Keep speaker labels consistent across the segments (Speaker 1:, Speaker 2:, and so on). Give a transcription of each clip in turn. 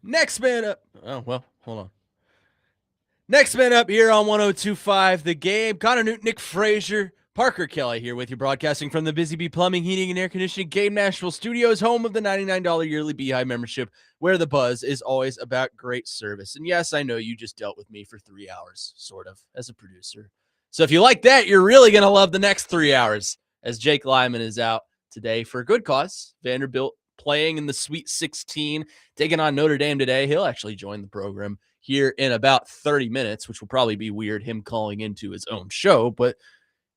Speaker 1: Next man up. Oh, well, hold on. Next man up here on 102.5 The Game. Connor Newton, Nick Frazier, Parker Kelly here with you, broadcasting from the Busy Bee Plumbing, Heating, and Air Conditioning Game Nashville Studios, home of the $99 yearly Beehive membership, where the buzz is always about great service. And yes, I know you just dealt with me for 3 hours, sort of, as a producer. So if you like that, you're really going to love the next 3 hours, as Jake Lyman is out today for a good cause. Vanderbilt playing in the Sweet 16, taking on Notre Dame today. He'll actually join the program here in about 30 minutes, which will probably be weird, him calling into his own show, but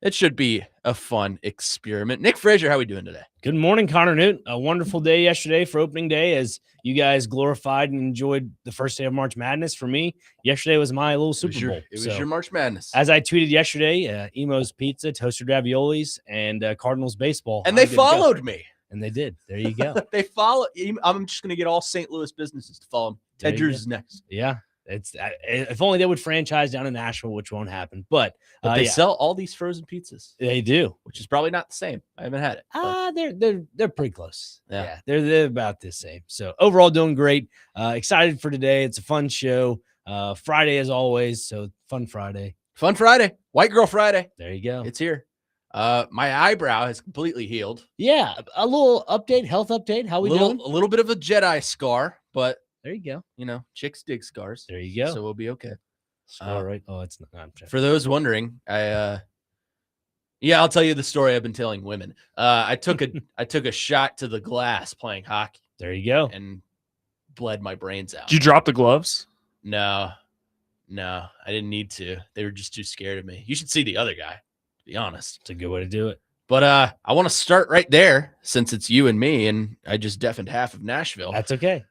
Speaker 1: it should be a fun experiment. Nick Frazier, how are we doing today?
Speaker 2: Good morning, Connor Newt. A wonderful day yesterday for opening day as you guys glorified and enjoyed the first day of March Madness. For me, yesterday was my little Super Bowl.
Speaker 1: It was your March Madness.
Speaker 2: As I tweeted yesterday, Emo's Pizza, Toasted Raviolis, and Cardinals Baseball.
Speaker 1: And they followed me.
Speaker 2: And they did. There you go.
Speaker 1: They follow. I'm just going to get all St. Louis businesses to follow him. Ted Drews is next.
Speaker 2: Yeah. It's if only they would franchise down in Nashville, which won't happen. But
Speaker 1: they sell all these frozen pizzas.
Speaker 2: They do,
Speaker 1: which is probably not the same. I haven't had
Speaker 2: it. They're pretty close. Yeah, they're about the same. So overall, doing great. Excited for today. It's a fun show. Friday as always. So fun Friday.
Speaker 1: Fun Friday. White Girl Friday.
Speaker 2: There you go.
Speaker 1: It's here. My eyebrow has completely healed.
Speaker 2: Yeah, a little update, health update. How we doing?
Speaker 1: A little bit of a Jedi scar, but.
Speaker 2: There you go.
Speaker 1: You know, chicks dig scars.
Speaker 2: There you go.
Speaker 1: So we'll be okay.
Speaker 2: All right. Oh, it's not.
Speaker 1: For those wondering, I'll tell you the story I've been telling women. I took a shot to the glass playing hockey.
Speaker 2: There you go.
Speaker 1: And bled my brains out.
Speaker 3: Did you drop the gloves?
Speaker 1: No, I didn't need to. They were just too scared of me. You should see the other guy, to be honest.
Speaker 2: It's a good way to do it.
Speaker 1: But I want to start right there since it's you and me, and I just deafened half of Nashville.
Speaker 2: That's okay.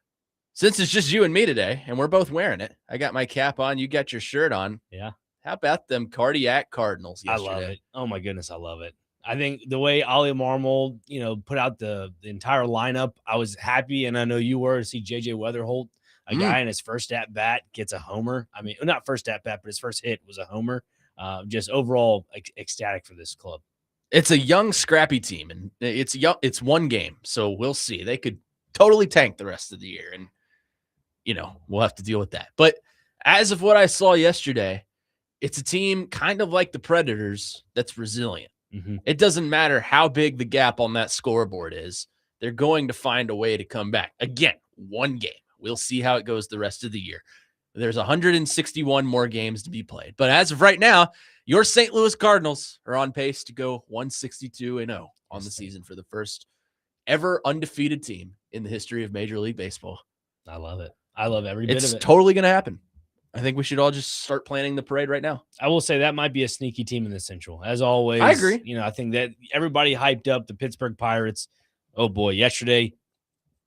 Speaker 1: Since it's just you and me today, and we're both wearing it, I got my cap on, you got your shirt on.
Speaker 2: Yeah.
Speaker 1: How about them cardiac Cardinals yesterday?
Speaker 2: I love it. Oh, my goodness, I love it. I think the way Ollie Marmol, put out the entire lineup, I was happy, and I know you were, to see J.J. Weatherholt, a guy in his first at-bat, gets a homer. I mean, not first at-bat, but his first hit was a homer. Just overall ecstatic for this club.
Speaker 1: It's a young, scrappy team, and it's one game, so we'll see. They could totally tank the rest of the year, and we'll have to deal with that. But as of what I saw yesterday, it's a team kind of like the Predators that's resilient.
Speaker 2: Mm-hmm.
Speaker 1: It doesn't matter how big the gap on that scoreboard is. They're going to find a way to come back. Again, one game. We'll see how it goes the rest of the year. There's 161 more games to be played. But as of right now, your St. Louis Cardinals are on pace to go 162-0 on the season for the first ever undefeated team in the history of Major League Baseball.
Speaker 2: I love it. I love every bit of it.
Speaker 1: It's totally going to happen. I think we should all just start planning the parade right now.
Speaker 2: I will say that might be a sneaky team in the Central. As always,
Speaker 1: I agree.
Speaker 2: I think that everybody hyped up the Pittsburgh Pirates. Oh, boy, yesterday,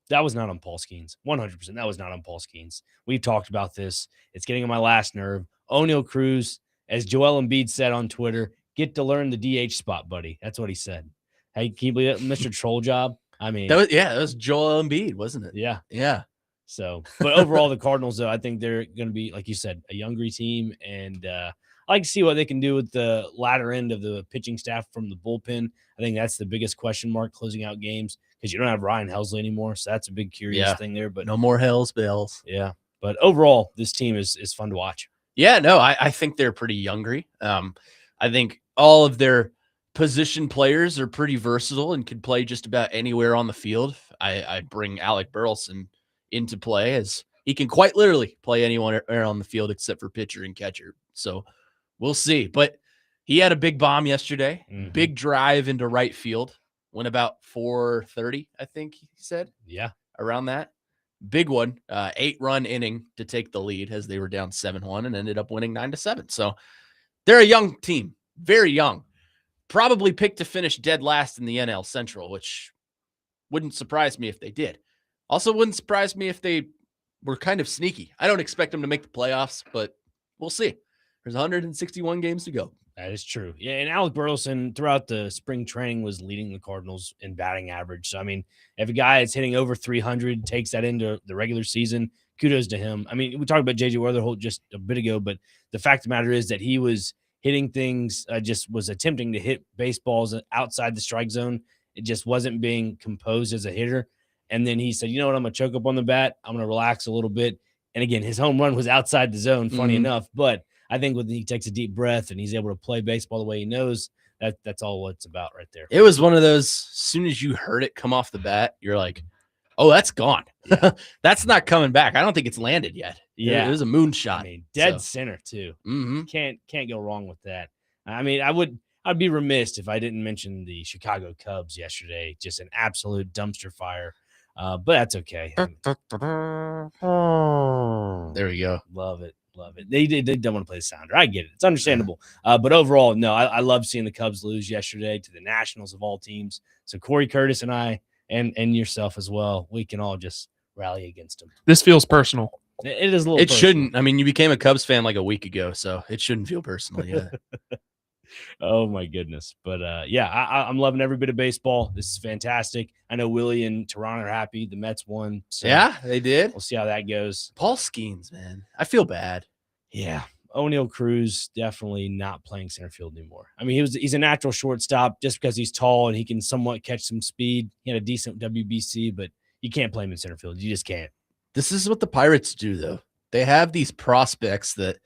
Speaker 2: that was not on Paul Skeens. 100%, that was not on Paul Skeens. We've talked about this. It's getting on my last nerve. O'Neal Cruz, as Joel Embiid said on Twitter, get to learn the DH spot, buddy. That's what he said. Hey, can you believe it? Mr. Troll Job? I mean.
Speaker 1: That was Joel Embiid, wasn't it?
Speaker 2: Yeah.
Speaker 1: Yeah.
Speaker 2: So, but overall, the Cardinals, though, I think they're going to be, like you said, a younger team. And I like to see what they can do with the latter end of the pitching staff from the bullpen. I think that's the biggest question mark closing out games because you don't have Ryan Helsley anymore. So that's a big curious thing there. But
Speaker 1: no more Hells Bells.
Speaker 2: Yeah. But overall, this team is fun to watch.
Speaker 1: Yeah, no, I think they're pretty youngery. I think all of their position players are pretty versatile and can play just about anywhere on the field. I bring Alec Burleson into play as he can quite literally play anywhere on the field except for pitcher and catcher. So we'll see. But he had a big bomb yesterday, big drive into right field, went about 430, I think he said.
Speaker 2: Yeah.
Speaker 1: Around that. Big one, 8-run inning to take the lead as they were down 7-1 and ended up winning 9-7. So they're a young team, very young. Probably picked to finish dead last in the NL Central, which wouldn't surprise me if they did. Also wouldn't surprise me if they were kind of sneaky. I don't expect them to make the playoffs, but we'll see. There's 161 games to go.
Speaker 2: That is true. Yeah, and Alec Burleson throughout the spring training was leading the Cardinals in batting average. So, I mean, if a guy is hitting over 300 takes that into the regular season, kudos to him. I mean, we talked about J.J. Weatherholt just a bit ago, but the fact of the matter is that he was hitting things, just was attempting to hit baseballs outside the strike zone. It just wasn't being composed as a hitter. And then he said, you know what, I'm going to choke up on the bat. I'm going to relax a little bit. And again, his home run was outside the zone, funny enough. But I think when he takes a deep breath and he's able to play baseball the way he knows, that's all what it's about right there.
Speaker 1: It was one of those, as soon as you heard it come off the bat, you're like, oh, that's gone.
Speaker 2: Yeah.
Speaker 1: That's not coming back. I don't think it's landed yet.
Speaker 2: Yeah.
Speaker 1: It was a moonshot.
Speaker 2: I mean, dead center too. Can't go wrong with that. I mean, I'd be remiss if I didn't mention the Chicago Cubs yesterday. Just an absolute dumpster fire. But that's okay.
Speaker 1: There we go.
Speaker 2: Love it. They don't want to play the sounder. I get it. It's understandable. But overall, no, I love seeing the Cubs lose yesterday to the Nationals of all teams. So Corey Curtis and I, and yourself as well, we can all just rally against them.
Speaker 3: This feels personal.
Speaker 2: It is a little.
Speaker 1: It
Speaker 2: personal.
Speaker 1: shouldn't. I mean, you became a Cubs fan like a week ago, so it shouldn't feel personal. Yeah.
Speaker 2: Oh my goodness. But yeah, I'm loving every bit of baseball. This is fantastic. I know Willie and Toronto are happy. The Mets won. So
Speaker 1: yeah, they did.
Speaker 2: We'll see how that goes.
Speaker 1: Paul Skeens, man. I feel bad.
Speaker 2: Yeah. O'Neal Cruz definitely not playing center field anymore. I mean, he's a natural shortstop just because he's tall and he can somewhat catch some speed. He had a decent WBC, but you can't play him in center field. You just can't.
Speaker 1: This is what the Pirates do, though. They have these prospects that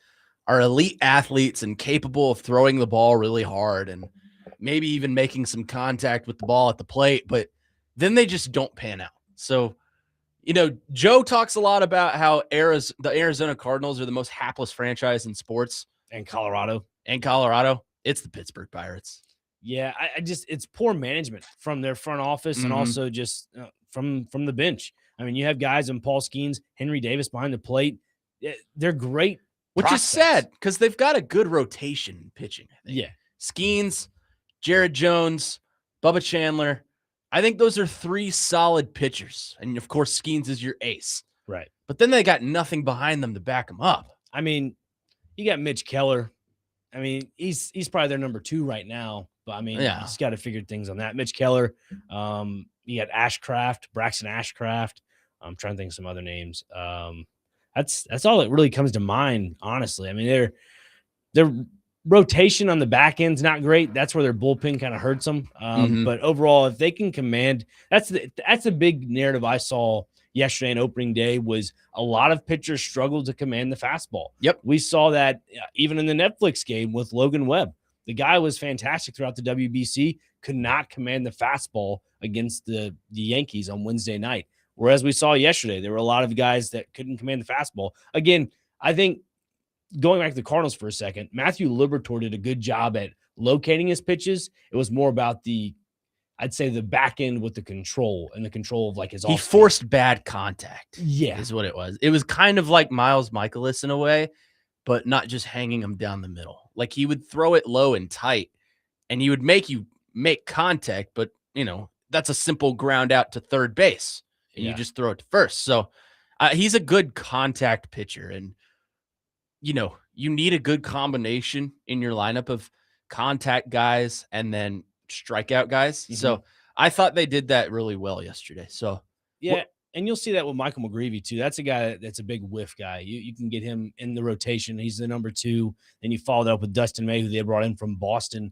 Speaker 1: are elite athletes and capable of throwing the ball really hard and maybe even making some contact with the ball at the plate, but then they just don't pan out. So, you know, Joe talks a lot about how the Arizona Cardinals are the most hapless franchise in sports.
Speaker 2: And Colorado.
Speaker 1: It's the Pittsburgh Pirates.
Speaker 2: Yeah, I just it's poor management from their front office and also just from the bench. I mean, you have guys in Paul Skeens, Henry Davis behind the plate. They're great.
Speaker 1: Which is sad because they've got a good rotation in pitching. I think.
Speaker 2: Yeah.
Speaker 1: Skeens, Jared Jones, Bubba Chandler. I think those are three solid pitchers. And, of course, Skeens is your ace.
Speaker 2: Right.
Speaker 1: But then they got nothing behind them to back them up.
Speaker 2: I mean, you got Mitch Keller. I mean, he's probably their number 2 right now. But, I mean, he's got to figure things on that. Mitch Keller. You got Braxton Ashcraft. I'm trying to think of some other names. That's all that really comes to mind, honestly. I mean, their rotation on the back end's not great. That's where their bullpen kind of hurts them. But overall, if they can command, that's the big narrative I saw yesterday and opening day was a lot of pitchers struggled to command the fastball.
Speaker 1: Yep.
Speaker 2: We saw that even in the Netflix game with Logan Webb. The guy was fantastic throughout the WBC, could not command the fastball against the Yankees on Wednesday night. Whereas we saw yesterday, there were a lot of guys that couldn't command the fastball. Again, I think going back to the Cardinals for a second, Matthew Liberatore did a good job at locating his pitches. It was more about I'd say the back end with the control and the control of like his.
Speaker 1: He forced bad contact.
Speaker 2: Yeah,
Speaker 1: is what it was. It was kind of like Miles Michaelis in a way, but not just hanging him down the middle. Like he would throw it low and tight, and he would make you make contact. But you know that's a simple ground out to third base. And you just throw it to first. So he's a good contact pitcher. And, you know, you need a good combination in your lineup of contact guys and then strikeout guys. So I thought they did that really well yesterday. So,
Speaker 2: yeah. And you'll see that with Michael McGreevy, too. That's a guy that's a big whiff guy. You can get him in the rotation. He's the number 2. Then you followed up with Dustin May, who they brought in from Boston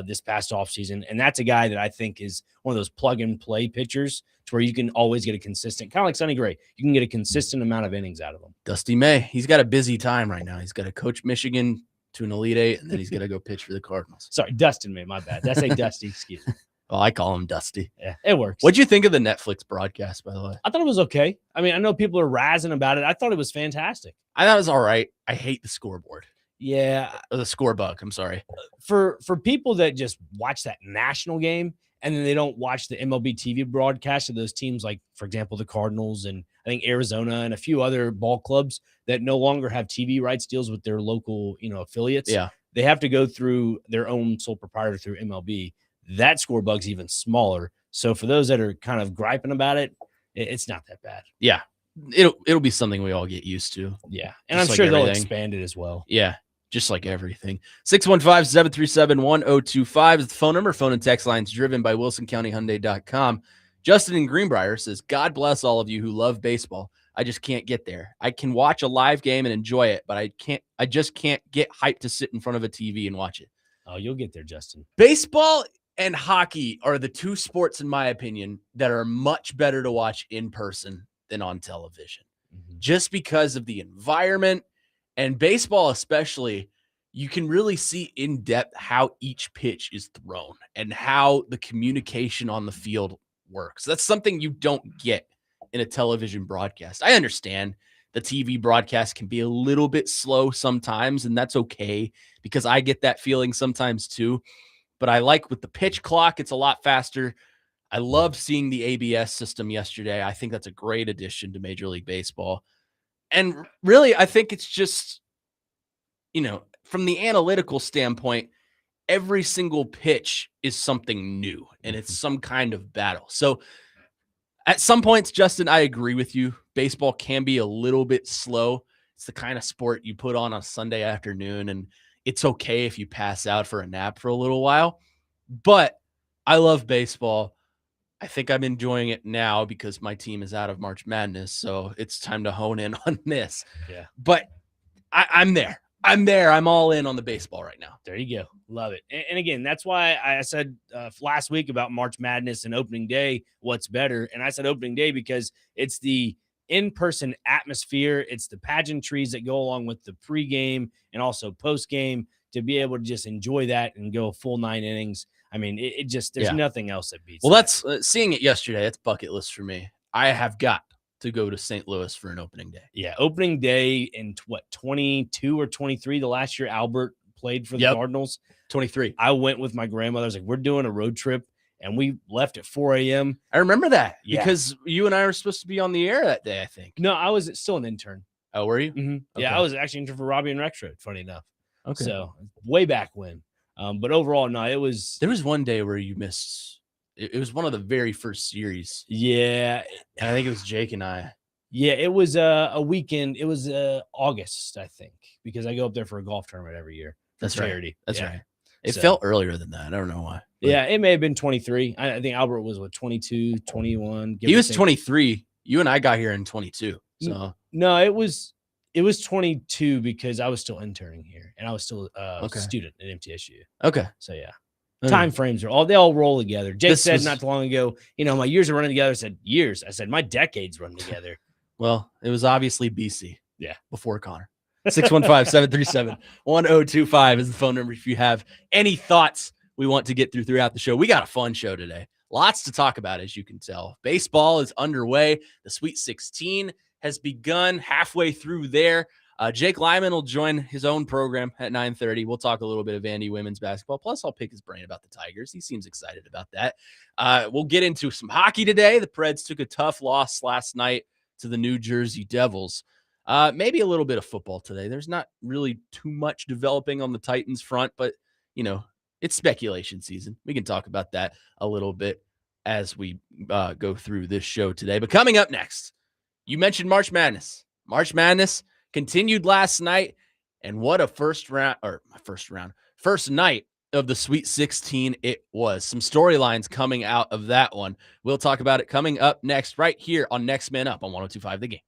Speaker 2: this past offseason. And that's a guy that I think is one of those plug-and-play pitchers to where you can always get a consistent, kind of like Sonny Gray. You can get a consistent amount of innings out of him.
Speaker 1: Dusty May, he's got a busy time right now. He's got to coach Michigan to an Elite 8, and then he's got to go pitch for the Cardinals.
Speaker 2: Sorry, Dustin May, my bad. That's a Dusty, excuse me.
Speaker 1: Well, I call him Dusty.
Speaker 2: Yeah, it works.
Speaker 1: What'd you think of the Netflix broadcast, by the way?
Speaker 2: I thought it was okay. I mean, I know people are razzing about it. I thought it was fantastic.
Speaker 1: I thought it was all right. I hate the scoreboard.
Speaker 2: Yeah.
Speaker 1: Or the score bug. I'm sorry.
Speaker 2: For people that just watch that national game and then they don't watch the MLB TV broadcast of those teams, like, for example, the Cardinals and I think Arizona and a few other ball clubs that no longer have TV rights deals with their local, affiliates.
Speaker 1: Yeah.
Speaker 2: They have to go through their own sole proprietor through MLB. That score bug's even smaller. So for those that are kind of griping about it, it's not that bad.
Speaker 1: Yeah. It'll be something we all get used to.
Speaker 2: Yeah. And
Speaker 1: Just
Speaker 2: I'm sure they'll
Speaker 1: everything.
Speaker 2: expand it as well.
Speaker 1: Yeah. Just like everything. 615-737-1025 is the phone number. Phone and text lines driven by WilsonCountyHyundai.com. Justin in Greenbrier says, God bless all of you who love baseball. I just can't get there. I can watch a live game and enjoy it, but I just can't get hyped to sit in front of a TV and watch it.
Speaker 2: Oh, you'll get there, Justin.
Speaker 1: Baseball and hockey are the two sports, in my opinion, that are much better to watch in person than on television, just because of the environment. And baseball, especially, you can really see in depth how each pitch is thrown and how the communication on the field works. That's something you don't get in a television broadcast. I understand the TV broadcast can be a little bit slow sometimes, and that's okay because I get that feeling sometimes too. But I like with the pitch clock, it's a lot faster. I love seeing the ABS system yesterday. I think that's a great addition to Major League Baseball. And really, I think it's just, from the analytical standpoint, every single pitch is something new and it's some kind of battle. So at some points, Justin, I agree with you. Baseball can be a little bit slow. It's the kind of sport you put on Sunday afternoon, and it's okay if you pass out for a nap for a little while. But I love baseball. I think I'm enjoying it now because my team is out of March Madness, so it's time to hone in on this.
Speaker 2: Yeah.
Speaker 1: But I'm there. I'm there. I'm all in on the baseball right now.
Speaker 2: There you go. Love it. And again, that's why I said last week about March Madness and opening day, what's better. And I said opening day because it's the in-person atmosphere. It's the pageantries that go along with the pregame and also postgame to be able to just enjoy that and go full 9 innings. I mean, it just, there's nothing else that beats
Speaker 1: Well,
Speaker 2: that.
Speaker 1: that's seeing it yesterday. That's bucket list for me. I have got to go to St. Louis for an opening day.
Speaker 2: Yeah. Opening day in 22 or 23, the last year Albert played for the Cardinals.
Speaker 1: 23.
Speaker 2: I went with my grandmother. I was like, we're doing a road trip. And we left at 4 a.m.
Speaker 1: I remember that because you and I were supposed to be on the air that day, I think.
Speaker 2: No, I was still an intern.
Speaker 1: Oh, were you?
Speaker 2: Mm-hmm.
Speaker 1: Okay.
Speaker 2: Yeah, I was actually intern for Robbie and Rexroad, funny enough.
Speaker 1: Okay.
Speaker 2: So way back when. But overall, no, it was.
Speaker 1: There was one day where you missed. It was one of the very first series.
Speaker 2: Yeah.
Speaker 1: And I think it was Jake and I.
Speaker 2: Yeah, it was a weekend. It was August, I think, because I go up there for a golf tournament every year.
Speaker 1: That's
Speaker 2: charity.
Speaker 1: Right. That's right. It felt earlier than that. I don't know why.
Speaker 2: But yeah, it may have been 23. I think Albert was, 22, 21.
Speaker 1: He was 23. You and I got here in 22. So
Speaker 2: no, it was 22 because I was still interning here and I was still a student at MTSU.
Speaker 1: Okay.
Speaker 2: So yeah. Time frames they all roll together. Jake said not too long ago, my years are running together. I said, years. I said, my decades run together.
Speaker 1: Well, it was obviously BC.
Speaker 2: Yeah.
Speaker 1: Before Connor. 615-737-1025 is the phone number if you have any thoughts we want to get throughout the show. We got a fun show today. Lots to talk about, as you can tell. Baseball is underway. The Sweet 16 has begun halfway through there. Jake Lyman will join his own program at 9:30. We'll talk a little bit of Vandy women's basketball. Plus, I'll pick his brain about the Tigers. He seems excited about that. We'll get into some hockey today. The Preds took a tough loss last night to the New Jersey Devils. Maybe a little bit of football today. There's not really too much developing on the Titans front, but, it's speculation season. We can talk about that a little bit as we go through this show today. But coming up next, you mentioned March Madness. March Madness continued last night, and what a first night of the Sweet 16 it was. Some storylines coming out of that one. We'll talk about it coming up next, right here on Next Man Up on 102.5 The Game.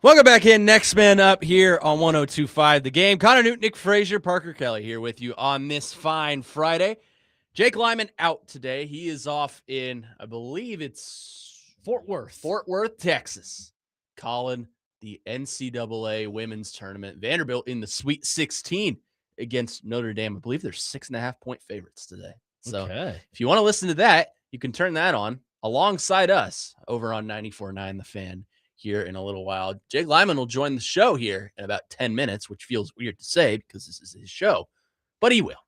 Speaker 1: Welcome back in. Next man up here on 102.5 The Game. Connor Newton, Nick Frazier, Parker Kelly here with you on this fine Friday. Jake Lyman out today. He is off in, I believe it's
Speaker 2: Fort Worth,
Speaker 1: Texas, calling the NCAA women's tournament. Vanderbilt in the Sweet 16 against Notre Dame. I believe they're 6.5-point favorites today. So if you want to listen to that, you can turn that on alongside us over on 94.9 The Fan here in a little while. Jake Lyman will join the show here in about 10 minutes, which feels weird to say because this is his show, but he will.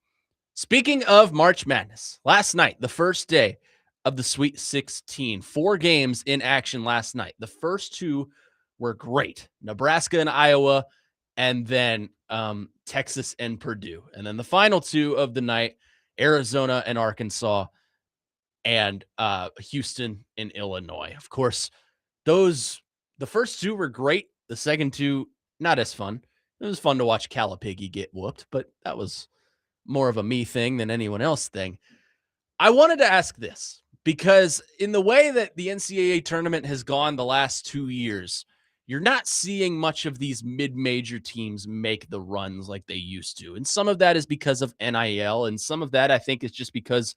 Speaker 1: Speaking of March Madness, last night, the first day of the Sweet 16, 4 games in action last night. The first 2 were great, Nebraska and Iowa, and then Texas and Purdue. And then the final 2 of the night, Arizona and Arkansas, and Houston and Illinois. Of course, the first 2 were great. The second 2, not as fun. It was fun to watch Calipiggi get whooped, but that was more of a me thing than anyone else thing. I wanted to ask this because in the way that the NCAA tournament has gone the last 2 years, you're not seeing much of these mid-major teams make the runs like they used to. And some of that is because of NIL, and some of that I think is just because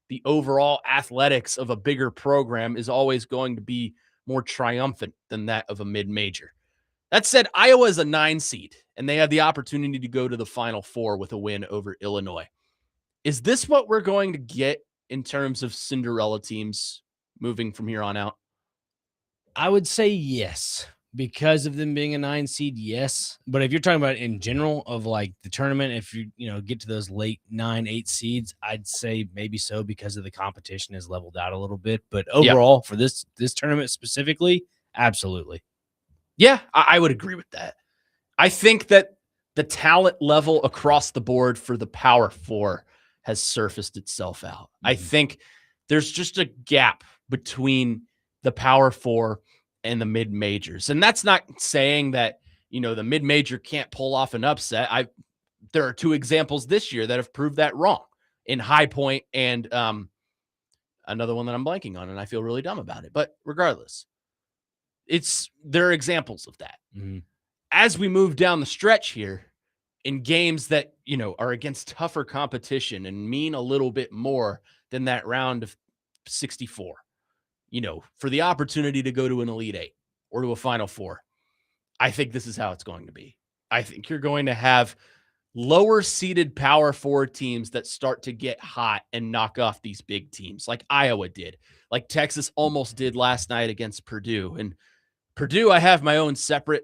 Speaker 1: the overall athletics of a bigger program is always going to be more triumphant than that of a mid-major. That said, Iowa is a 9 seed, and they have the opportunity to go to the Final Four with a win over Illinois. Is this what we're going to get in terms of Cinderella teams moving from here on out?
Speaker 2: I would say yes, because of them being a 9 seed, yes. But if you're talking about in general of like the tournament, if you get to those late 9, 8 seeds, I'd say maybe so because of the competition has leveled out a little bit. But overall, for this tournament specifically, absolutely.
Speaker 1: Yeah, I would agree with that. I think that the talent level across the board for the Power Four has surfaced itself out. Mm-hmm. I think there's just a gap between the Power Four and the mid-majors. And that's not saying that, the mid-major can't pull off an upset. There are 2 examples this year that have proved that wrong in High Point and another one that I'm blanking on, and I feel really dumb about it. But regardless, there are examples of that.
Speaker 2: Mm-hmm.
Speaker 1: As we move down the stretch here in games that, are against tougher competition and mean a little bit more than that round of 64, for the opportunity to go to an Elite 8 or to a Final Four, I think this is how it's going to be. I think you're going to have lower seeded Power Four teams that start to get hot and knock off these big teams like Iowa did, like Texas almost did last night against Purdue. And Purdue, I have my own separate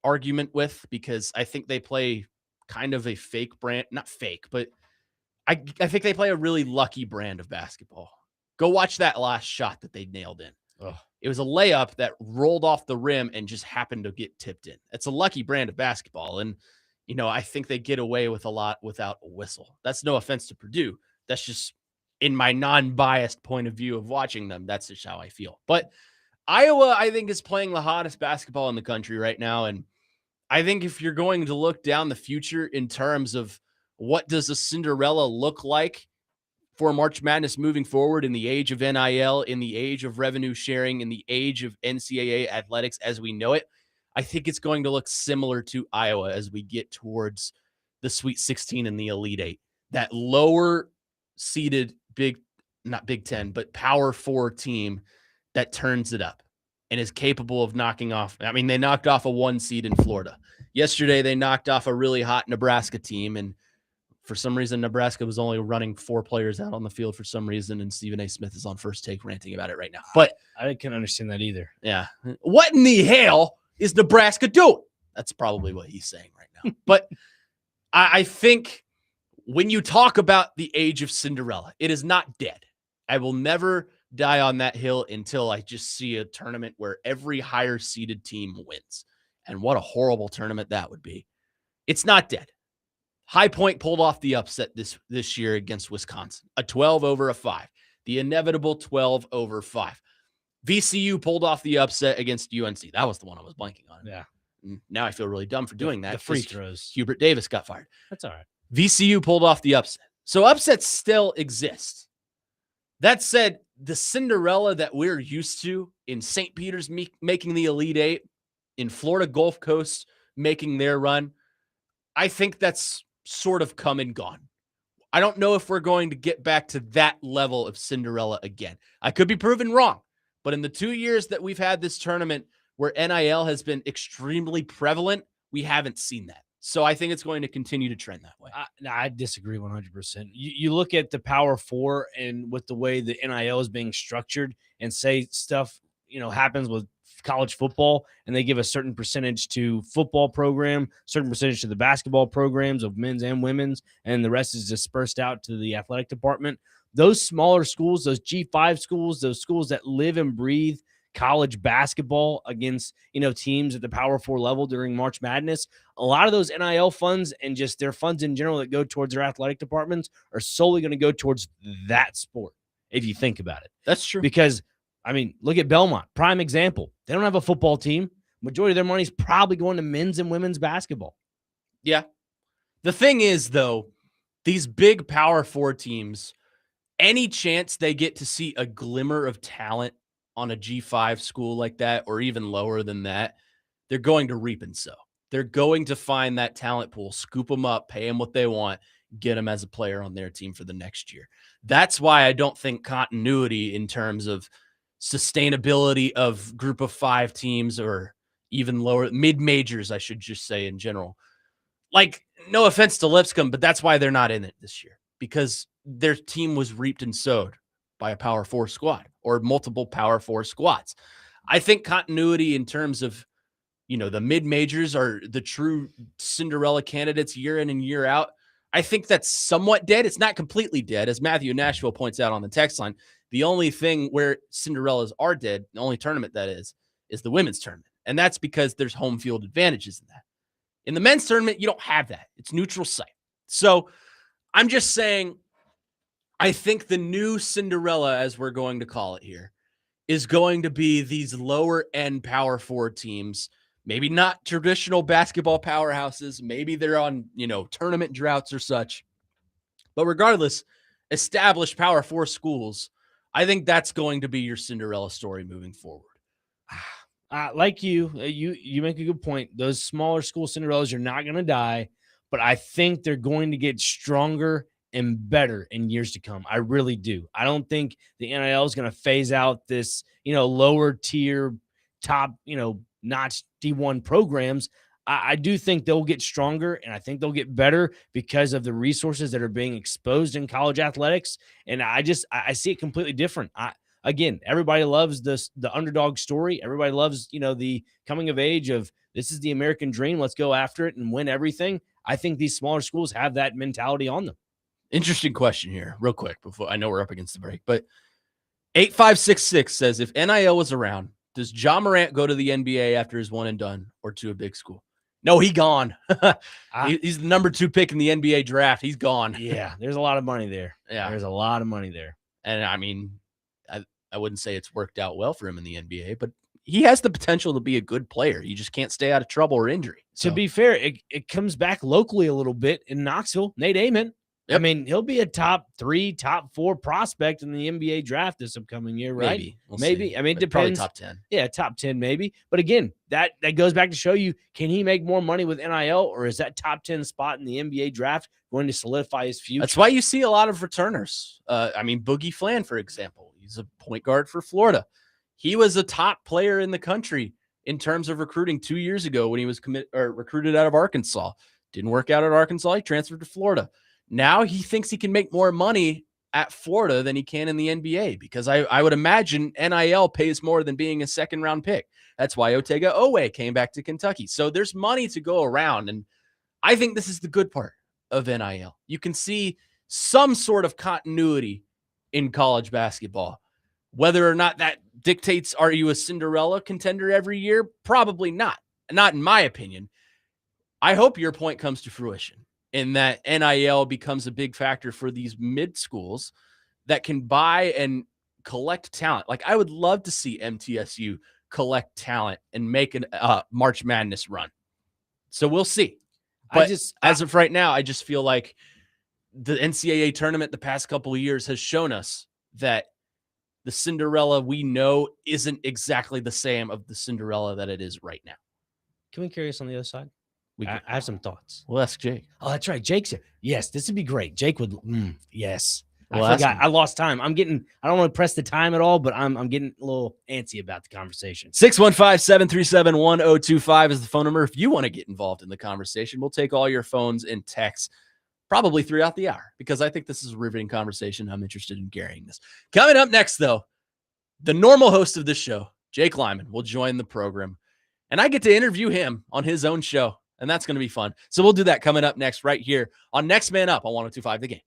Speaker 1: argument with because I think they play kind of a fake brand, not fake, but I think they play a really lucky brand of basketball. Go watch that last shot that they nailed in.
Speaker 2: Ugh.
Speaker 1: It was a layup that rolled off the rim and just happened to get tipped in. It's a lucky brand of basketball. And, I think they get away with a lot without a whistle. That's no offense to Purdue. That's just in my non-biased point of view of watching them. That's just how I feel. But Iowa, I think, is playing the hottest basketball in the country right now. And I think if you're going to look down the future in terms of what does a Cinderella look like for March Madness moving forward in the age of NIL, in the age of revenue sharing, in the age of NCAA athletics as we know it, I think it's going to look similar to Iowa as we get towards the Sweet 16 and the Elite 8. That lower seeded not Big Ten, but Power 4 team that turns it up and is capable of knocking off. I mean, they knocked off a 1 seed in Florida. Yesterday, they knocked off a really hot Nebraska team. And for some reason, Nebraska was only running 4 players out on the field for some reason. And Stephen A. Smith is on First Take ranting about it right now. But
Speaker 2: I can't understand that either.
Speaker 1: Yeah. What in the hell is Nebraska doing? That's probably what he's saying right now. But I think when you talk about the age of Cinderella, it is not dead. I will never die on that hill until I just see a tournament where every higher seeded team wins. And what a horrible tournament that would be. It's not dead. High Point pulled off the upset this year against Wisconsin, a 12 over a 5, the inevitable 12 over 5. VCU pulled off the upset against UNC. That was the one I was blanking on.
Speaker 2: Yeah.
Speaker 1: Now I feel really dumb for doing that.
Speaker 2: The free throws.
Speaker 1: Hubert Davis got fired.
Speaker 2: That's all right.
Speaker 1: VCU pulled off the upset. So upsets still exist. That said, the Cinderella that we're used to in St. Peter's making the Elite 8 in Florida Gulf Coast making their run, I think that's sort of come and gone. I don't know if we're going to get back to that level of Cinderella again. I could be proven wrong, but in the 2 years that we've had this tournament where NIL has been extremely prevalent, we haven't seen that. So I think it's going to continue to trend that way.
Speaker 2: I disagree 100%. You look at the Power Four and with the way the NIL is being structured, and say stuff happens with college football, and they give a certain percentage to football program, certain percentage to the basketball programs of men's and women's, and the rest is dispersed out to the athletic department. Those smaller schools, those G5 schools, those schools that live and breathe college basketball against teams at the Power Four level during March Madness, a lot of those NIL funds and just their funds in general that go towards their athletic departments are solely going to go towards that sport, if you think about it.
Speaker 1: That's true.
Speaker 2: Because look at Belmont, prime example. They don't have a football team. Majority of their money is probably going to men's and women's basketball.
Speaker 1: Yeah. The thing is, though, these big Power Four teams, any chance they get to see a glimmer of talent on a G5 school like that, or even lower than that, they're going to reap and sow. They're going to find that talent pool, scoop them up, pay them what they want, get them as a player on their team for the next year. That's why I don't think continuity in terms of sustainability of group of 5 teams, or even lower mid-majors, I should just say in general. Like, no offense to Lipscomb, but that's why they're not in it this year, because their team was reaped and sowed by a Power Four squad or multiple Power Four squads. I think continuity in terms of, the mid-majors are the true Cinderella candidates year in and year out. I think that's somewhat dead. It's not completely dead. As Matthew Nashville points out on the text line, the only thing where Cinderellas are dead, the only tournament that is the women's tournament. And that's because there's home field advantages in that. In the men's tournament, you don't have that. It's neutral site. So I'm just saying, I think the new Cinderella, as we're going to call it here, is going to be these lower end Power Four teams. Maybe not traditional basketball powerhouses. Maybe they're on, tournament droughts or such. But regardless, established Power Four schools, I think that's going to be your Cinderella story moving forward.
Speaker 2: Like you make a good point. Those smaller school Cinderellas are not going to die, but I think they're going to get stronger and better in years to come. I really do. I don't think the NIL is going to phase out this, lower tier, top, notch D1 programs. I do think they'll get stronger, and I think they'll get better because of the resources that are being exposed in college athletics. And I see it completely different. Again, everybody loves the underdog story. Everybody loves, the coming of age of this is the American dream. Let's go after it and win everything. I think these smaller schools have that mentality on them.
Speaker 1: Interesting question here, real quick, before I know we're up against the break. But 8566 says, if NIL was around, does John Morant go to the NBA after his one and done, or to a big school? No, he gone. He's the number 2 pick in the NBA draft. He's gone.
Speaker 2: Yeah, there's a lot of money there.
Speaker 1: Yeah,
Speaker 2: there's a lot of money there.
Speaker 1: And I wouldn't say it's worked out well for him in the NBA, but he has the potential to be a good player. You just can't stay out of trouble or injury. So.
Speaker 2: To be fair, it comes back locally a little bit in Knoxville. Nate Amon. Yep. He'll be a top 3, top 4 prospect in the NBA draft this upcoming year, right?
Speaker 1: Maybe. We'll
Speaker 2: maybe.
Speaker 1: See.
Speaker 2: It depends.
Speaker 1: Probably top 10.
Speaker 2: Yeah, top 10 maybe. But again, that goes back to show you, can he make more money with NIL, or is that top 10 spot in the NBA draft going to solidify his future?
Speaker 1: That's why you see a lot of returners. Boogie Flan, for example, he's a point guard for Florida. He was a top player in the country in terms of recruiting 2 years ago when he was recruited out of Arkansas. Didn't work out at Arkansas. He transferred to Florida. Now he thinks he can make more money at Florida than he can in the NBA, because I would imagine NIL pays more than being a second-round pick. That's why Otega Owe came back to Kentucky. So there's money to go around, and I think this is the good part of NIL. You can see some sort of continuity in college basketball. Whether or not that dictates, are you a Cinderella contender every year? Probably not. Not in my opinion. I hope your point comes to fruition, in that NIL becomes a big factor for these mid schools that can buy and collect talent. Like, I would love to see MTSU collect talent and make a March Madness run. So we'll see. But as of right now, I just feel like the NCAA tournament the past couple of years has shown us that the Cinderella we know isn't exactly the same of the Cinderella that it is right now.
Speaker 2: Can we carry us on the other side? I have some thoughts.
Speaker 1: We'll ask Jake.
Speaker 2: Oh, that's right. Jake's here. Yes, this would be great. Jake would. Yes.
Speaker 1: We'll
Speaker 2: I
Speaker 1: ask
Speaker 2: forgot.
Speaker 1: him.
Speaker 2: I lost time. I don't want to press the time at all, but I'm getting a little antsy about the conversation.
Speaker 1: 615-737-1025 is the phone number. If you want to get involved in the conversation, we'll take all your phones and texts probably throughout the hour because I think this is a riveting conversation. I'm interested in carrying this. Coming up next, though, the normal host of this show, Jake Lyman, will join the program. And I get to interview him on his own show. And that's going to be fun. So we'll do that coming up next right here on Next Man Up on 102.5 The Game.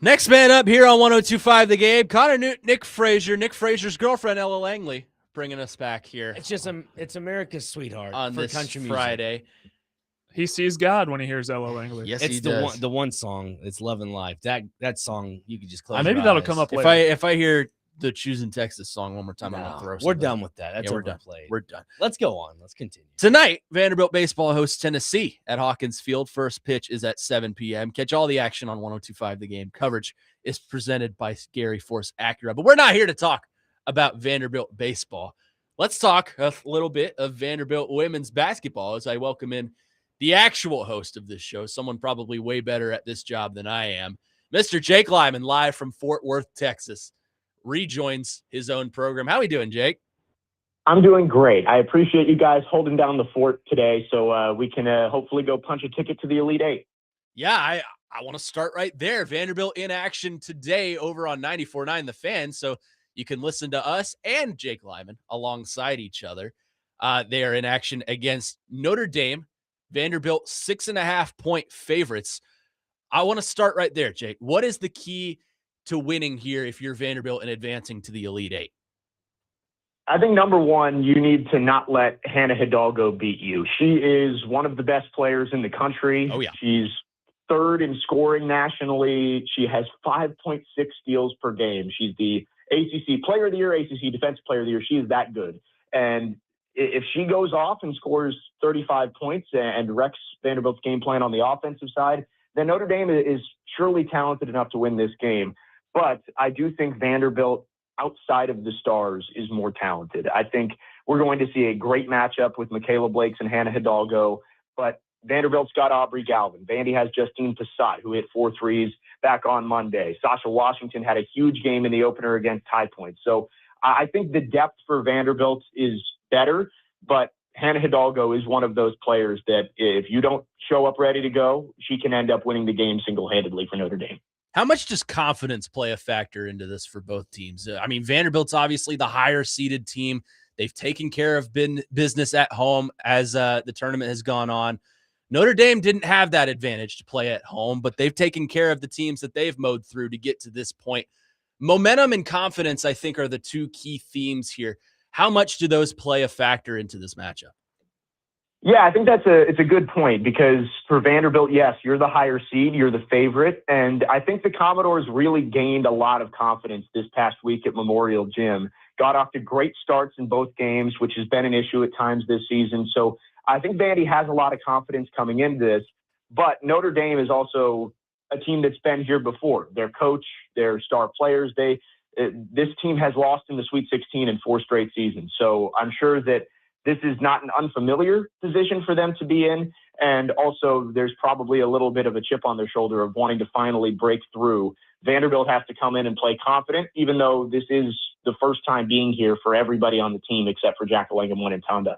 Speaker 1: Next man up here on 102.5 The Game, Connor Newton, Nick Frazier, Nick Frazier's girlfriend, Ella Langley, bringing us back here.
Speaker 2: It's America's sweetheart
Speaker 1: on
Speaker 2: for
Speaker 1: this
Speaker 2: country music.
Speaker 1: Friday.
Speaker 3: he sees God when he hears LL Langley.
Speaker 1: Yes,
Speaker 2: It's
Speaker 1: he
Speaker 2: the
Speaker 1: does.
Speaker 2: one song. It's Love and Life. That song you could just close.
Speaker 3: Maybe
Speaker 2: your
Speaker 3: that'll
Speaker 2: eyes.
Speaker 3: come up
Speaker 1: If
Speaker 3: later.
Speaker 1: I hear the Choosing Texas song one more time, I'm gonna
Speaker 2: No,
Speaker 1: throw.
Speaker 2: we're
Speaker 1: something.
Speaker 2: done with that. That's
Speaker 1: Yeah, we're done.
Speaker 2: overplayed.
Speaker 1: We're done.
Speaker 2: Let's go on. Let's continue.
Speaker 1: Tonight, Vanderbilt baseball hosts Tennessee at Hawkins Field. First pitch is at 7 p.m. Catch all the action on 102.5 The Game. Coverage is presented by Gary Force Acura. But we're not here to talk about Vanderbilt baseball. Let's talk a little bit of Vanderbilt women's basketball as I welcome in the actual host of this show, someone probably way better at this job than I am, Mr. Jake Lyman, live from Fort Worth, Texas, rejoins his own program. How are we doing, Jake?
Speaker 4: I'm doing great. I appreciate you guys holding down the fort today so we can hopefully go punch a ticket to the Elite Eight.
Speaker 1: Yeah, I want to start right there. Vanderbilt in action today over on 94.9 The Fan, so you can listen to us and Jake Lyman alongside each other. They are in action against Notre Dame. Vanderbilt 6.5-point favorites. I want to start right there, Jake. What is the key to winning here if you're Vanderbilt and advancing to the Elite Eight?
Speaker 4: I think number one, you need to not let Hannah Hidalgo beat you. She is one of the best players in the country.
Speaker 1: Oh, yeah.
Speaker 4: She's third in scoring nationally. She has 5.6 steals per game. She's the ACC Player of the Year, ACC Defensive Player of the Year. She is that good. And if she goes off and scores 35 points and wrecks Vanderbilt's game plan on the offensive side, then Notre Dame is surely talented enough to win this game. But I do think Vanderbilt, outside of the stars, is more talented. I think we're going to see a great matchup with Michaela Blakes and Hannah Hidalgo, but Vanderbilt's got Aubrey Galvin. Vandy has Justine Passat, who hit 4 threes back on Monday. Sasha Washington had a huge game in the opener against High Point. So I think the depth for Vanderbilt is better, but Hannah Hidalgo is one of those players that if you don't show up ready to go, she can end up winning the game single-handedly for Notre Dame.
Speaker 1: How much does confidence play a factor into this for both teams? I mean, Vanderbilt's obviously the higher seeded team. They've taken care of business at home as the tournament has gone on. Notre Dame didn't have that advantage to play at home, but they've taken care of the teams that they've mowed through to get to this point. Momentum and confidence, I think, are the two key themes here. How much do those play a factor into this matchup?
Speaker 4: Yeah, I think it's a good point because for Vanderbilt, yes, you're the higher seed, you're the favorite, and I think the Commodores really gained a lot of confidence this past week at Memorial Gym. Got off to great starts in both games, which has been an issue at times this season. So I think Vandy has a lot of confidence coming into this, but Notre Dame is also a team that's been here before. Their coach, their star players, this team has lost in the Sweet 16 in 4 straight seasons. So I'm sure that this is not an unfamiliar position for them to be in. And also there's probably a little bit of a chip on their shoulder of wanting to finally break through. Vanderbilt has to come in and play confident, even though this is the first time being here for everybody on the team except for Jack Langhamon and Tonda.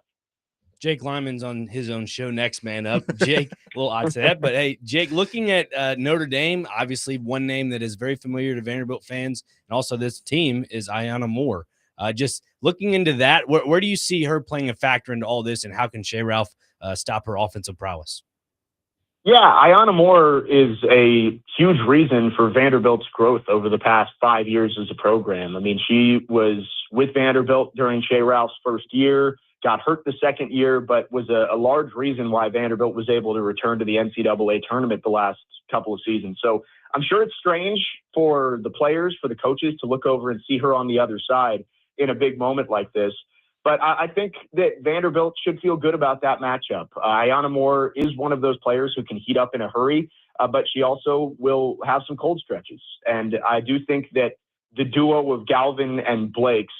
Speaker 2: Jake Lyman's on his own show, Next Man Up. Jake, a little odd to that, but hey, Jake, looking at Notre Dame, obviously one name that is very familiar to Vanderbilt fans and also this team is Ayanna Moore. Just looking into that, where do you see her playing a factor into all this, and how can Shea Ralph stop her offensive prowess?
Speaker 4: Yeah, Ayanna Moore is a huge reason for Vanderbilt's growth over the past 5 years as a program. I mean, she was with Vanderbilt during Shea Ralph's first year, got hurt the second year, but was a large reason why Vanderbilt was able to return to the NCAA tournament the last couple of seasons. So I'm sure it's strange for the players, for the coaches to look over and see her on the other side in a big moment like this. But I think that Vanderbilt should feel good about that matchup. Ayanna Moore is one of those players who can heat up in a hurry, but she also will have some cold stretches. And I do think that the duo of Galvin and Blakes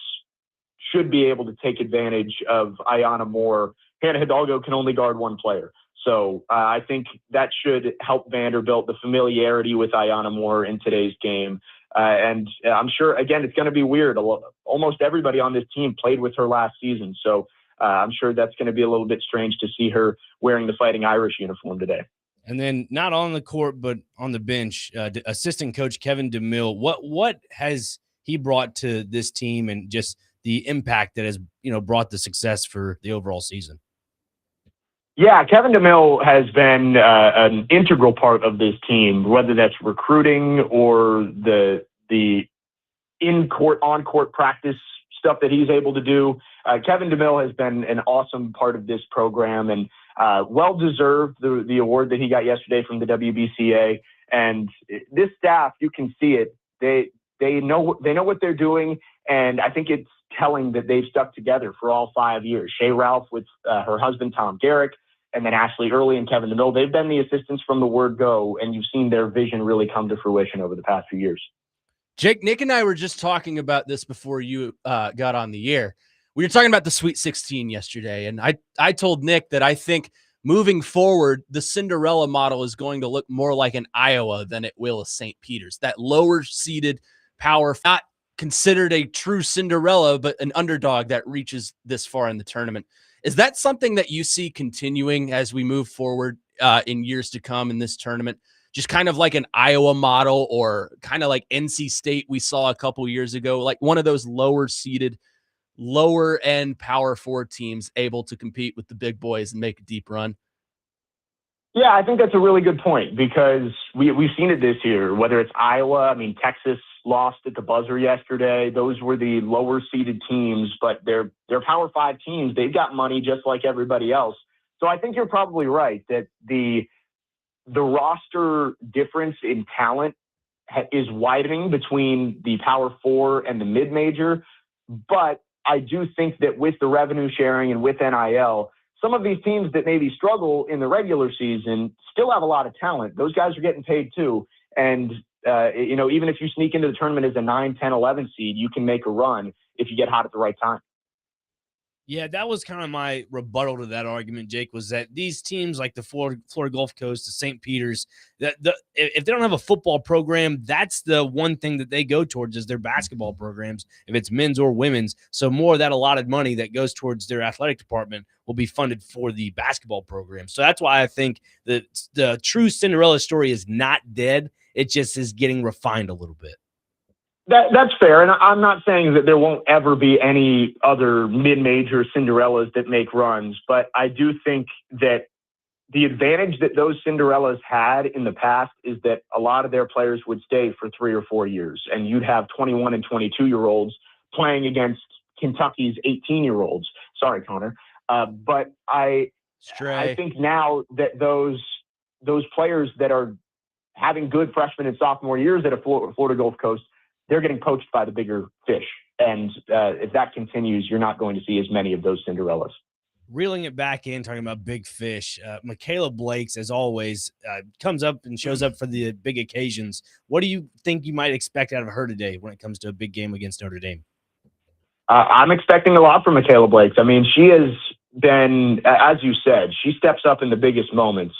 Speaker 4: should be able to take advantage of Ayanna Moore. Hannah Hidalgo can only guard one player. So I think that should help Vanderbilt, the familiarity with Ayanna Moore in today's game. And I'm sure, again, it's going to be weird. Almost everybody on this team played with her last season. So I'm sure that's going to be a little bit strange to see her wearing the Fighting Irish uniform today.
Speaker 2: And then not on the court, but on the bench, assistant coach Kevin DeMille, what has he brought to this team and just the impact that has, brought the success for the overall season?
Speaker 4: Yeah, Kevin DeMille has been an integral part of this team, whether that's recruiting or the in-court, on-court practice stuff that he's able to do. Kevin DeMille has been an awesome part of this program, and well deserved the award that he got yesterday from the WBCA. And this staff, you can see it. They know what they're doing, and I think it's telling that they've stuck together for all 5 years. Shay Ralph with her husband Tom Garrick, and then Ashley Early and Kevin DeMille. They've been the assistants from the word go, and you've seen their vision really come to fruition over the past few years.
Speaker 1: Jake, Nick and I were just talking about this before you got on the air. We were talking about the Sweet 16 yesterday, and I told Nick that I think moving forward, the Cinderella model is going to look more like an Iowa than it will a St. Peter's. That lower-seeded power, not considered a true Cinderella, but an underdog that reaches this far in the tournament. Is that something that you see continuing as we move forward in years to come in this tournament? Just kind of like an Iowa model, or kind of like NC State we saw a couple years ago, like one of those lower-seeded, lower-end Power 4 teams able to compete with the big boys and make a deep run?
Speaker 4: Yeah, I think that's a really good point, because we've seen it this year, whether it's Iowa. I mean, Texas lost at the buzzer yesterday. Those were the lower seeded teams, but they're Power 5 teams. They've got money just like everybody else. So I think you're probably right that the roster difference in talent is widening between the Power 4 and the mid-major. But I do think that with the revenue sharing and with NIL, some of these teams that maybe struggle in the regular season still have a lot of talent. Those guys are getting paid too. And, even if you sneak into the tournament as a 9, 10, 11 seed, you can make a run if you get hot at the right time.
Speaker 2: Yeah, that was kind of my rebuttal to that argument, Jake, was that these teams like the Florida Gulf Coast, the St. Peter's, if they don't have a football program, that's the one thing that they go towards is their basketball programs, if it's men's or women's. So more of that allotted money that goes towards their athletic department will be funded for the basketball program. So that's why I think that the true Cinderella story is not dead. It just is getting refined a little bit.
Speaker 4: That's fair, and I'm not saying that there won't ever be any other mid-major Cinderellas that make runs, but I do think that the advantage that those Cinderellas had in the past is that a lot of their players would stay for 3 or 4 years, and you'd have 21 and 22-year-olds playing against Kentucky's 18-year-olds. Sorry, Connor. But I think now that those players that are having good freshman and sophomore years at a Florida Gulf Coast, they're getting poached by the bigger fish. And if that continues, you're not going to see as many of those Cinderellas.
Speaker 2: Reeling it back in, talking about big fish, Michaela Blakes, as always, comes up and shows up for the big occasions. What do you think you might expect out of her today when it comes to a big game against Notre Dame?
Speaker 4: I'm expecting a lot from Michaela Blakes. I mean, she has been, as you said, she steps up in the biggest moments.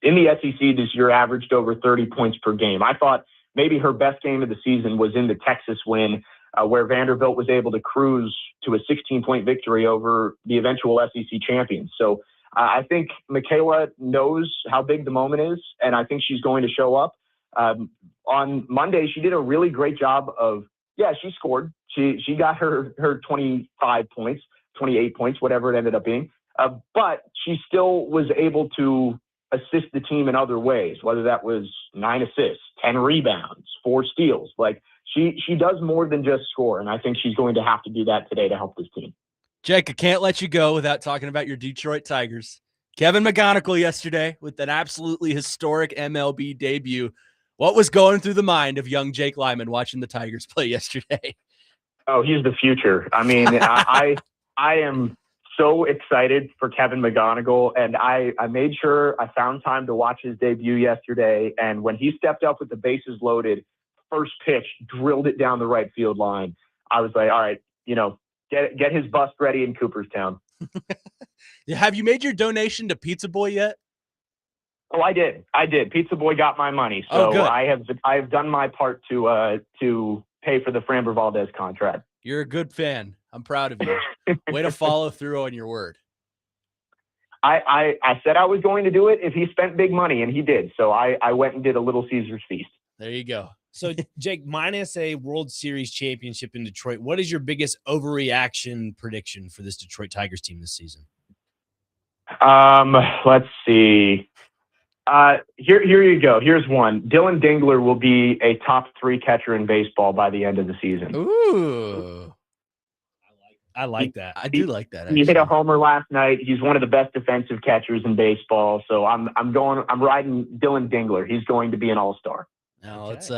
Speaker 4: In the SEC this year, averaged over 30 points per game. I thought maybe her best game of the season was in the Texas win, where Vanderbilt was able to cruise to a 16-point victory over the eventual SEC champions. So I think Michaela knows how big the moment is, and I think she's going to show up. On Monday, she did a really great job of, she scored. She got her 25 points, 28 points, whatever it ended up being. But she still was able to assist the team in other ways, whether that was 9 assists, 10 rebounds, 4 steals. Like she does more than just score. And I think she's going to have to do that today to help this team.
Speaker 1: Jake, I can't let you go without talking about your Detroit Tigers. Kevin McGonigal yesterday with an absolutely historic MLB debut. What was going through the mind of young Jake Lyman watching the Tigers play yesterday?
Speaker 4: Oh, he's the future. I mean, I am so excited for Kevin McGonigal, and I made sure I found time to watch his debut yesterday. And when he stepped up with the bases loaded, first pitch, drilled it down the right field line, I was like, all right, get his bust ready in Cooperstown.
Speaker 1: Have you made your donation to Pizza Boy yet?
Speaker 4: Oh, I did. Pizza Boy got my money, so
Speaker 1: good.
Speaker 4: I have done my part to pay for the Framber Valdez contract.
Speaker 1: You're a good fan. I'm proud of you. Way to follow through on your word.
Speaker 4: I said I was going to do it if he spent big money, and he did. So I went and did a Little Caesars feast.
Speaker 1: There you go.
Speaker 2: So, Jake, minus a World Series championship in Detroit, what is your biggest overreaction prediction for this Detroit Tigers team this season?
Speaker 4: Let's see. Here you go. Here's one. Dylan Dingler will be a top 3 catcher in baseball by the end of the season.
Speaker 1: Ooh.
Speaker 2: I like that.
Speaker 1: I do like that.
Speaker 4: He hit a
Speaker 1: actually.
Speaker 4: homer last night. He's one of the best defensive catchers in baseball. So I'm riding Dylan Dingler. He's going to be an all-star.
Speaker 1: Now
Speaker 2: Okay.
Speaker 1: let's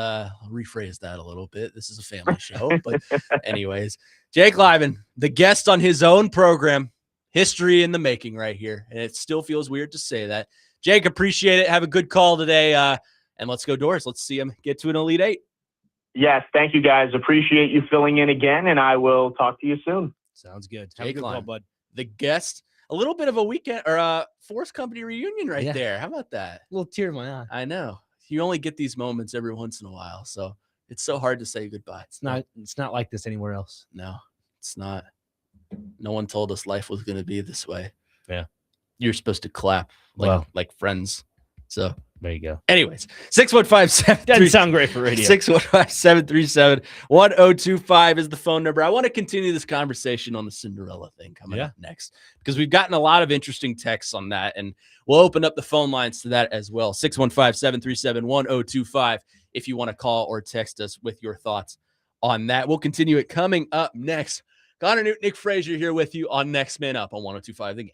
Speaker 1: rephrase that a little bit. This is a family show, but anyways, Jake Lyman, the guest on his own program, history in the making right here, and it still feels weird to say that. Jake, appreciate it. Have a good call today, and let's go Doors. Let's see him get to an Elite Eight.
Speaker 4: Yes, thank you guys. Appreciate you filling in again, and I will talk to you soon.
Speaker 2: Sounds good. Have a
Speaker 1: Jake
Speaker 2: good call,
Speaker 1: Lyman,
Speaker 2: bud.
Speaker 1: the guest. A little bit of a weekend or a Force Company reunion right
Speaker 2: Yeah.
Speaker 1: there. How about that?
Speaker 2: A little tear in my eye.
Speaker 1: I know. You only get these moments every once in a while, so it's so hard to say goodbye.
Speaker 2: It's not like this anywhere else.
Speaker 1: No, it's not. No one told us life was going to be this way.
Speaker 2: Yeah.
Speaker 1: You're supposed to clap like friends. So,
Speaker 2: There you go.
Speaker 1: anyways, 615
Speaker 2: Doesn't sound great for radio.
Speaker 1: 615-737-1025 is the phone number. I want to continue this conversation on the Cinderella thing coming up next because we've gotten a lot of interesting texts on that, and we'll open up the phone lines to that as well. 615-737-1025 if you want to call or text us with your thoughts on that. We'll continue it coming up next. Connor Newton, Nick Frazier here with you on Next Man Up on 1025 The Game.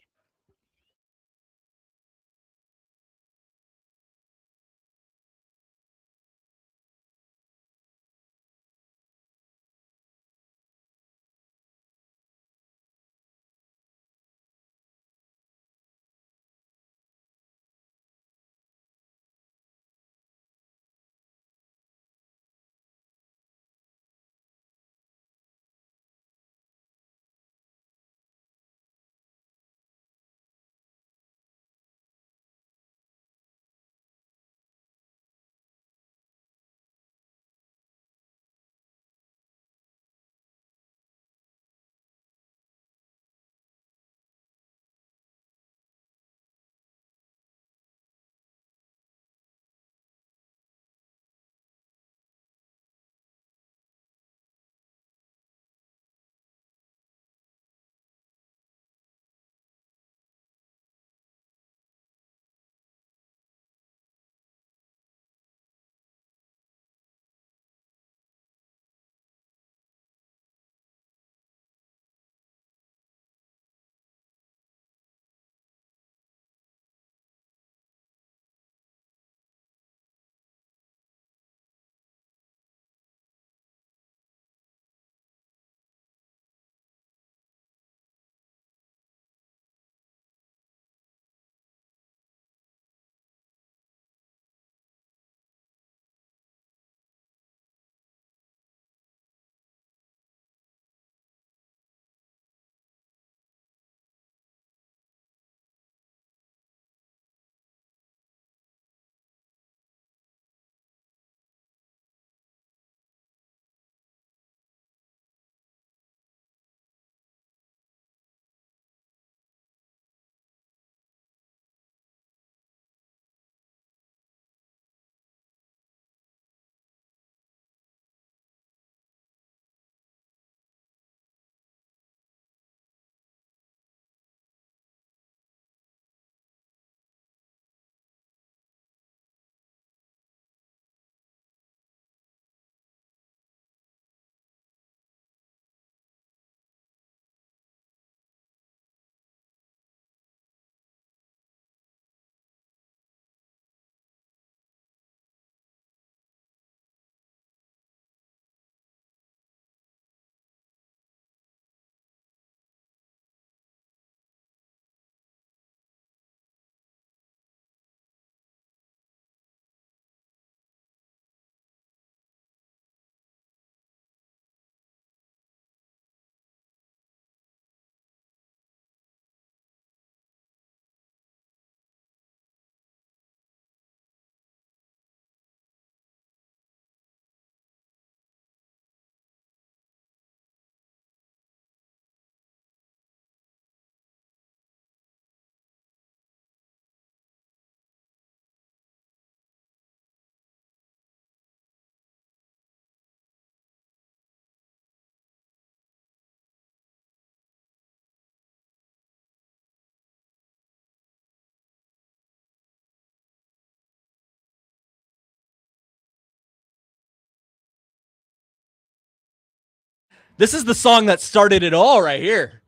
Speaker 1: This is the song that started it all right here.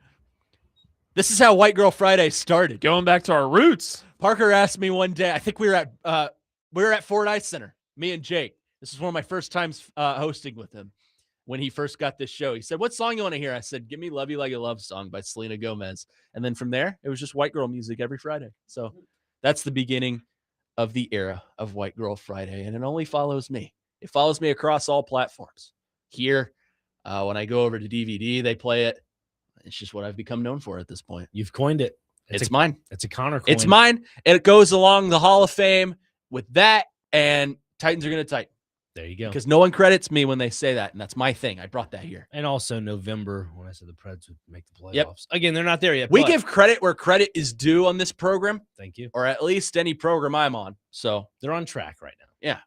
Speaker 1: This is how White Girl Friday started.
Speaker 3: Going back to our roots.
Speaker 1: Parker asked me one day, I think we were at Ford Ice Center, me and Jake. This is one of my first times hosting with him when he first got this show. He said, "What song you want to hear?" I said, "Give me Love You Like a Love Song" by Selena Gomez. And then from there, it was just white girl music every Friday. So that's the beginning of the era of White Girl Friday. And it only follows me. It follows me across all platforms. Here, when I go over to DVD, they play it. It's just what I've become known for at this point.
Speaker 2: You've coined it.
Speaker 1: It's mine.
Speaker 2: It's a Connor coin.
Speaker 1: It's mine. And it goes along the Hall of Fame with that, and Titans are going to tighten.
Speaker 2: There you go.
Speaker 1: Because no one credits me when they say that, and that's my thing. I brought that here.
Speaker 2: And also November, when I said the Preds would make the playoffs.
Speaker 1: Yep.
Speaker 2: Again, they're not there yet.
Speaker 1: We
Speaker 2: but
Speaker 1: give credit where credit is due on this program,
Speaker 2: thank you.
Speaker 1: or at least any program I'm on. So
Speaker 2: They're on track right now.
Speaker 1: Yeah.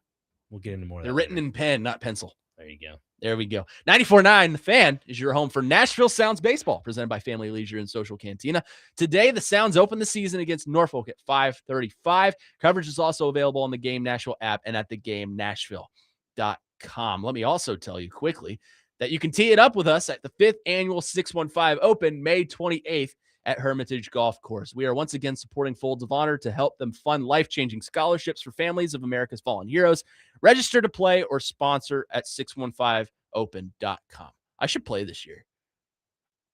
Speaker 2: We'll get into more of
Speaker 1: they're
Speaker 2: that
Speaker 1: written
Speaker 2: later.
Speaker 1: in pen, not pencil.
Speaker 2: There you go.
Speaker 1: There we go. 94.9 The Fan is your home for Nashville Sounds Baseball, presented by Family Leisure and Social Cantina. Today, the Sounds open the season against Norfolk at 5:35. Coverage is also available on the Game Nashville app and at thegamenashville.com. Let me also tell you quickly that you can tee it up with us at the 5th Annual 615 Open, May 28th at Hermitage Golf Course. We are once again supporting Folds of Honor to help them fund life-changing scholarships for families of America's fallen heroes. Register to play or sponsor at 615open.com. I should play this year.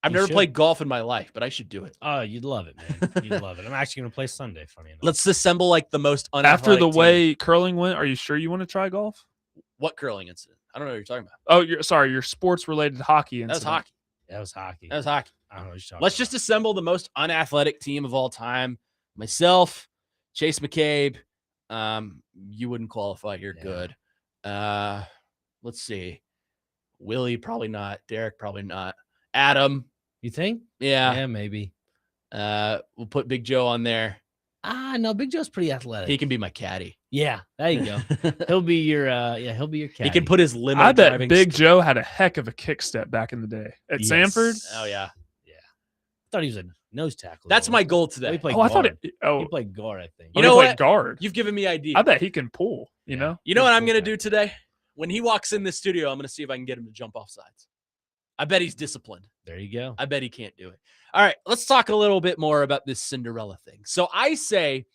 Speaker 1: I've
Speaker 2: You
Speaker 1: never
Speaker 2: should.
Speaker 1: played golf in my life, but I should do it.
Speaker 2: Oh, you'd love it, man. You'd love it. I'm actually going to play Sunday, funny enough.
Speaker 1: Let's assemble like the most
Speaker 3: After the
Speaker 1: team.
Speaker 3: way curling went, are you sure you want to try golf?
Speaker 1: What curling incident? I don't know what you're talking about.
Speaker 3: Oh, your sports-related hockey
Speaker 1: That was
Speaker 3: incident.
Speaker 1: hockey.
Speaker 2: That was hockey.
Speaker 1: That was hockey.
Speaker 2: I don't know what you're talking
Speaker 1: Let's
Speaker 2: about.
Speaker 1: just assemble the most unathletic team of all time. Myself, Chase McCabe. You wouldn't qualify. You're
Speaker 2: Yeah.
Speaker 1: good. Let's see. Willie, probably not. Derek, probably not. Adam,
Speaker 2: You think?
Speaker 1: yeah.
Speaker 2: Yeah, maybe.
Speaker 1: We'll put Big Joe on there.
Speaker 2: No, Big Joe's pretty athletic.
Speaker 1: He can be my caddy.
Speaker 2: Yeah, there you go. He'll be your he'll be your cat.
Speaker 1: He can put his limo.
Speaker 3: I bet
Speaker 1: driving
Speaker 3: Big
Speaker 1: st-
Speaker 3: Joe had a heck of a kick step back in the day at
Speaker 2: Yes.
Speaker 3: Sanford.
Speaker 1: Oh yeah,
Speaker 2: I thought he was a nose tackle.
Speaker 1: that's
Speaker 2: though.
Speaker 1: my goal
Speaker 2: Oh,
Speaker 1: today.
Speaker 2: he played
Speaker 3: Oh, I thought
Speaker 2: guard.
Speaker 3: it. Oh,
Speaker 2: He played guard, I think.
Speaker 1: You
Speaker 3: he
Speaker 1: know
Speaker 3: played
Speaker 1: what?
Speaker 3: guard.
Speaker 1: You've given me ideas.
Speaker 3: I bet he can pull. You know.
Speaker 1: You know what I'm
Speaker 2: Cool
Speaker 1: gonna
Speaker 2: guy.
Speaker 1: do today? When he walks in the studio, I'm gonna see if I can get him to jump off sides. I bet he's disciplined.
Speaker 2: There you go.
Speaker 1: I bet he can't do it. All right, let's talk a little bit more about this Cinderella thing. So I say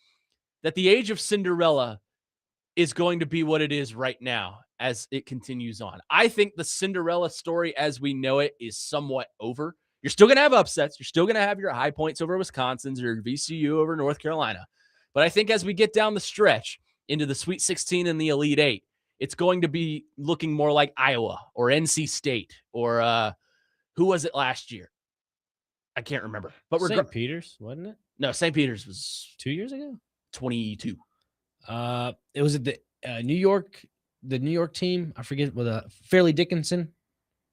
Speaker 1: that the age of Cinderella is going to be what it is right now as it continues on. I think the Cinderella story as we know it is somewhat over. You're still going to have upsets. You're still going to have your high points over Wisconsin's or VCU over North Carolina. But I think as we get down the stretch into the Sweet 16 and the Elite Eight, it's going to be looking more like Iowa or NC State or who was it last year? I can't remember. But
Speaker 2: St. Peter's, wasn't it?
Speaker 1: no, St. Peter's was
Speaker 2: 2 years ago?
Speaker 1: 22.
Speaker 2: It was at the New York team. I forget what Fairleigh Dickinson.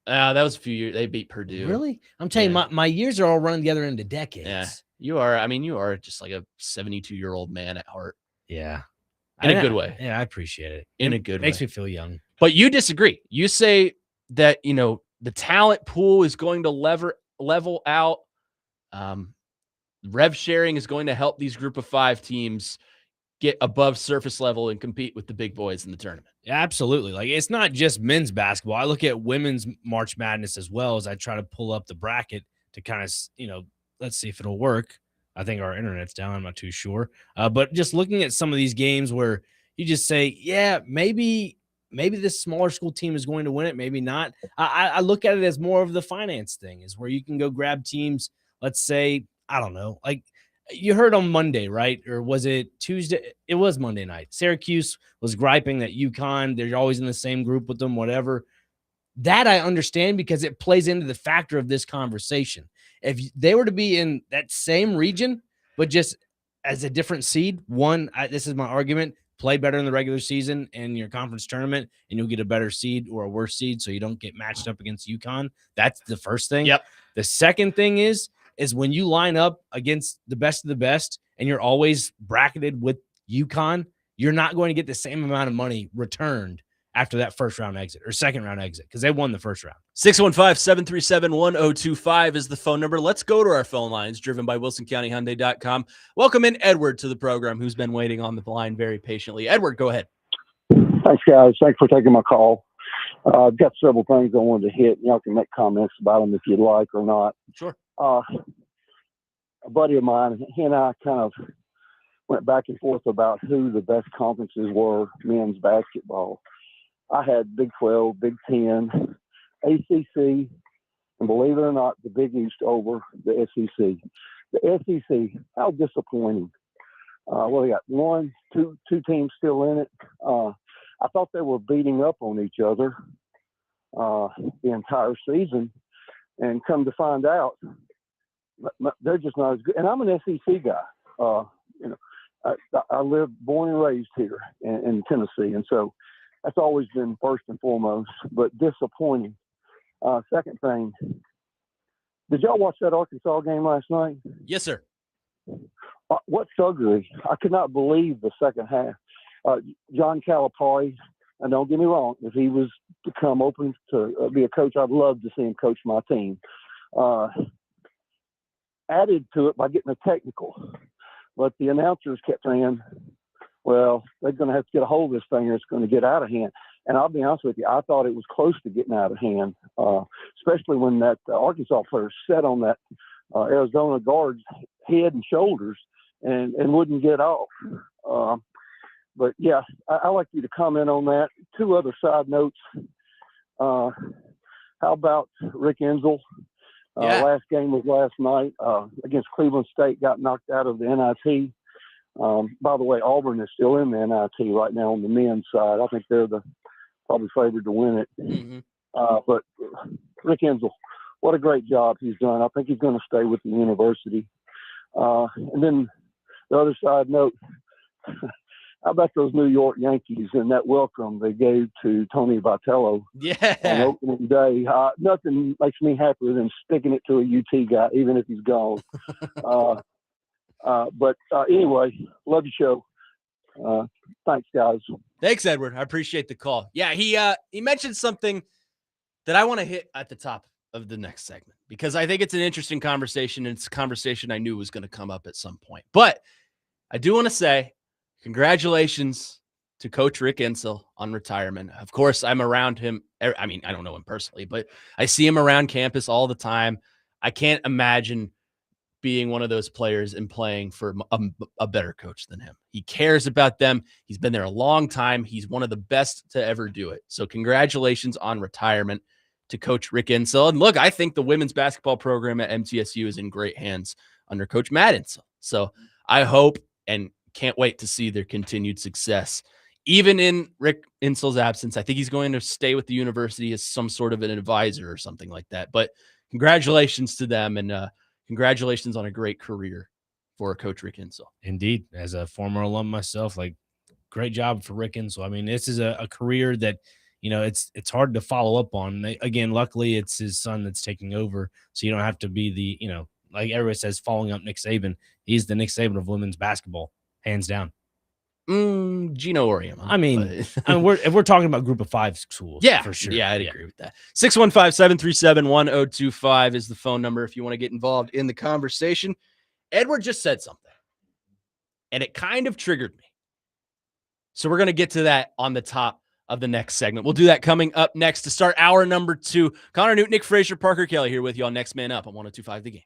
Speaker 1: That was a few years. They beat Purdue.
Speaker 2: Really? I'm telling
Speaker 1: Yeah.
Speaker 2: you, my years are all running together into decades.
Speaker 1: Yeah. You are just like a 72-year-old man at heart.
Speaker 2: Yeah.
Speaker 1: In a
Speaker 2: I-
Speaker 1: good way.
Speaker 2: Yeah, I appreciate it.
Speaker 1: In
Speaker 2: It
Speaker 1: a good
Speaker 2: makes
Speaker 1: way.
Speaker 2: me feel young.
Speaker 1: But you disagree. You say that, the talent pool is going to level out. Rev sharing is going to help these group of 5 teams get above surface level and compete with the big boys in the tournament.
Speaker 2: Yeah, absolutely. Like, it's not just men's basketball. I look at women's March Madness as well as I try to pull up the bracket to kind of, let's see if it'll work. I think our internet's down. I'm not too sure. But just looking at some of these games where you just say, yeah, maybe this smaller school team is going to win it, maybe not. I look at it as more of the finance thing, is where you can go grab teams, let's say, I don't know, like you heard on Monday, right? Or was it Tuesday? It was Monday night. Syracuse was griping that UConn, they're always in the same group with them, whatever. That I understand because it plays into the factor of this conversation. If they were to be in that same region, but just as a different seed, this is my argument, play better in the regular season and your conference tournament, and you'll get a better seed or a worse seed so you don't get matched up against UConn. That's the first thing.
Speaker 1: Yep.
Speaker 2: The second thing is when you line up against the best of the best and you're always bracketed with UConn, you're not going to get the same amount of money returned after that first round exit or second round exit because they won the first round.
Speaker 1: 615-737-1025 is the phone number. Let's go to our phone lines, driven by WilsonCountyHyundai.com. Welcome in Edward to the program, who's been waiting on the line very patiently. Edward, go ahead.
Speaker 5: Thanks, guys. Thanks for taking my call. I've got several things I wanted to hit. Y'all can make comments about them if you'd like or not.
Speaker 1: Sure.
Speaker 5: A buddy of mine, he and I kind of went back and forth about who the best conferences were men's basketball. I had Big 12, Big 10, ACC, and believe it or not, the Big East over the SEC. The SEC, how disappointing. We got two teams still in it. I thought they were beating up on each other the entire season, and come to find out, they're just not as good. And I'm an SEC guy. I lived, born and raised here in Tennessee, and so that's always been first and foremost. But disappointing. Second thing, did y'all watch that Arkansas game last night?
Speaker 1: Yes, sir.
Speaker 5: What thuggery! I could not believe the second half. John Calipari, and don't get me wrong, if he was to come open to be a coach, I'd love to see him coach my team. Added to it by getting a technical, but the announcers kept saying, well, they're going to have to get a hold of this thing or it's going to get out of hand. And I'll be honest with you, I thought it was close to getting out of hand, especially when that Arkansas player sat on that Arizona guard's head and shoulders and wouldn't get off. But, yeah, I'd like you to comment on that. Two other side notes. How about Rick Enzel?
Speaker 1: Yeah.
Speaker 5: Last game was last night against Cleveland State, got knocked out of the NIT. By the way, Auburn is still in the NIT right now on the men's side. I think they're probably favored to win it.
Speaker 1: Mm-hmm.
Speaker 5: But Rick Enzel, what a great job he's done. I think he's going to stay with the university. And then the other side note, how about those New York Yankees and that welcome they gave to Tony Vitello on
Speaker 1: Yeah.
Speaker 5: opening day? Nothing makes me happier than sticking it to a UT guy, even if he's gone. But anyway, love your show. Thanks, guys.
Speaker 1: Thanks, Edward. I appreciate the call. Yeah, he mentioned something that I want to hit at the top of the next segment because I think it's an interesting conversation, and it's a conversation I knew was going to come up at some point. But I do want to say congratulations to Coach Rick Insell on retirement. Of course, I'm around him. I mean, I don't know him personally, but I see him around campus all the time. I can't imagine being one of those players and playing for a better coach than him. He cares about them. He's been there a long time. He's one of the best to ever do it. So congratulations on retirement to Coach Rick Insell. And look, I think the women's basketball program at MTSU is in great hands under Coach Matt Insell. So I hope and can't wait to see their continued success. Even in Rick Insell's absence, I think he's going to stay with the university as some sort of an advisor or something like that. But congratulations to them, and congratulations on a great career for Coach Rick Insell.
Speaker 2: Indeed. As a former alum myself, great job for Rick Insell. I mean, this is a career that, it's hard to follow up on. Again, luckily it's his son that's taking over. So you don't have to be the, like everybody says, following up Nick Saban. He's the Nick Saban of women's basketball, hands down.
Speaker 1: Gino Orium.
Speaker 2: I mean, if we're talking about group of five schools,
Speaker 1: yeah,
Speaker 2: for sure.
Speaker 1: Yeah, I'd agree with that. 615-737-1025 is the phone number if you want to get involved in the conversation. Edward just said something, and it kind of triggered me. So we're going to get to that on the top of the next segment. We'll do that coming up next to start hour number 2. Connor Newton, Nick Frazier, Parker Kelly here with you on Next Man Up on 102.5 The Game.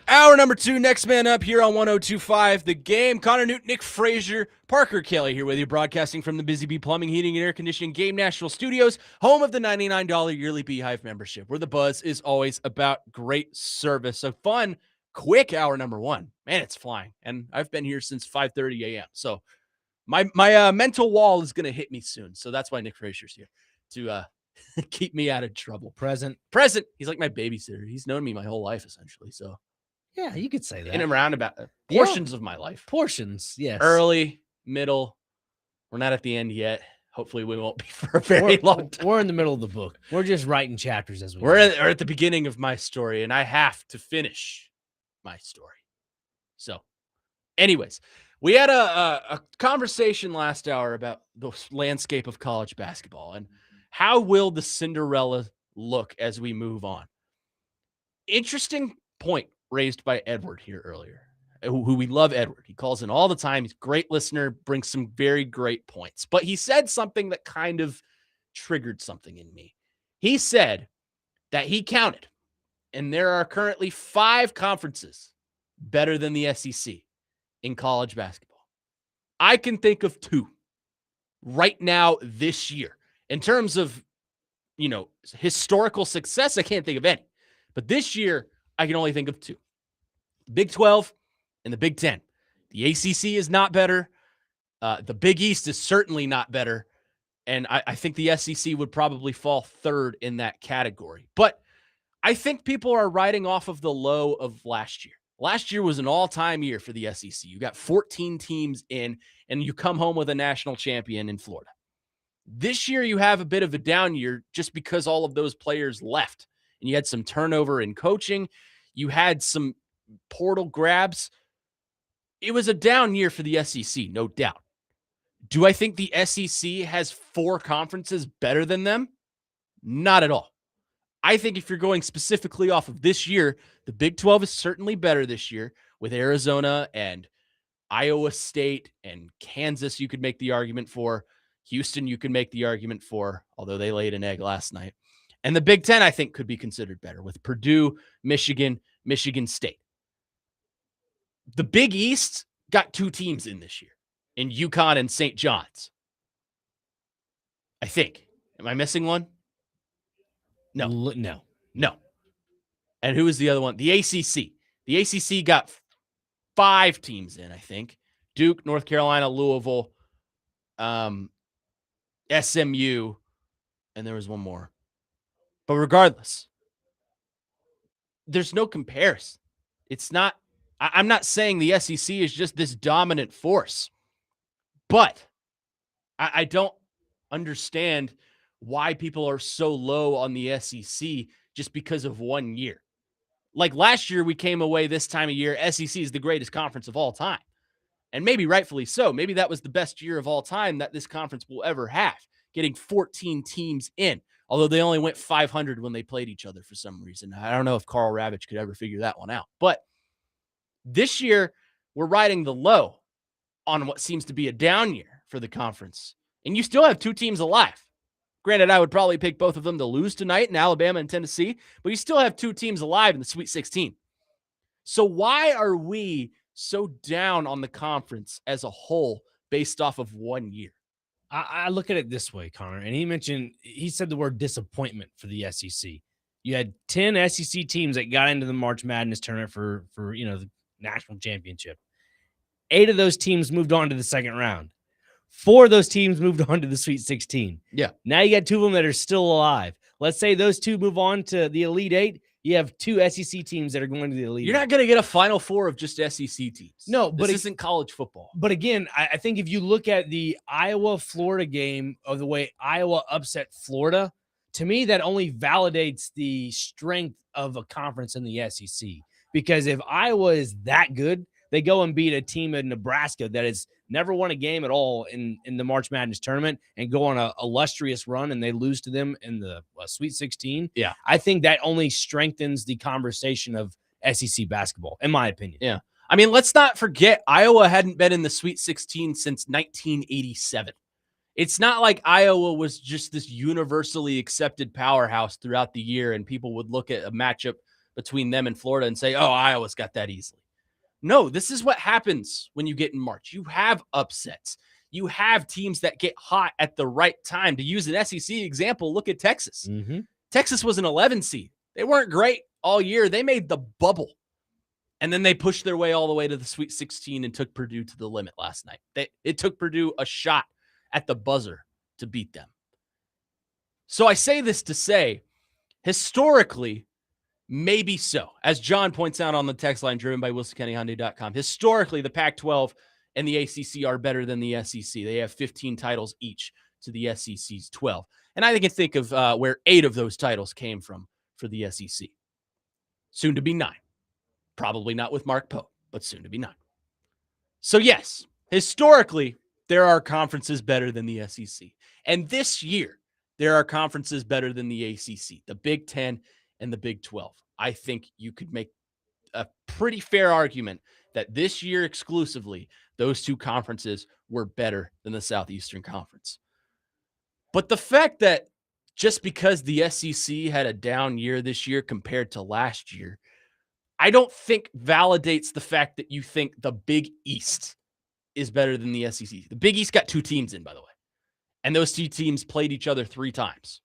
Speaker 1: Hour number 2, next man up here on 102.5 The Game. Connor Newton, Nick Frazier, Parker Kelly here with you, broadcasting from the Busy Bee Plumbing, Heating, and Air Conditioning Game Nashville Studios, home of the $99 yearly Beehive membership, where the buzz is always about great service. So fun, quick hour number 1. Man, it's flying. And I've been here since 5:30 a.m. So my mental wall is going to hit me soon. So that's why Nick Frazier's here, to keep me out of trouble.
Speaker 2: Present.
Speaker 1: He's like my babysitter. He's known me my whole life, essentially. So
Speaker 2: Yeah, you could say that.
Speaker 1: in and around about portions of my life.
Speaker 2: Portions, yes.
Speaker 1: Early, middle. We're not at the end yet. Hopefully, we won't be for a very long time.
Speaker 2: We're in the middle of the book. We're just writing chapters as we
Speaker 1: We're
Speaker 2: go.
Speaker 1: at the beginning of my story, and I have to finish my story. So, anyways, we had a conversation last hour about the landscape of college basketball and how will the Cinderella look as we move on. Interesting point raised by Edward here earlier, who we love. Edward, he calls in all the time. He's a great listener, brings some very great points, but he said something that kind of triggered something in me. He said that he counted, and there are currently 5 conferences better than the SEC in college basketball. I can think of 2 right now this year. In terms of, historical success, I can't think of any. But this year, I can only think of 2. The Big 12 and the Big 10. The ACC is not better. The Big East is certainly not better. And I think the SEC would probably fall 3rd in that category. But I think people are riding off of the low of last year. Last year was an all-time year for the SEC. You got 14 teams in, and you come home with a national champion in Florida. This year, you have a bit of a down year just because all of those players left. And you had some turnover in coaching. You had some portal grabs. It was a down year for the SEC, no doubt. Do I think the SEC has 4 conferences better than them? Not at all. I think if you're going specifically off of this year, the Big 12 is certainly better this year with Arizona and Iowa State and Kansas. You could make the argument for Houston. You could make the argument for, although they laid an egg last night. And the Big 10, I think, could be considered better with Purdue, Michigan, Michigan State. The Big East got 2 teams in this year, in UConn and St. John's. I think. Am I missing one? No.
Speaker 2: No.
Speaker 1: And who was the other one? The ACC. The ACC got 5 teams in, I think. Duke, North Carolina, Louisville, SMU, and there was one more. But regardless, there's no comparison. It's not, I'm not saying the SEC is just this dominant force, but I don't understand why people are so low on the SEC just because of one year. Like last year, we came away this time of year, SEC is the greatest conference of all time. And maybe rightfully so. Maybe that was the best year of all time that this conference will ever have, getting 14 teams in. Although they only went 500 when they played each other for some reason. I don't know if Carl Ravitch could ever figure that one out. But this year, we're riding the low on what seems to be a down year for the conference. And you still have 2 teams alive. Granted, I would probably pick both of them to lose tonight in Alabama and Tennessee, but you still have 2 teams alive in the Sweet 16. So why are we so down on the conference as a whole based off of one year?
Speaker 2: I look at it this way, Connor, and he said the word disappointment for the SEC. You had 10 SEC teams that got into the March Madness tournament for the national championship. 8 of those teams moved on to the second round. 4 of those teams moved on to the Sweet 16.
Speaker 1: Yeah.
Speaker 2: Now you got 2 of them that are still alive. Let's say those 2 move on to the Elite 8. You have 2 SEC teams that are going to the Elite
Speaker 1: You're not going to get a Final Four of just SEC teams.
Speaker 2: No, but
Speaker 1: this isn't college football.
Speaker 2: But again, I think if you look at the Iowa-Florida game of the way Iowa upset Florida, to me, that only validates the strength of a conference in the SEC. Because if Iowa is that good, they go and beat a team in Nebraska that has never won a game at all in the March Madness tournament and go on a illustrious run, and they lose to them in the Sweet 16.
Speaker 1: Yeah.
Speaker 2: I think that only strengthens the conversation of SEC basketball, in my opinion.
Speaker 1: Yeah. I mean, let's not forget Iowa hadn't been in the Sweet 16 since 1987. It's not like Iowa was just this universally accepted powerhouse throughout the year and people would look at a matchup between them and Florida and say, oh, Iowa's got that easily. No, this is what happens when you get in March. You have upsets. You have teams that get hot at the right time. To use an SEC example, look at Texas.
Speaker 2: Mm-hmm.
Speaker 1: Texas was an 11 seed. They weren't great all year. They made the bubble. And then they pushed their way all the way to the Sweet 16 and took Purdue to the limit last night. It took Purdue a shot at the buzzer to beat them. So I say this to say, historically, maybe so. As John points out on the text line driven by WilsonCountyHyundai.com, historically, the Pac-12 and the ACC are better than the SEC. They have 15 titles each to the SEC's 12. And I can think of where 8 of those titles came from for the SEC. Soon to be 9. Probably not with Mark Pope, but soon to be 9. So yes, historically, there are conferences better than the SEC. And this year, there are conferences better than the ACC, the Big 10 and the Big 12. I think you could make a pretty fair argument that this year exclusively, those two conferences were better than the Southeastern Conference. But the fact that just because the SEC had a down year this year compared to last year, I don't think validates the fact that you think the Big East is better than the SEC. The Big East got 2 teams in, by the way, and those 2 teams played each other 3 times.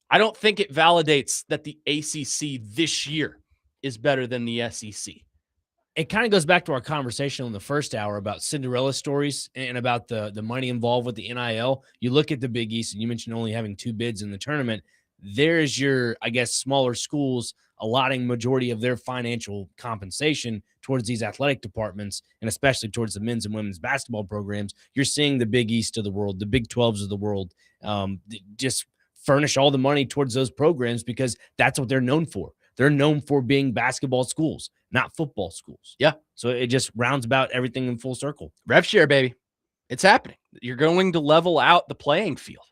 Speaker 1: I don't think it validates that the ACC this year is better than the SEC.
Speaker 2: It kind of goes back to our conversation in the first hour about Cinderella stories and about the money involved with the NIL. You look at the Big East, and you mentioned only having 2 bids in the tournament. There's your, I guess, smaller schools allotting majority of their financial compensation towards these athletic departments, and especially towards the men's and women's basketball programs. You're seeing the Big East of the world, the Big 12s of the world, just furnish all the money towards those programs because that's what they're known for. They're known for being basketball schools, not football schools.
Speaker 1: Yeah.
Speaker 2: So it just rounds about everything in full circle.
Speaker 1: Rev share, baby. It's happening. You're going to level out the playing field.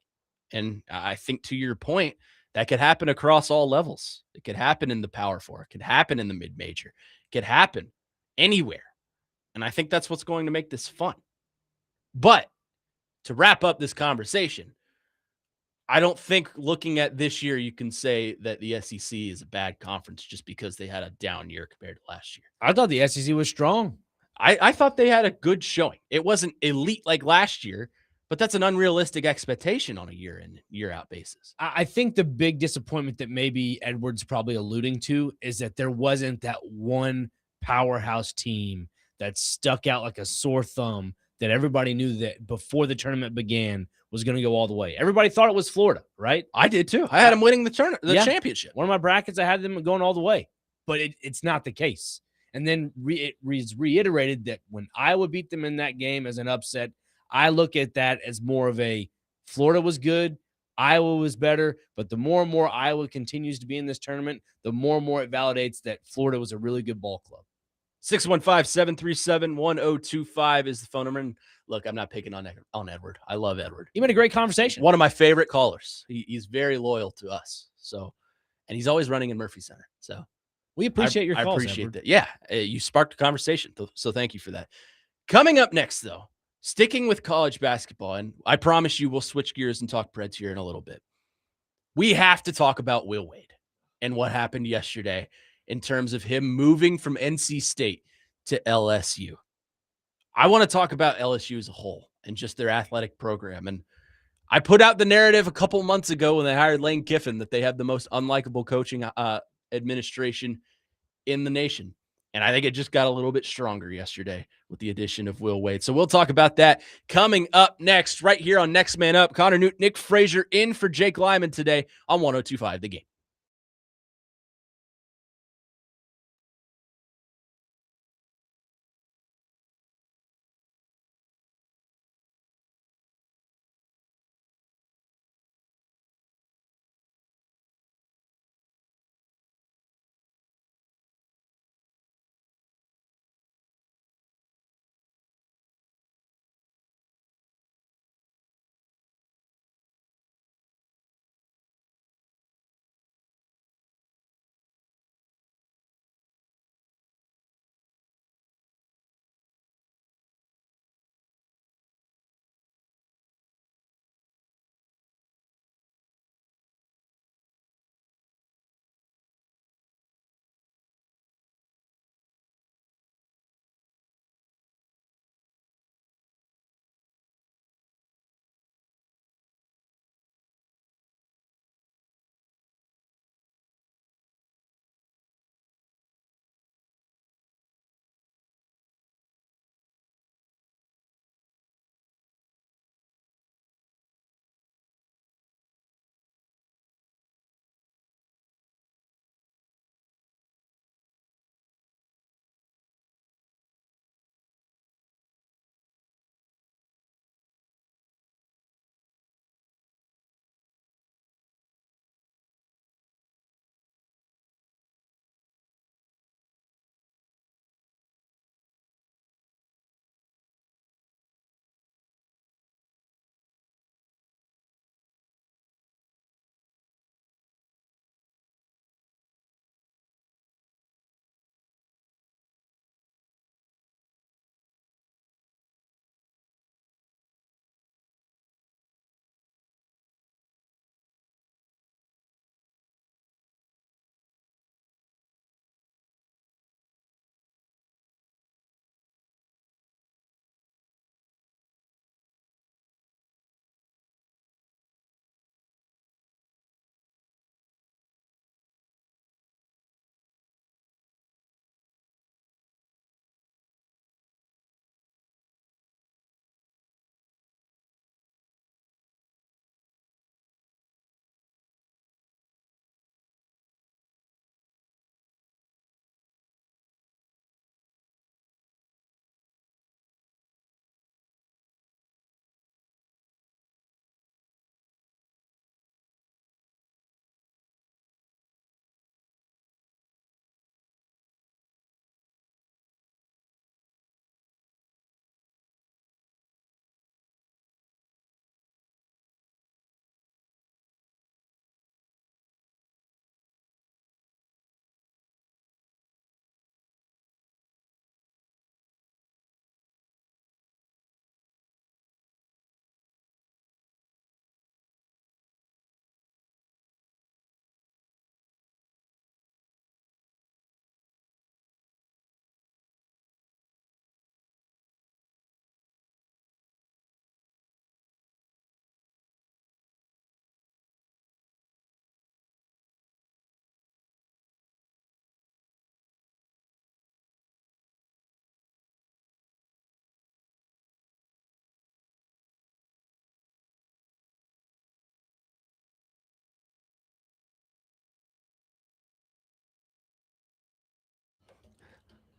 Speaker 1: And I think to your point, that could happen across all levels. It could happen in the Power Four. It could happen in the mid-major. It could happen anywhere. And I think that's what's going to make this fun. But to wrap up this conversation, I don't think looking at this year, you can say that the SEC is a bad conference just because they had a down year compared to last year.
Speaker 2: I thought the SEC was strong.
Speaker 1: I thought they had a good showing. It wasn't elite like last year, but that's an unrealistic expectation on a year in, year out basis.
Speaker 2: I think the big disappointment that maybe Edwards probably alluding to is that there wasn't that one powerhouse team that stuck out like a sore thumb that everybody knew that before the tournament began was going to go all the way. Everybody thought it was Florida, right?
Speaker 1: I did too. I had them winning the championship.
Speaker 2: One of my brackets, I had them going all the way, but it's not the case. And then it was reiterated that when Iowa beat them in that game as an upset, I look at that as more of a Florida was good, Iowa was better, but the more and more Iowa continues to be in this tournament, the more and more it validates that Florida was a really good ball club.
Speaker 1: 615-737-1025 is the phone number. And look, I'm not picking on Edward. I love Edward.
Speaker 2: You made a great conversation.
Speaker 1: One of my favorite callers. He's very loyal to us. So, and he's always running in Murphy Center. So
Speaker 2: we appreciate your calls.
Speaker 1: I appreciate
Speaker 2: Edward.
Speaker 1: that. Yeah, you sparked a conversation. So thank you for that. Coming up next, though, sticking with college basketball, and I promise you we'll switch gears and talk Preds here in a little bit. We have to talk about Will Wade and what happened yesterday in terms of him moving from NC State to LSU. I want to talk about LSU as a whole and just their athletic program. And I put out the narrative a couple months ago when they hired Lane Kiffin that they have the most unlikable coaching administration in the nation. And I think it just got a little bit stronger yesterday with the addition of Will Wade. So we'll talk about that coming up next, right here on Next Man Up. Connor Newton, Nick Frazier in for Jake Lyman today on 102.5 The Game.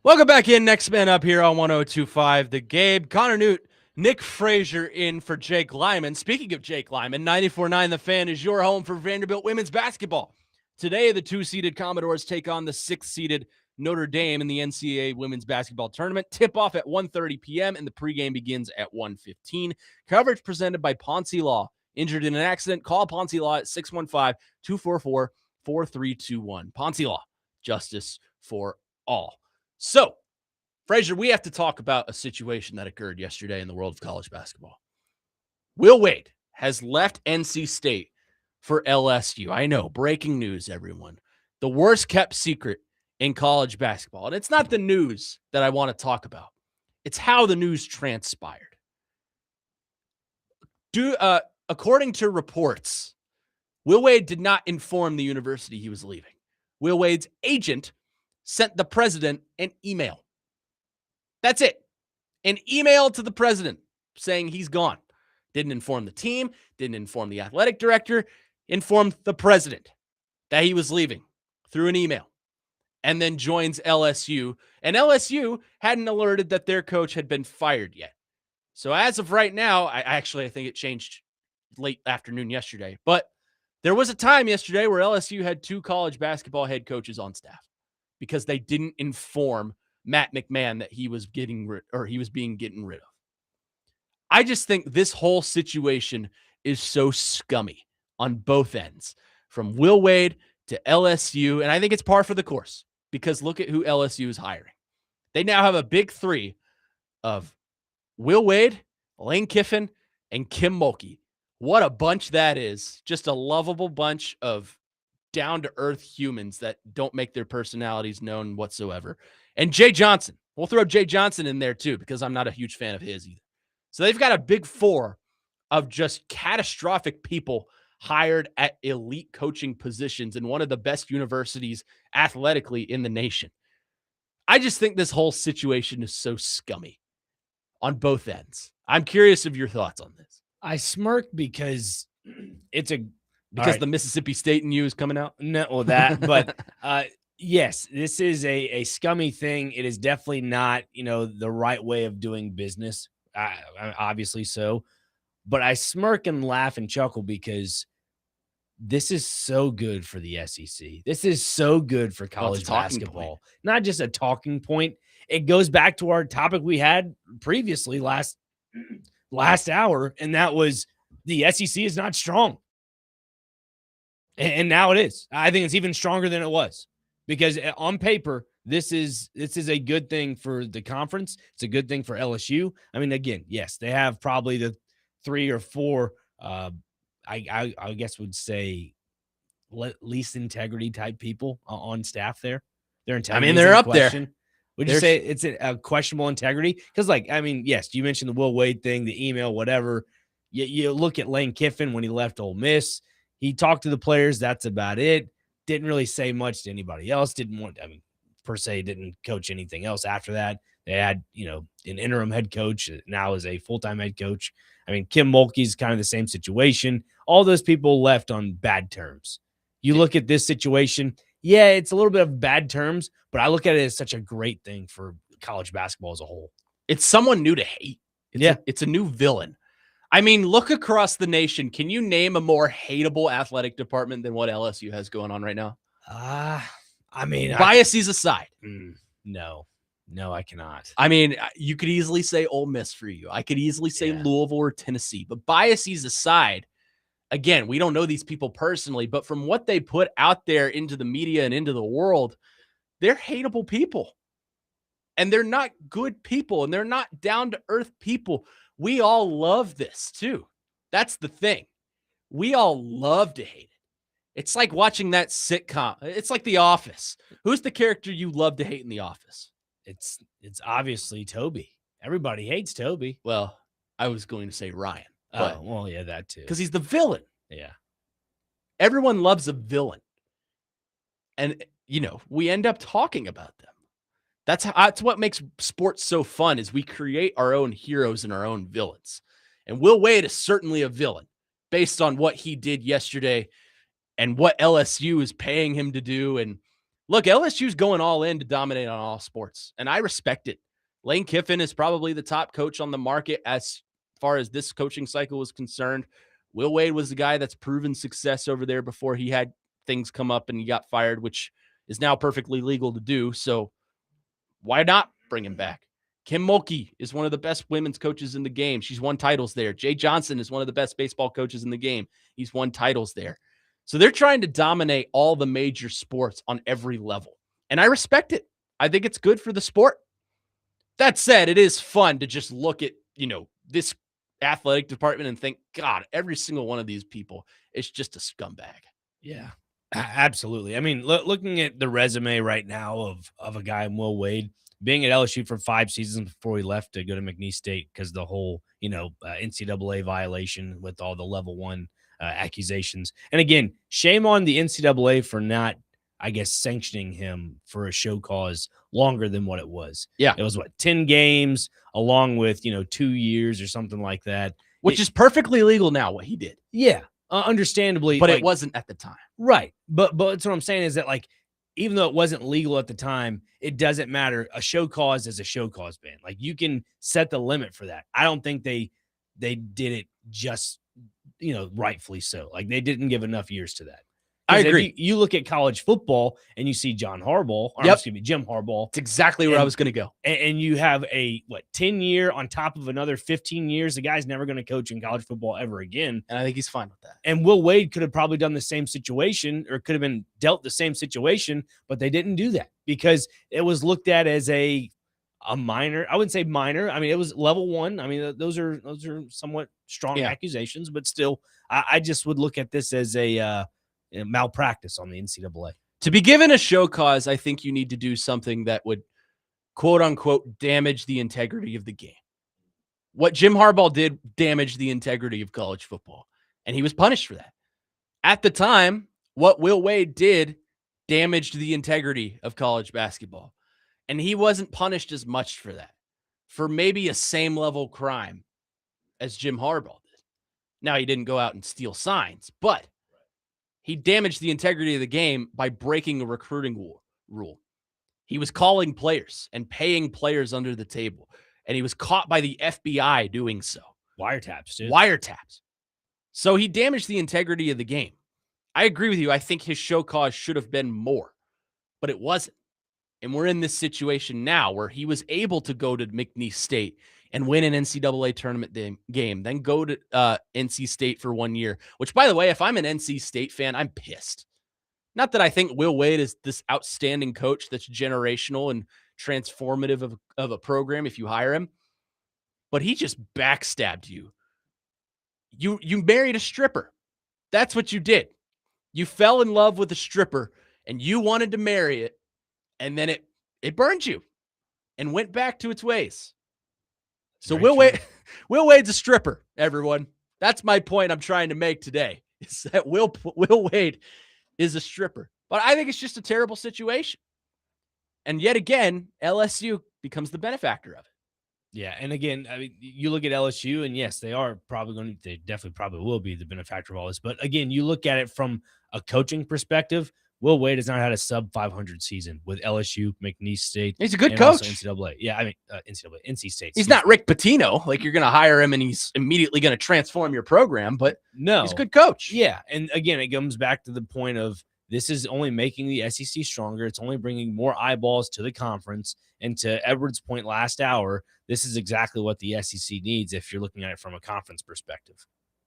Speaker 1: Welcome back in. Next man up here on 1025 The Game. Connor Newt, Nick Frazier in for Jake Lyman. Speaking of Jake Lyman, 94.9 The Fan is your home for Vanderbilt women's basketball. Today, the 2-seeded Commodores take on the 6-seeded Notre Dame in the NCAA women's basketball tournament. Tip-off at 1:30 p.m. and the pregame begins at 1:15. Coverage presented by Ponce Law. Injured in an accident? Call Ponce Law at 615-244-4321. Ponce Law, justice for all. So, Frazier, we have to talk about a situation that occurred yesterday in the world of college basketball. Will Wade has left NC State for LSU. I know, breaking news, everyone. The worst kept secret in college basketball. And it's not the news that I want to talk about. It's how the news transpired. According to reports, Will Wade did not inform the university he was leaving. Will Wade's agent sent the president an email. That's it. An email to the president saying he's gone. Didn't inform the team, didn't inform the athletic director, informed the president that he was leaving through an email, and then joins LSU. And LSU hadn't alerted that their coach had been fired yet. So as of right now, I think it changed late afternoon yesterday, but there was a time yesterday where LSU had 2 college basketball head coaches on staff because they didn't inform Matt McMahon that he was being rid of. I just think this whole situation is so scummy on both ends, from Will Wade to LSU, and I think it's par for the course because look at who LSU is hiring. They now have a big 3 of Will Wade, Lane Kiffin, and Kim Mulkey. What a bunch that is. Just a lovable bunch of down-to-earth humans that don't make their personalities known whatsoever. And Jay Johnson. We'll throw Jay Johnson in there too because I'm not a huge fan of his either. So they've got a big 4 of just catastrophic people hired at elite coaching positions in one of the best universities athletically in the nation. I just think this whole situation is so scummy on both ends. I'm curious of your thoughts on this.
Speaker 2: I smirk because the
Speaker 1: Mississippi State in you is coming out.
Speaker 2: No, well, that, but yes, this is a scummy thing. It is definitely not, the right way of doing business. Obviously so, but I smirk and laugh and chuckle because this is so good for the SEC. This is so good for college basketball. Not just a talking point. It goes back to our topic we had previously last hour, and that was the SEC is not strong. And now it is. I think it's even stronger than it was because on paper, this is a good thing for the conference. It's a good thing for LSU. I mean, again, yes, they have probably the 3 or 4, I guess would say least integrity type people on staff there. Their integrity.
Speaker 1: I mean, they're up there.
Speaker 2: Would you say it's a questionable integrity? Because, yes, you mentioned the Will Wade thing, the email, whatever. You look at Lane Kiffin when he left Ole Miss. He talked to the players. That's about it. Didn't really say much to anybody else. Didn't coach anything else after that. They had, an interim head coach. Now is a full-time head coach. I mean, Kim Mulkey's kind of the same situation. All those people left on bad terms. You look at this situation, yeah, it's a little bit of bad terms, but I look at it as such a great thing for college basketball as a whole.
Speaker 1: It's someone new to hate. It's a new villain. I mean, look across the nation. Can you name a more hateable athletic department than what LSU has going on right now? Biases aside.
Speaker 2: No, I cannot.
Speaker 1: I mean, you could easily say Ole Miss for you. I could easily say Louisville or Tennessee. But biases aside, again, we don't know these people personally, but from what they put out there into the media and into the world, they're hateable people. And they're not good people, and they're not down-to-earth people. We all love this, too. That's the thing. We all love to hate it. It's like watching that sitcom. It's like The Office. Who's the character you love to hate in The Office?
Speaker 2: It's obviously Toby. Everybody hates Toby.
Speaker 1: Well, I was going to say Ryan.
Speaker 2: Oh, well, yeah, that too.
Speaker 1: Because he's the villain.
Speaker 2: Yeah.
Speaker 1: Everyone loves a villain. And, we end up talking about them. That's what makes sports so fun is we create our own heroes and our own villains. And Will Wade is certainly a villain based on what he did yesterday and what LSU is paying him to do and Look, LSU's going all in to dominate on all sports, and I respect it. Lane Kiffin is probably the top coach on the market as far as this coaching cycle is concerned. Will Wade was the guy that's proven success over there before he had things come up and he got fired, which is now perfectly legal to do. So why not bring him back? Kim Mulkey is one of the best women's coaches in the game. She's won titles there. Jay Johnson is one of the best baseball coaches in the game. He's won titles there. So they're trying to dominate all the major sports on every level. And I respect it. I think it's good for the sport. That said, it is fun to just look at, this athletic department and think, God, every single one of these people is just a scumbag.
Speaker 2: Yeah, absolutely. I mean, looking at the resume right now of a guy in Will Wade being at LSU for 5 seasons before he left to go to McNeese State because the whole, NCAA violation with all the level 1 accusations. And again, shame on the NCAA for not, I guess, sanctioning him for a show cause longer than what it was.
Speaker 1: Yeah.
Speaker 2: It was 10 games along with, 2 years or something like that.
Speaker 1: Which is perfectly legal now, what he did.
Speaker 2: Yeah. Understandably.
Speaker 1: But it wasn't at the time.
Speaker 2: Right. But that's what I'm saying is that, like, even though it wasn't legal at the time, it doesn't matter. A show cause is a show cause ban. Like, you can set the limit for that. I don't think they did it just, rightfully so. Like, they didn't give enough years to that.
Speaker 1: I agree.
Speaker 2: You look at college football and you see Jim Harbaugh.
Speaker 1: It's exactly where I was going to go.
Speaker 2: And you have a 10-year on top of another 15 years. The guy's never going to coach in college football ever again.
Speaker 1: And I think he's fine with that.
Speaker 2: And Will Wade could have probably done the same situation or could have been dealt the same situation, but they didn't do that because it was looked at as a minor. I wouldn't say minor. I mean, it was level 1. I mean, those are somewhat strong accusations, but still, I just would look at this as a malpractice on the NCAA.
Speaker 1: To be given a show cause, I think you need to do something that would, quote unquote, damage the integrity of the game. What Jim Harbaugh did damaged the integrity of college football, and he was punished for that. At the time, what Will Wade did damaged the integrity of college basketball, and he wasn't punished as much for that, for maybe a same level crime as Jim Harbaugh did. Now, he didn't go out and steal signs, but he damaged the integrity of the game by breaking a recruiting rule. He was calling players and paying players under the table, and he was caught by the FBI doing so.
Speaker 2: Wiretaps, dude.
Speaker 1: Wiretaps. So he damaged the integrity of the game. I agree with you. I think his show cause should have been more, but it wasn't. And we're in this situation now where he was able to go to McNeese State and win an NCAA tournament game, then go to NC State for 1 year, which, by the way, if I'm an NC State fan, I'm pissed. Not that I think Will Wade is this outstanding coach that's generational and transformative of a program if you hire him, but he just backstabbed you. You married a stripper. That's what you did. You fell in love with a stripper, and you wanted to marry it, and then it burned you and went back to its ways. So Will Wade's a stripper, everyone. That's my point I'm trying to make today, is that Will Wade is a stripper. But I think it's just a terrible situation. And yet again, LSU becomes the benefactor of it.
Speaker 2: Yeah, and again, I mean, you look at LSU, and yes, they definitely probably will be the benefactor of all this. But again, you look at it from a coaching perspective. Will Wade has not had a sub 500 season with LSU, McNeese State.
Speaker 1: He's a good coach.
Speaker 2: NCAA. Yeah, I mean, NC State.
Speaker 1: He's not Rick Pitino. Like, you're going to hire him and he's immediately going to transform your program, but
Speaker 2: no,
Speaker 1: he's a good coach.
Speaker 2: Yeah, and again, it comes back to the point of this is only making the SEC stronger. It's only bringing more eyeballs to the conference. And to Edward's point last hour, this is exactly what the SEC needs if you're looking at it from a conference perspective.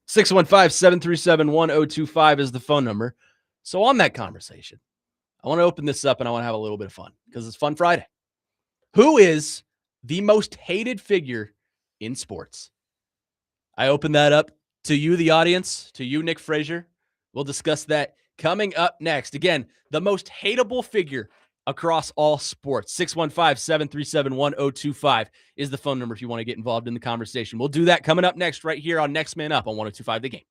Speaker 1: 615-737-1025 is the phone number. So on that conversation, I want to open this up and I want to have a little bit of fun because it's Fun Friday. Who is the most hated figure in sports? I open that up to you, the audience, to you, Nick Frazier. We'll discuss that coming up next. Again, the most hateable figure across all sports. 615-737-1025 is the phone number if you want to get involved in the conversation. We'll do that coming up next right here on Next Man Up on 102.5 The Game.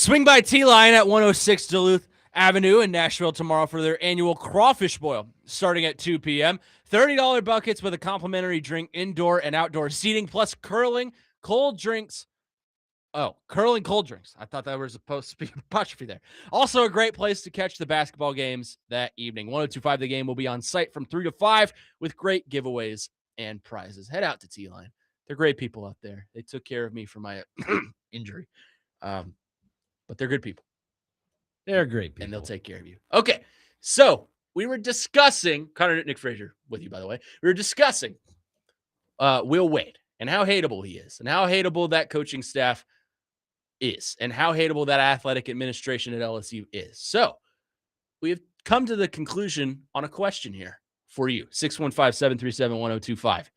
Speaker 1: Swing by T-Line at 106 Duluth Avenue in Nashville tomorrow for their annual crawfish boil starting at 2 p.m. $30 buckets with a complimentary drink, indoor and outdoor seating, plus curling, cold drinks. Oh, curling cold drinks. I thought that was supposed to be apostrophe there. Also a great place to catch the basketball games that evening. 102.5 The Game will be on site from 3 to 5 with great giveaways and prizes. Head out to T-Line. They're great people out there. They took care of me for my injury. But they're good people.
Speaker 2: They're great people.
Speaker 1: And they'll take care of you. Okay, so we were discussing, Connor Nick Frazier with you, by the way. We were discussing Will Wade and how hateable he is and how hateable that coaching staff is and how hateable that athletic administration at LSU is. So we have come to the conclusion on a question here for you. 615-737-1025.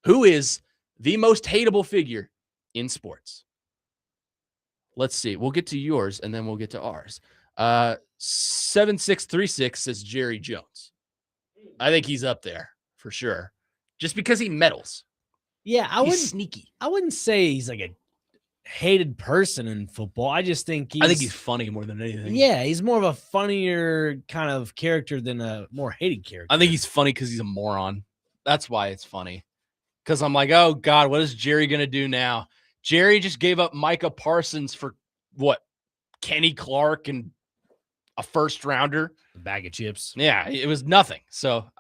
Speaker 1: Who is the most hateable figure in sports? Let's see. We'll get to yours and then we'll get to ours. 7636 says Jerry Jones. I think he's up there for sure. Just because he meddles.
Speaker 2: Yeah,
Speaker 1: He's sneaky.
Speaker 2: I wouldn't say he's like a hated person in football. I just think
Speaker 1: he's funny more than anything.
Speaker 2: Yeah, he's more of a funnier kind of character than a more hated character.
Speaker 1: I think he's funny because he's a moron. That's why it's funny. Because I'm like, oh God, what is Jerry gonna do now? Jerry just gave up Micah Parsons for what? Kenny Clark and a first rounder.
Speaker 2: A bag of chips.
Speaker 1: Yeah, it was nothing. So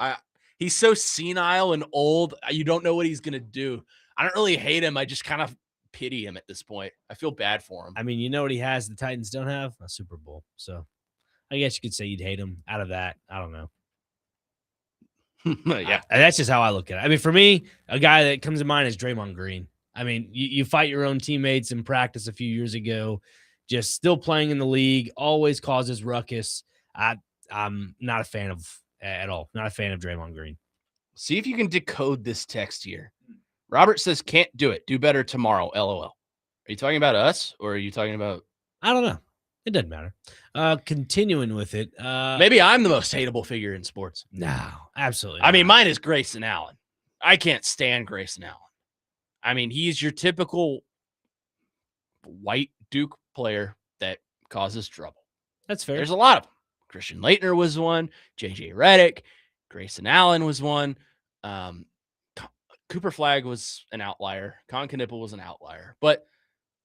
Speaker 1: he's so senile and old. You don't know what he's going to do. I don't really hate him. I just kind of pity him at this point. I feel bad for him.
Speaker 2: I mean, you know what he has the Titans don't have? A Super Bowl. So I guess you could say you'd hate him out of that. I don't know.
Speaker 1: Yeah.
Speaker 2: That's just how I look at it. I mean, for me, a guy that comes to mind is Draymond Green. I mean, you fight your own teammates in practice a few years ago, just still playing in the league, always causes ruckus. I'm not a fan of at all. Not a fan of Draymond Green.
Speaker 1: See if you can decode this text here. Robert says, can't do it. Do better tomorrow. LOL. Are you talking about us or are you talking about?
Speaker 2: I don't know. It doesn't matter. Continuing with it.
Speaker 1: Maybe I'm the most hateable figure in sports.
Speaker 2: No, absolutely.
Speaker 1: I mean, mine is Grayson Allen. I can't stand Grayson Allen. I mean, he's your typical white Duke player that causes trouble.
Speaker 2: That's fair.
Speaker 1: There's a lot of them. Christian Laettner was one. J.J. Redick. Grayson Allen was one. Cooper Flagg was an outlier. Con Knipple was an outlier. But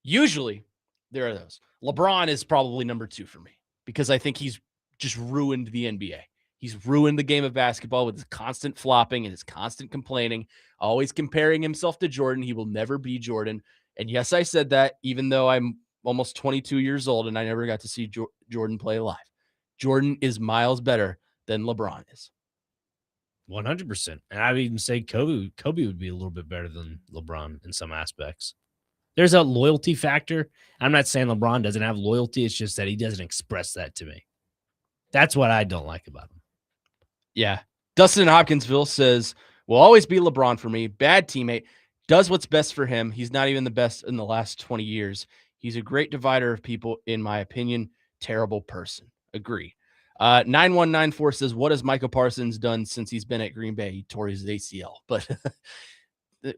Speaker 1: usually there are those. LeBron is probably number 2 for me because I think he's just ruined the NBA. He's ruined the game of basketball with his constant flopping and his constant complaining, always comparing himself to Jordan. He will never be Jordan. And yes, I said that even though I'm almost 22 years old and I never got to see Jordan play live. Jordan is miles better than LeBron is.
Speaker 2: 100%. And I would even say Kobe would be a little bit better than LeBron in some aspects. There's a loyalty factor. I'm not saying LeBron doesn't have loyalty. It's just that he doesn't express that to me. That's what I don't like about him.
Speaker 1: Yeah. Dustin in Hopkinsville says, will always be LeBron for me. Bad teammate. Does what's best for him. He's not even the best in the last 20 years. He's a great divider of people, in my opinion. Terrible person. Agree. 9194 says, what has Micah Parsons done since he's been at Green Bay? He tore his ACL. But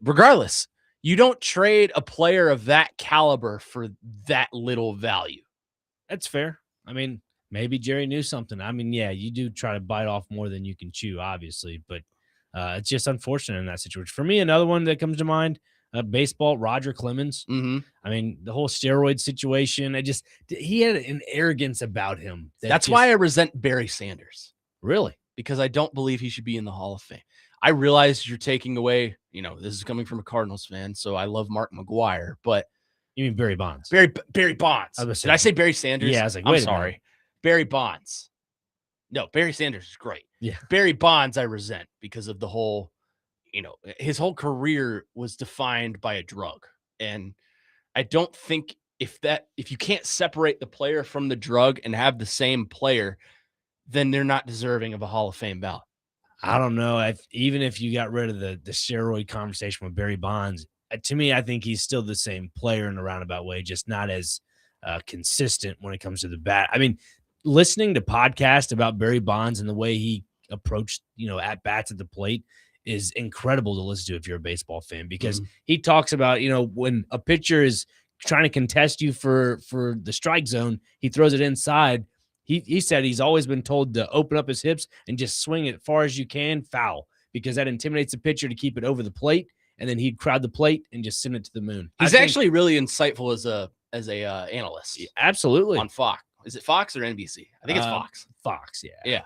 Speaker 1: regardless, you don't trade a player of that caliber for that little value.
Speaker 2: That's fair. I mean, maybe Jerry knew something. I mean, yeah, you do try to bite off more than you can chew, obviously, but it's just unfortunate in that situation. For me, another one that comes to mind, baseball, Roger Clemens.
Speaker 1: Mm-hmm.
Speaker 2: I mean, the whole steroid situation, he had an arrogance about him.
Speaker 1: That's why I resent Barry Sanders.
Speaker 2: Really?
Speaker 1: Because I don't believe he should be in the Hall of Fame. I realize you're taking away, this is coming from a Cardinals fan, so I love Mark McGwire, but
Speaker 2: you mean Barry Bonds?
Speaker 1: Barry Bonds. Did I say Barry Sanders?
Speaker 2: Yeah, I was like,
Speaker 1: I'm sorry. Barry Bonds. No, Barry Sanders is great.
Speaker 2: Yeah.
Speaker 1: Barry Bonds I resent because of the whole, his whole career was defined by a drug. And I don't think if you can't separate the player from the drug and have the same player, then they're not deserving of a Hall of Fame ballot.
Speaker 2: I don't know. Even if you got rid of the steroid conversation with Barry Bonds, to me, I think he's still the same player in a roundabout way, just not as consistent when it comes to the bat. I mean, listening to podcasts about Barry Bonds and the way he approached, at bats at the plate is incredible to listen to if you're a baseball fan, because he talks about, when a pitcher is trying to contest you for the strike zone. He throws it inside. He said he's always been told to open up his hips and just swing it as far as you can, foul, because that intimidates the pitcher to keep it over the plate, and then he'd crowd the plate and just send it to the moon.
Speaker 1: He's actually really insightful as a analyst
Speaker 2: absolutely
Speaker 1: on Fox. Is it Fox or NBC? I think it's Fox.
Speaker 2: Fox, yeah.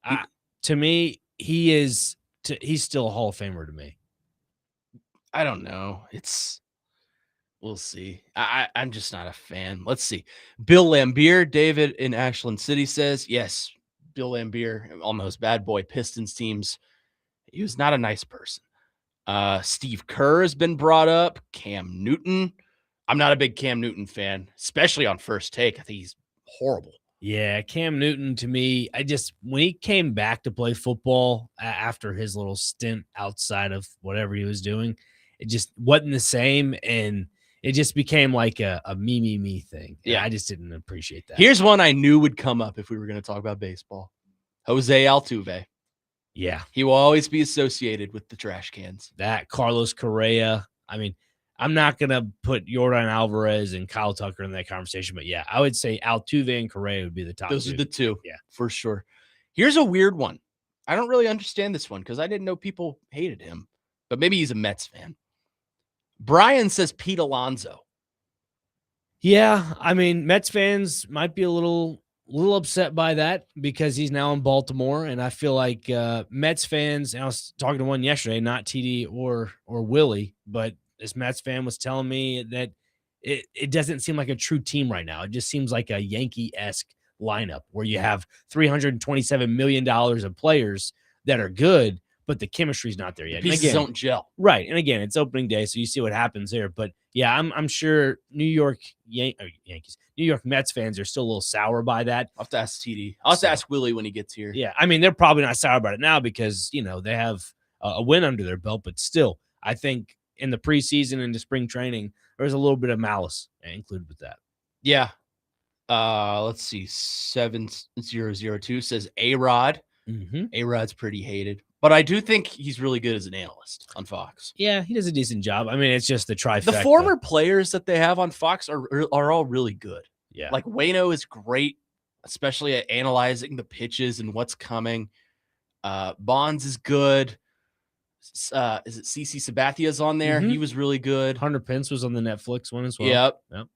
Speaker 1: Yeah.
Speaker 2: To me, he's still a Hall of Famer to me.
Speaker 1: I don't know. We'll see. I'm just not a fan. Let's see. Bill Lambier, David in Ashland City says, yes, Bill Lambier on those bad boy Pistons teams. He was not a nice person. Steve Kerr has been brought up. Cam Newton. I'm not a big Cam Newton fan, especially on First Take. I think he's horrible.
Speaker 2: Yeah, Cam Newton to me, when he came back to play football after his little stint outside of whatever he was doing, it just wasn't the same, and it just became like a me thing.
Speaker 1: Yeah,
Speaker 2: I just didn't appreciate that.
Speaker 1: Here's one I knew would come up if we were going to talk about baseball. Jose Altuve.
Speaker 2: Yeah.
Speaker 1: He will always be associated with the trash cans.
Speaker 2: That Carlos Correa. I mean, I'm not going to put Yordan Alvarez and Kyle Tucker in that conversation, but yeah, I would say Altuve and Correa would be the top.
Speaker 1: Those are the two.
Speaker 2: Yeah,
Speaker 1: for sure. Here's a weird one. I don't really understand this one because I didn't know people hated him, but maybe he's a Mets fan. Brian says Pete Alonso.
Speaker 2: Yeah, I mean, Mets fans might be a little upset by that because he's now in Baltimore, and I feel like Mets fans. And I was talking to one yesterday, not TD or Willie, but this Mets fan was telling me that it doesn't seem like a true team right now. It just seems like a Yankee-esque lineup where you have $327 million of players that are good, but the chemistry's not there yet.
Speaker 1: The pieces don't gel.
Speaker 2: Right. And again, it's opening day, so you see what happens there. But yeah, I'm sure New York Mets fans are still a little sour by that.
Speaker 1: I'll have to ask TD. I'll have to ask Willie when he gets here.
Speaker 2: Yeah. I mean, they're probably not sour about it now because, they have a win under their belt, but still, I think in the preseason and the spring training, there's a little bit of malice included with that.
Speaker 1: Yeah. Let's see. 7002 says A-Rod.
Speaker 2: Mm-hmm.
Speaker 1: A-Rod's pretty hated. But I do think he's really good as an analyst on Fox.
Speaker 2: Yeah, he does a decent job. I mean, it's just the trifecta.
Speaker 1: The former players that they have on Fox are all really good.
Speaker 2: Yeah.
Speaker 1: Like Waino is great, especially at analyzing the pitches and what's coming. Bonds is good. Is it CC Sabathia's on there?
Speaker 2: Mm-hmm.
Speaker 1: He was really good.
Speaker 2: Hunter Pence was on the Netflix one as well.
Speaker 1: Yep.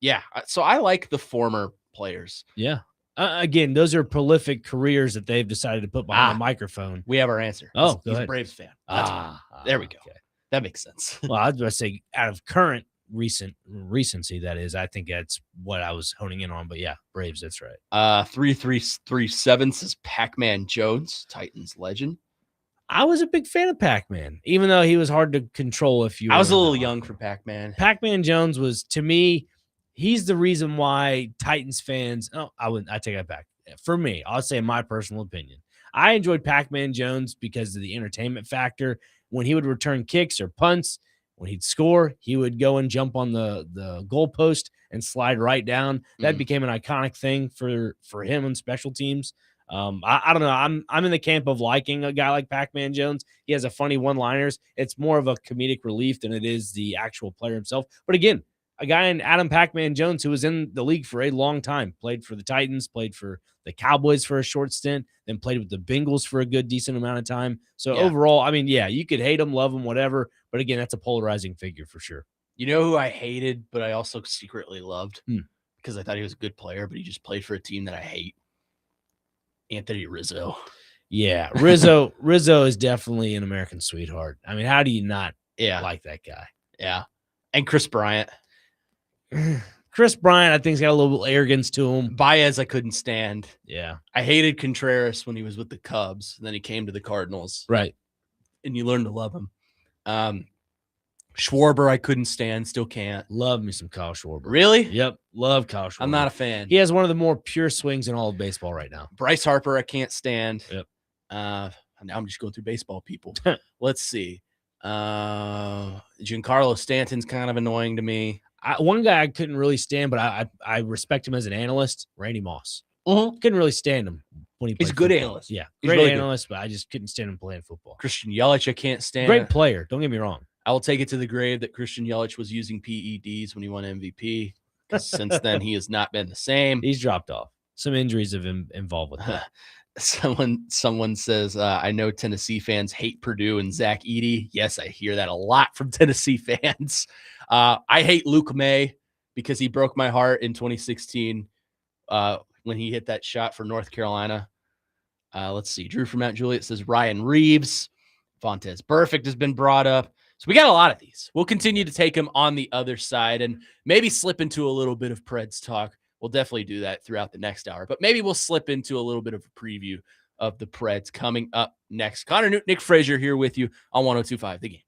Speaker 1: Yeah. So I like the former players.
Speaker 2: Yeah. Again, those are prolific careers that they've decided to put behind a microphone.
Speaker 1: We have our answer.
Speaker 2: Oh,
Speaker 1: he's a Braves fan. There we go.
Speaker 2: Okay.
Speaker 1: That makes sense.
Speaker 2: Well, I was going to say out of current recency, that is, I think that's what I was honing in on. But yeah, Braves, that's right.
Speaker 1: 3337 says Pac-Man Jones, Titans legend.
Speaker 2: I was a big fan of Pac-Man, even though he was hard to control.
Speaker 1: I was a little young for Pac-Man.
Speaker 2: Pac-Man Jones was, to me, he's the reason why Titans fans. Oh, I take that back. For me, I'll say my personal opinion. I enjoyed Pac-Man Jones because of the entertainment factor. When he would return kicks or punts, when he'd score, he would go and jump on the goalpost and slide right down. That became an iconic thing for him on special teams. I don't know. I'm in the camp of liking a guy like Pac-Man Jones. He has a funny one-liners. It's more of a comedic relief than it is the actual player himself. But again, a guy in Adam Pac-Man Jones who was in the league for a long time, played for the Titans, played for the Cowboys for a short stint, then played with the Bengals for a good, decent amount of time. So overall, I mean, yeah, you could hate him, love him, whatever. But again, that's a polarizing figure for sure.
Speaker 1: You know who I hated, but I also secretly loved because I thought he was a good player, but he just played for a team that I hate. Anthony Rizzo.
Speaker 2: Yeah, Rizzo is definitely an American sweetheart. I mean, how do you not like that guy?
Speaker 1: Yeah. And Chris Bryant.
Speaker 2: Chris Bryant, I think, has got a little arrogance to him.
Speaker 1: Baez, I couldn't stand.
Speaker 2: Yeah.
Speaker 1: I hated Contreras when he was with the Cubs. And then he came to the Cardinals.
Speaker 2: Right.
Speaker 1: And you learn to love him. Schwarber, I couldn't stand. Still can't.
Speaker 2: Love me some Kyle Schwarber.
Speaker 1: Really?
Speaker 2: Yep. Love Kyle Schwarber.
Speaker 1: I'm not a fan.
Speaker 2: He has one of the more pure swings in all of baseball right now.
Speaker 1: Bryce Harper, I can't stand.
Speaker 2: Yep.
Speaker 1: Now I'm just going through baseball people. Let's see. Giancarlo Stanton's kind of annoying to me.
Speaker 2: One guy I couldn't really stand, but I respect him as an analyst, Randy Moss.
Speaker 1: Mm-hmm.
Speaker 2: Couldn't really stand him when he played
Speaker 1: He's a good
Speaker 2: football.
Speaker 1: analyst.
Speaker 2: Yeah,
Speaker 1: He's
Speaker 2: great
Speaker 1: really
Speaker 2: analyst, but I just couldn't stand him playing football.
Speaker 1: Christian Yelich, I can't stand.
Speaker 2: Great player, don't get me wrong.
Speaker 1: I will take it to the grave that Christian Yelich was using PEDs when he won MVP, because since then he has not been the same.
Speaker 2: He's dropped off. Some injuries have been involved with that.
Speaker 1: Someone says, I know Tennessee fans hate Purdue and Zach Edey. Yes, I hear that a lot from Tennessee fans. I hate Luke May because he broke my heart in 2016 when he hit that shot for North Carolina. Let's see. Drew from Mount Juliet says Ryan Reeves. Vontez Perfect has been brought up. So we got a lot of these. We'll continue to take them on the other side and maybe slip into a little bit of Preds talk. We'll definitely do that throughout the next hour, but maybe we'll slip into a little bit of a preview of the Preds coming up next. Connor Newton, Nick Frazier here with you on 102.5 The Game.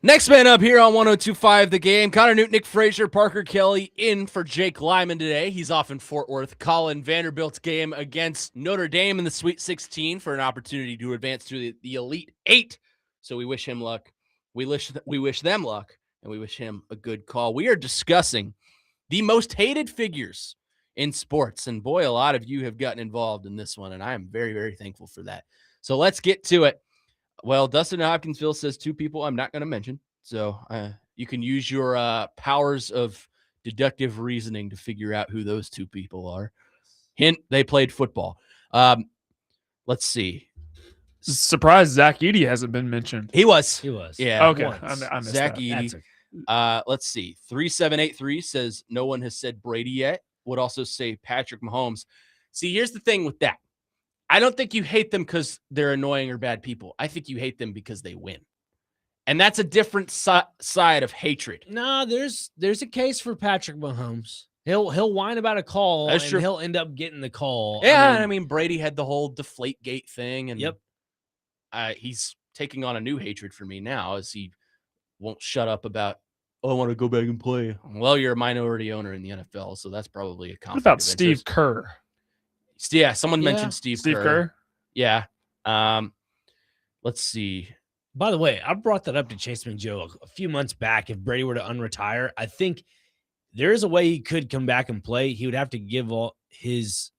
Speaker 1: Next man up here on 102.5 The Game, Connor Newton, Nick Frazier, Parker Kelly in for Jake Lyman today. He's off in Fort Worth, calling Vanderbilt's game against Notre Dame in the Sweet 16 for an opportunity to advance to the Elite Eight. So we wish him luck. We wish them luck, and we wish him a good call. We are discussing the most hated figures in sports, and boy, a lot of you have gotten involved in this one, and I am very, very thankful for that. So let's get to it. Well, Dustin Hopkinsville says two people I'm not going to mention. So you can use your powers of deductive reasoning to figure out who those two people are. Hint, they played football. Let's see.
Speaker 3: Surprised Zach Edey hasn't been mentioned.
Speaker 1: He was. Yeah.
Speaker 3: Okay.
Speaker 1: once.
Speaker 3: I missed
Speaker 1: Zach
Speaker 3: that.
Speaker 1: Edey. Let's see. 3783 says no one has said Brady yet. Would also say Patrick Mahomes. See, here's the thing with that. I don't think you hate them because they're annoying or bad people. I think you hate them because they win. And that's a different side of hatred.
Speaker 2: No, there's a case for Patrick Mahomes. He'll whine about a call,
Speaker 1: That's
Speaker 2: and
Speaker 1: true.
Speaker 2: he'll end up getting the call.
Speaker 1: Yeah, I mean Brady had the whole deflate gate thing, and
Speaker 2: Yep.
Speaker 1: He's taking on a new hatred for me now as he won't shut up about, oh, I want to go back and play. Well, you're a minority owner in the NFL, so that's probably a conflict.
Speaker 3: What about
Speaker 1: of
Speaker 3: Steve
Speaker 1: interest.
Speaker 3: Kerr?
Speaker 1: Yeah, someone
Speaker 2: Yeah.
Speaker 1: mentioned Steve
Speaker 3: Steve
Speaker 1: Kerr.
Speaker 3: Kerr?
Speaker 1: Yeah. Let's see.
Speaker 2: By the way, I brought that up to Chase McJoe a few months back. If Brady were to unretire, I think there is a way he could come back and play. He would have to give all his,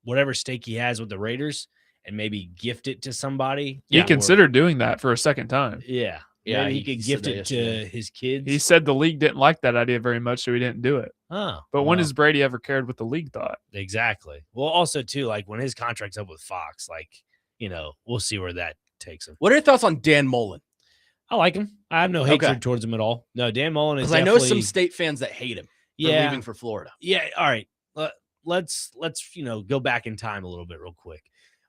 Speaker 2: whatever stake he has with the Raiders and maybe gift it to somebody.
Speaker 3: He
Speaker 2: Or-
Speaker 3: considered doing that for a second time.
Speaker 2: Yeah.
Speaker 1: Yeah,
Speaker 2: Maybe
Speaker 1: he
Speaker 2: he could
Speaker 1: said
Speaker 2: gift
Speaker 1: that
Speaker 2: it
Speaker 1: yesterday.
Speaker 2: to his kids.
Speaker 3: He said the league didn't like that idea very much, so he didn't do it.
Speaker 2: Oh,
Speaker 3: But when
Speaker 2: well,
Speaker 3: has Brady ever cared what the league thought?
Speaker 2: exactly. Well, also too, like when his contract's up with Fox, we'll see where that takes him.
Speaker 1: What are your thoughts on Dan Mullen?
Speaker 2: I like him. I have no hatred
Speaker 1: Okay.
Speaker 2: towards him at all. No, Dan Mullen is
Speaker 1: Because I know some
Speaker 2: definitely-
Speaker 1: state fans that hate him for
Speaker 2: yeah,
Speaker 1: leaving for Florida.
Speaker 2: yeah. All right. Let's go back in time a little bit real quick.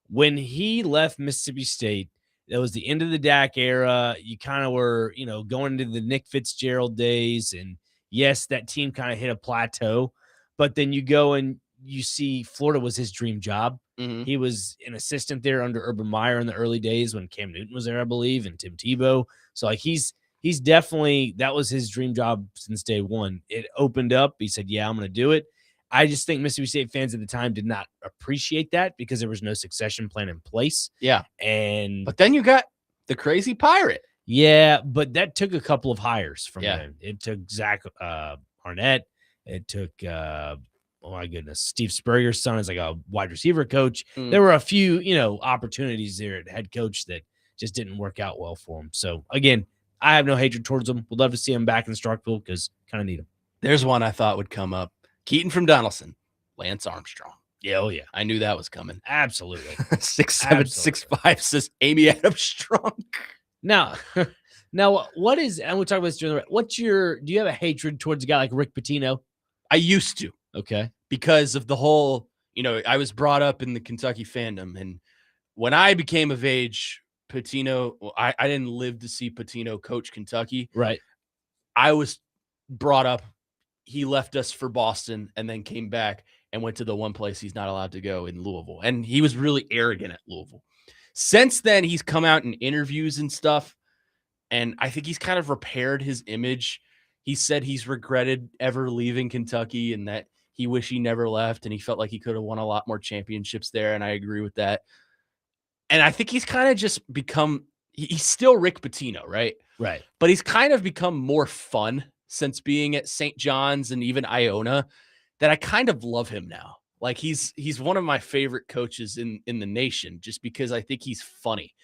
Speaker 2: When he left Mississippi State, that was the end of the Dak era. You kind of were, going into the Nick Fitzgerald days, and yes, that team kind of hit a plateau. But then you go and you see Florida was his dream job.
Speaker 1: Mm-hmm.
Speaker 2: He was an assistant there under Urban Meyer in the early days when Cam Newton was there, I believe, and Tim Tebow. So like he's definitely, that was his dream job since day one. It opened up. He said, yeah, I'm going to do it. I just think Mississippi State fans at the time did not appreciate that because there was no succession plan in place.
Speaker 1: Yeah.
Speaker 2: And
Speaker 1: But then you got the crazy pirate.
Speaker 2: yeah, but that took a couple of hires from
Speaker 1: Yeah.
Speaker 2: him. It took Zach Arnett. It took, oh my goodness, Steve Spurrier's son is like a wide receiver coach.
Speaker 1: Mm.
Speaker 2: There were a few, opportunities there at head coach that just didn't work out well for him. So again, I have no hatred towards him. Would love to see him back in Starkville because kind of need him.
Speaker 1: There's one I thought would come up. Keaton from Donaldson, Lance Armstrong.
Speaker 2: Yeah, oh yeah,
Speaker 1: I knew that was coming.
Speaker 2: absolutely.
Speaker 1: 6765 says Amy Adams Strong.
Speaker 2: Now, what is, and we'll talk about this during do you have a hatred towards a guy like Rick Pitino?
Speaker 1: I used to
Speaker 2: Okay.
Speaker 1: because of the whole, I was brought up in the Kentucky fandom. And when I became of age, Pitino, I didn't live to see Pitino coach Kentucky.
Speaker 2: Right.
Speaker 1: I was brought up. He left us for Boston and then came back and went to the one place he's not allowed to go in Louisville. And he was really arrogant at Louisville. Since then, he's come out in interviews and stuff. And I think he's kind of repaired his image. He said he's regretted ever leaving Kentucky and that he wished he never left. And he felt like he could have won a lot more championships there. And I agree with that. And I think he's kind of just become, he's still Rick Pitino, right?
Speaker 2: Right.
Speaker 1: But he's kind of become more fun since being at St. John's and even Iona that I kind of love him now. Like he's one of my favorite coaches in the nation just because I think he's funny.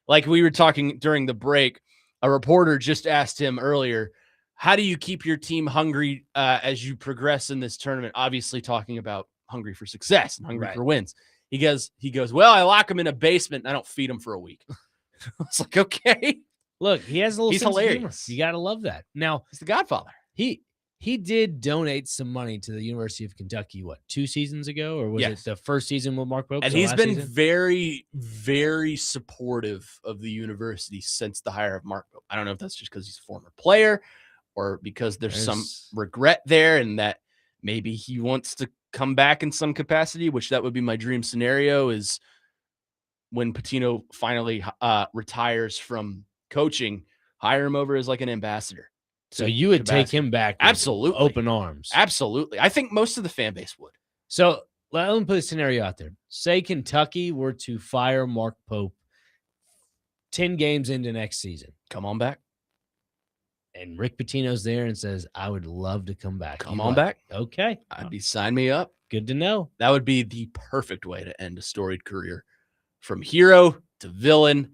Speaker 1: Like we were talking during the break, a reporter just asked him earlier, how do you keep your team hungry as you progress in this tournament? Obviously talking about hungry for success and hungry
Speaker 2: Right.
Speaker 1: for wins. He goes, well, I lock him in a basement and I don't feed him for a week. I was like, okay.
Speaker 2: Look, he has a little
Speaker 1: He's
Speaker 2: sense of humor.
Speaker 1: hilarious.
Speaker 2: You got to love that. Now,
Speaker 1: He's the Godfather.
Speaker 2: he did donate some money to the University of Kentucky, 2 seasons ago? Or was
Speaker 1: Yes.
Speaker 2: it the first season with Mark Pope?
Speaker 1: And
Speaker 2: So
Speaker 1: he's
Speaker 2: last
Speaker 1: been
Speaker 2: season?
Speaker 1: very, very supportive of the university since the hire of Mark Pope. I don't know if that's just because he's a former player or because there's some regret there and that maybe he wants to come back in some capacity, which that would be my dream scenario is when Pitino finally retires from coaching hire him over as like an ambassador.
Speaker 2: So
Speaker 1: to-
Speaker 2: you would
Speaker 1: to
Speaker 2: take
Speaker 1: basketball.
Speaker 2: him back with
Speaker 1: Absolutely.
Speaker 2: open arms.
Speaker 1: Absolutely. I think most of the fan base would.
Speaker 2: So let me put a scenario out there. Say Kentucky were to fire Mark Pope 10 games into next season,
Speaker 1: Come on back.
Speaker 2: and Rick Pitino's there and says, I would love to come back.
Speaker 1: Come
Speaker 2: You
Speaker 1: on
Speaker 2: like-
Speaker 1: back.
Speaker 2: Okay.
Speaker 1: I'd be sign me up.
Speaker 2: Good to know.
Speaker 1: That would be the perfect way to end a storied career. From hero to villain,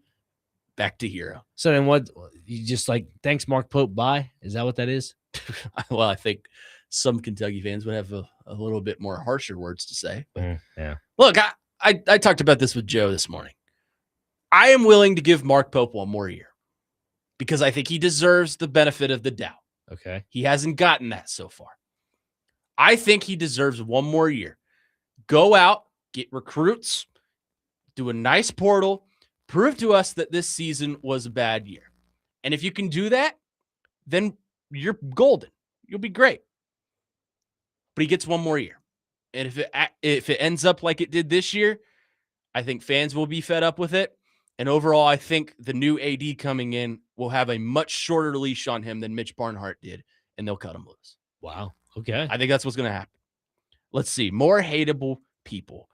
Speaker 1: back to hero.
Speaker 2: So then what? You just like, thanks, Mark Pope. Bye. Is that what that is?
Speaker 1: Well, I think some Kentucky fans would have a little bit more harsher words to say. But
Speaker 2: Yeah.
Speaker 1: look, I talked about this with Joe this morning. I am willing to give Mark Pope one more year because I think he deserves the benefit of the doubt.
Speaker 2: Okay.
Speaker 1: He hasn't gotten that so far. I think he deserves one more year. Go out, get recruits, do a nice portal, prove to us that this season was a bad year. And if you can do that, then you're golden. You'll be great. But he gets one more year. And if it ends up like it did this year, I think fans will be fed up with it. And overall, I think the new AD coming in will have a much shorter leash on him than Mitch Barnhart did, and they'll cut him loose.
Speaker 2: Wow. Okay.
Speaker 1: I think that's what's going to happen. Let's see. More hateable people.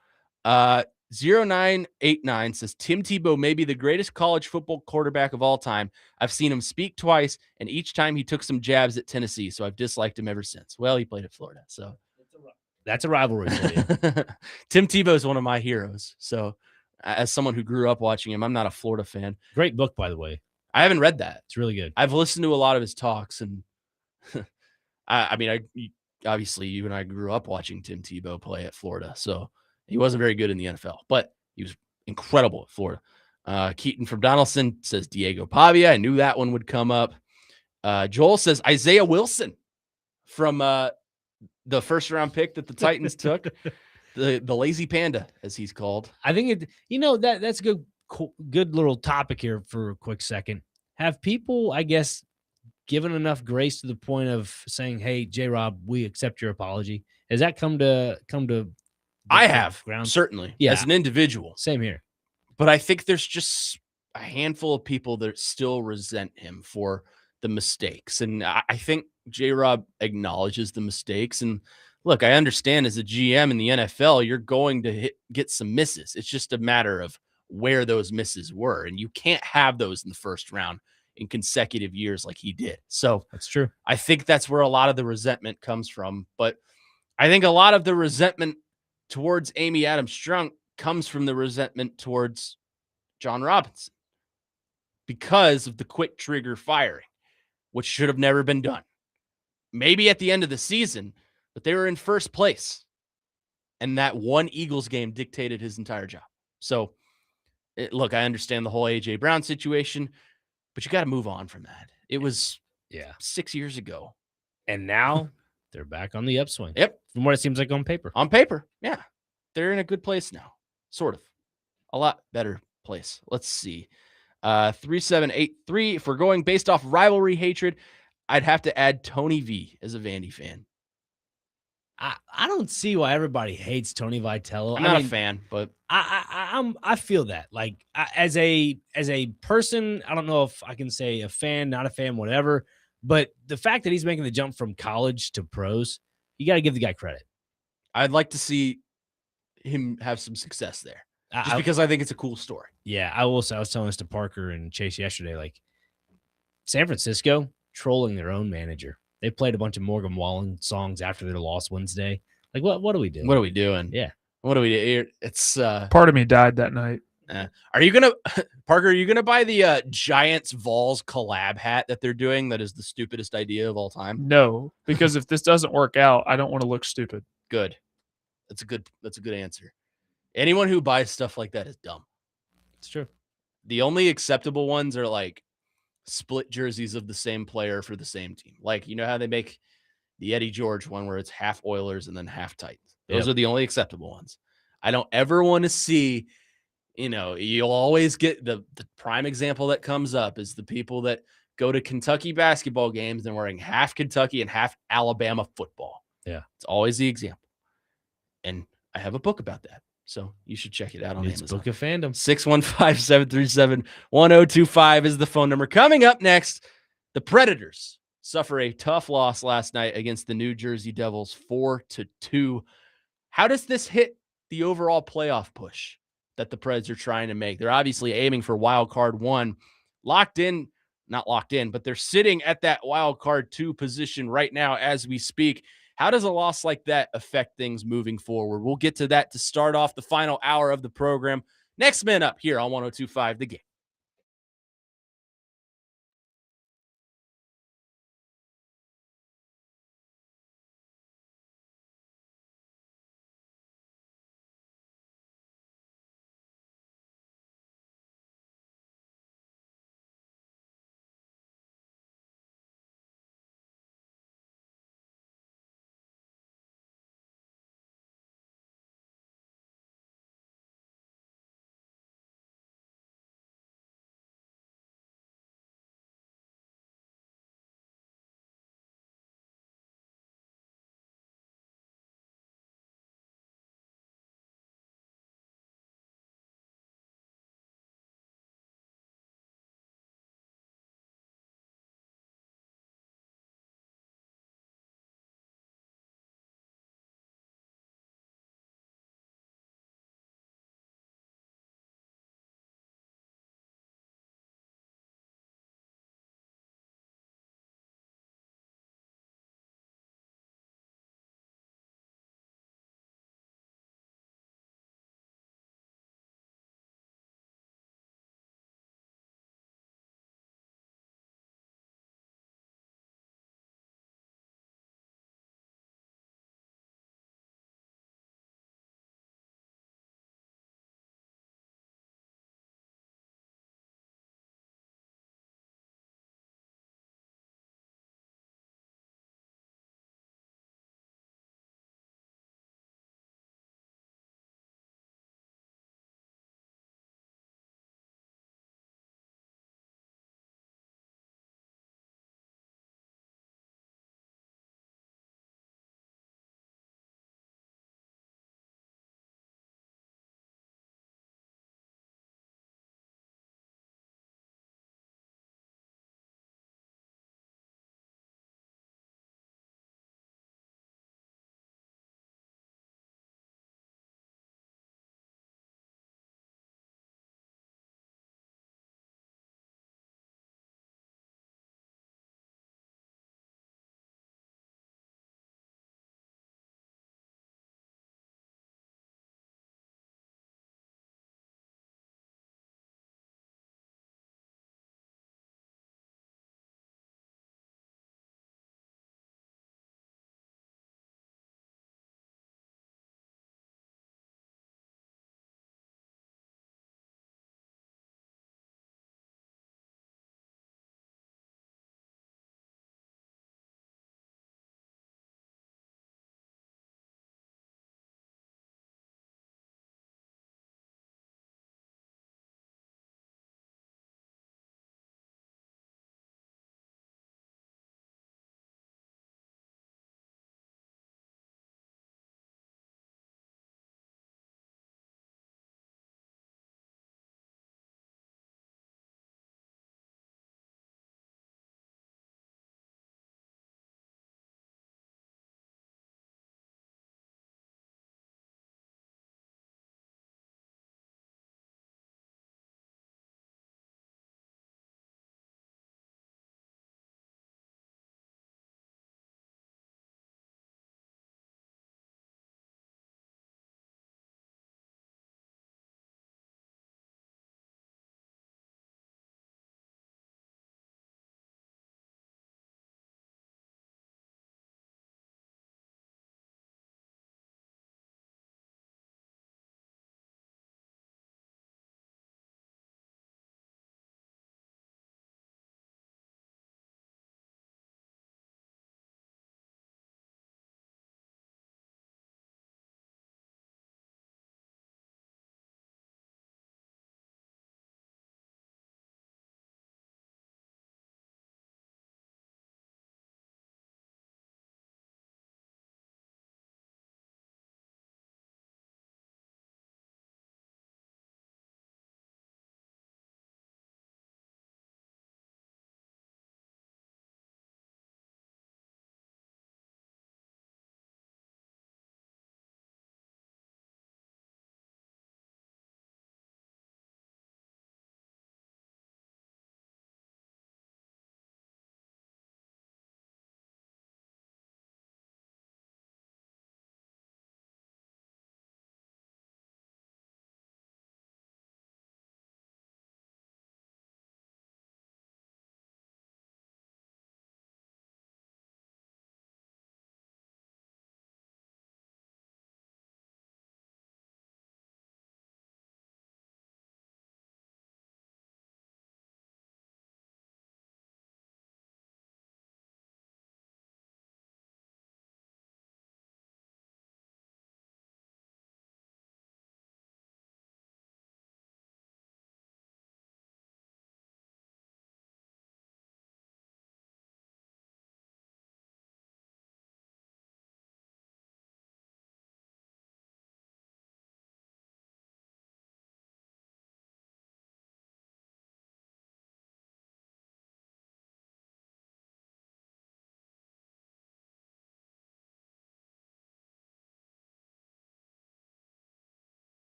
Speaker 1: 0989 says Tim Tebow may be the greatest college football quarterback of all time. I've seen him speak twice, and each time he took some jabs at Tennessee, so I've disliked him ever since. Well, he played at Florida, so
Speaker 2: That's a rivalry for you.
Speaker 1: Tim Tebow is one of my heroes. So, as someone who grew up watching him, I'm not a Florida fan.
Speaker 2: Great book, by the way.
Speaker 1: I haven't read that.
Speaker 2: It's really good.
Speaker 1: I've listened to a lot of his talks, and obviously you and I grew up watching Tim Tebow play at Florida, so he wasn't very good in the NFL, but he was incredible at Florida. Keaton from Donaldson says Diego Pavia. I knew that one would come up. Joel says Isaiah Wilson from the first round pick that the Titans took, the lazy panda, as he's called.
Speaker 2: I think that's a good little topic here for a quick second. Have people, I guess, given enough grace to the point of saying, "Hey, J-Rob, we accept your apology"? Has that come to?
Speaker 1: I have
Speaker 2: ground?
Speaker 1: certainly,
Speaker 2: Yeah.
Speaker 1: as an individual,
Speaker 2: Same here.
Speaker 1: but I think there's just a handful of people that still resent him for the mistakes, and I think J-Rob acknowledges the mistakes. And look, I understand as a GM in the NFL, you're going to get some misses. It's just a matter of where those misses were, and you can't have those in the first round in consecutive years like he did. So
Speaker 2: That's true.
Speaker 1: I think that's where a lot of the resentment comes from. But I think a lot of the resentment towards Amy Adams Strunk comes from the resentment towards John Robinson because of the quick trigger firing, which should have never been done. Maybe at the end of the season, but they were in first place. And that one Eagles game dictated his entire job. So, look, I understand the whole A.J. Brown situation, but you got to move on from that. It was 6 years ago.
Speaker 2: And now they're back on the upswing.
Speaker 1: Yep.
Speaker 2: From what it seems like on paper.
Speaker 1: On paper, yeah. They're in a good place now. Sort of. A lot better place. Let's see. 3783. If we're going based off rivalry hatred, I'd have to add Tony V as a Vandy fan.
Speaker 2: I don't see why everybody hates Tony Vitello.
Speaker 1: I'm not a fan, but
Speaker 2: I feel that. Like as a person, I don't know if I can say a fan, not a fan, whatever. But the fact that he's making the jump from college to pros, you got to give the guy credit.
Speaker 1: I'd like to see him have some success there, just because I think it's a cool story.
Speaker 2: Yeah, I will say, I was telling this to Parker and Chase yesterday. Like San Francisco trolling their own manager. They played a bunch of Morgan Wallen songs after their loss Wednesday. Like, what are we doing?
Speaker 1: What are we doing?
Speaker 2: Yeah.
Speaker 1: What do we do? It's
Speaker 3: Part of me died that night.
Speaker 1: Are you gonna Parker? Are you gonna buy the Giants Vols collab hat that they're doing? That is the stupidest idea of all time.
Speaker 3: No, because if this doesn't work out, I don't want to look stupid.
Speaker 1: Good. That's a good answer. Anyone who buys stuff like that is dumb.
Speaker 2: It's true.
Speaker 1: The only acceptable ones are like split jerseys of the same player for the same team. Like, you know how they make the Eddie George one where it's half Oilers and then half Titans. Those are the only acceptable ones. I don't ever want to see, you'll always get the prime example that comes up is the people that go to Kentucky basketball games and wearing half Kentucky and half Alabama football.
Speaker 2: Yeah.
Speaker 1: It's always the example. And I have a book about that. So you should check it out on
Speaker 2: It's
Speaker 1: Amazon.
Speaker 2: Book of Fandom.
Speaker 1: 615-737-1025 is the phone number. Coming up next, the Predators suffer a tough loss last night against the New Jersey Devils, 4-2. How does this hit the overall playoff push that the Preds are trying to make? They're obviously aiming for wild card 1. Not locked in, but they're sitting at that wild card 2 position right now as we speak. How does a loss like that affect things moving forward? We'll get to that to start off the final hour of the program. Next man up here on 102.5 The Game.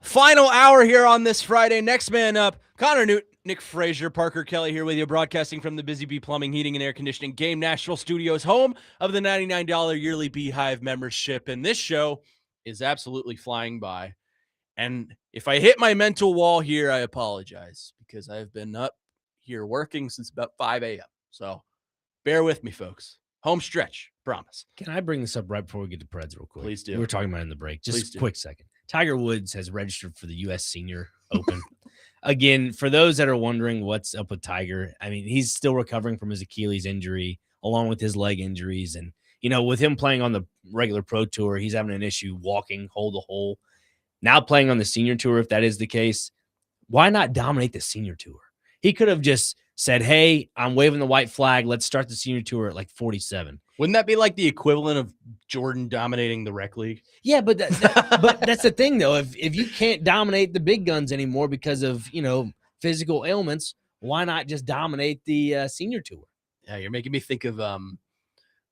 Speaker 1: Final hour here on this Friday. Next man up, Connor Newt, Nick Frazier, Parker Kelly here with you, broadcasting from the Busy Bee Plumbing, Heating, and Air Conditioning Game Nashville Studios, home of the $99 yearly Beehive membership. And this show is absolutely flying by. And if I hit my mental wall here, I apologize because I've been up here working since about 5 a.m. So bear with me, folks. Home stretch, promise.
Speaker 2: Can I bring this up right before we get to Preds real quick?
Speaker 1: Please do.
Speaker 2: We were talking about it in the break.
Speaker 1: Please
Speaker 2: Just
Speaker 1: do.
Speaker 2: a quick second. Tiger Woods has registered for the U.S. Senior Open. Again, for those that are wondering what's up with Tiger, I mean, he's still recovering from his Achilles injury along with his leg injuries. And, you know, with him playing on the regular pro tour, he's having an issue walking hole to hole. Now playing on the senior tour, if that is the case, why not dominate the senior tour? He could have just said, hey, I'm waving the white flag. Let's start the senior tour at like 47.
Speaker 1: Wouldn't that be like the equivalent of Jordan dominating the rec league?
Speaker 2: Yeah, but but that's the thing, though. If you can't dominate the big guns anymore because of, you know, physical ailments, why not just dominate the senior tour?
Speaker 1: Yeah, you're making me think of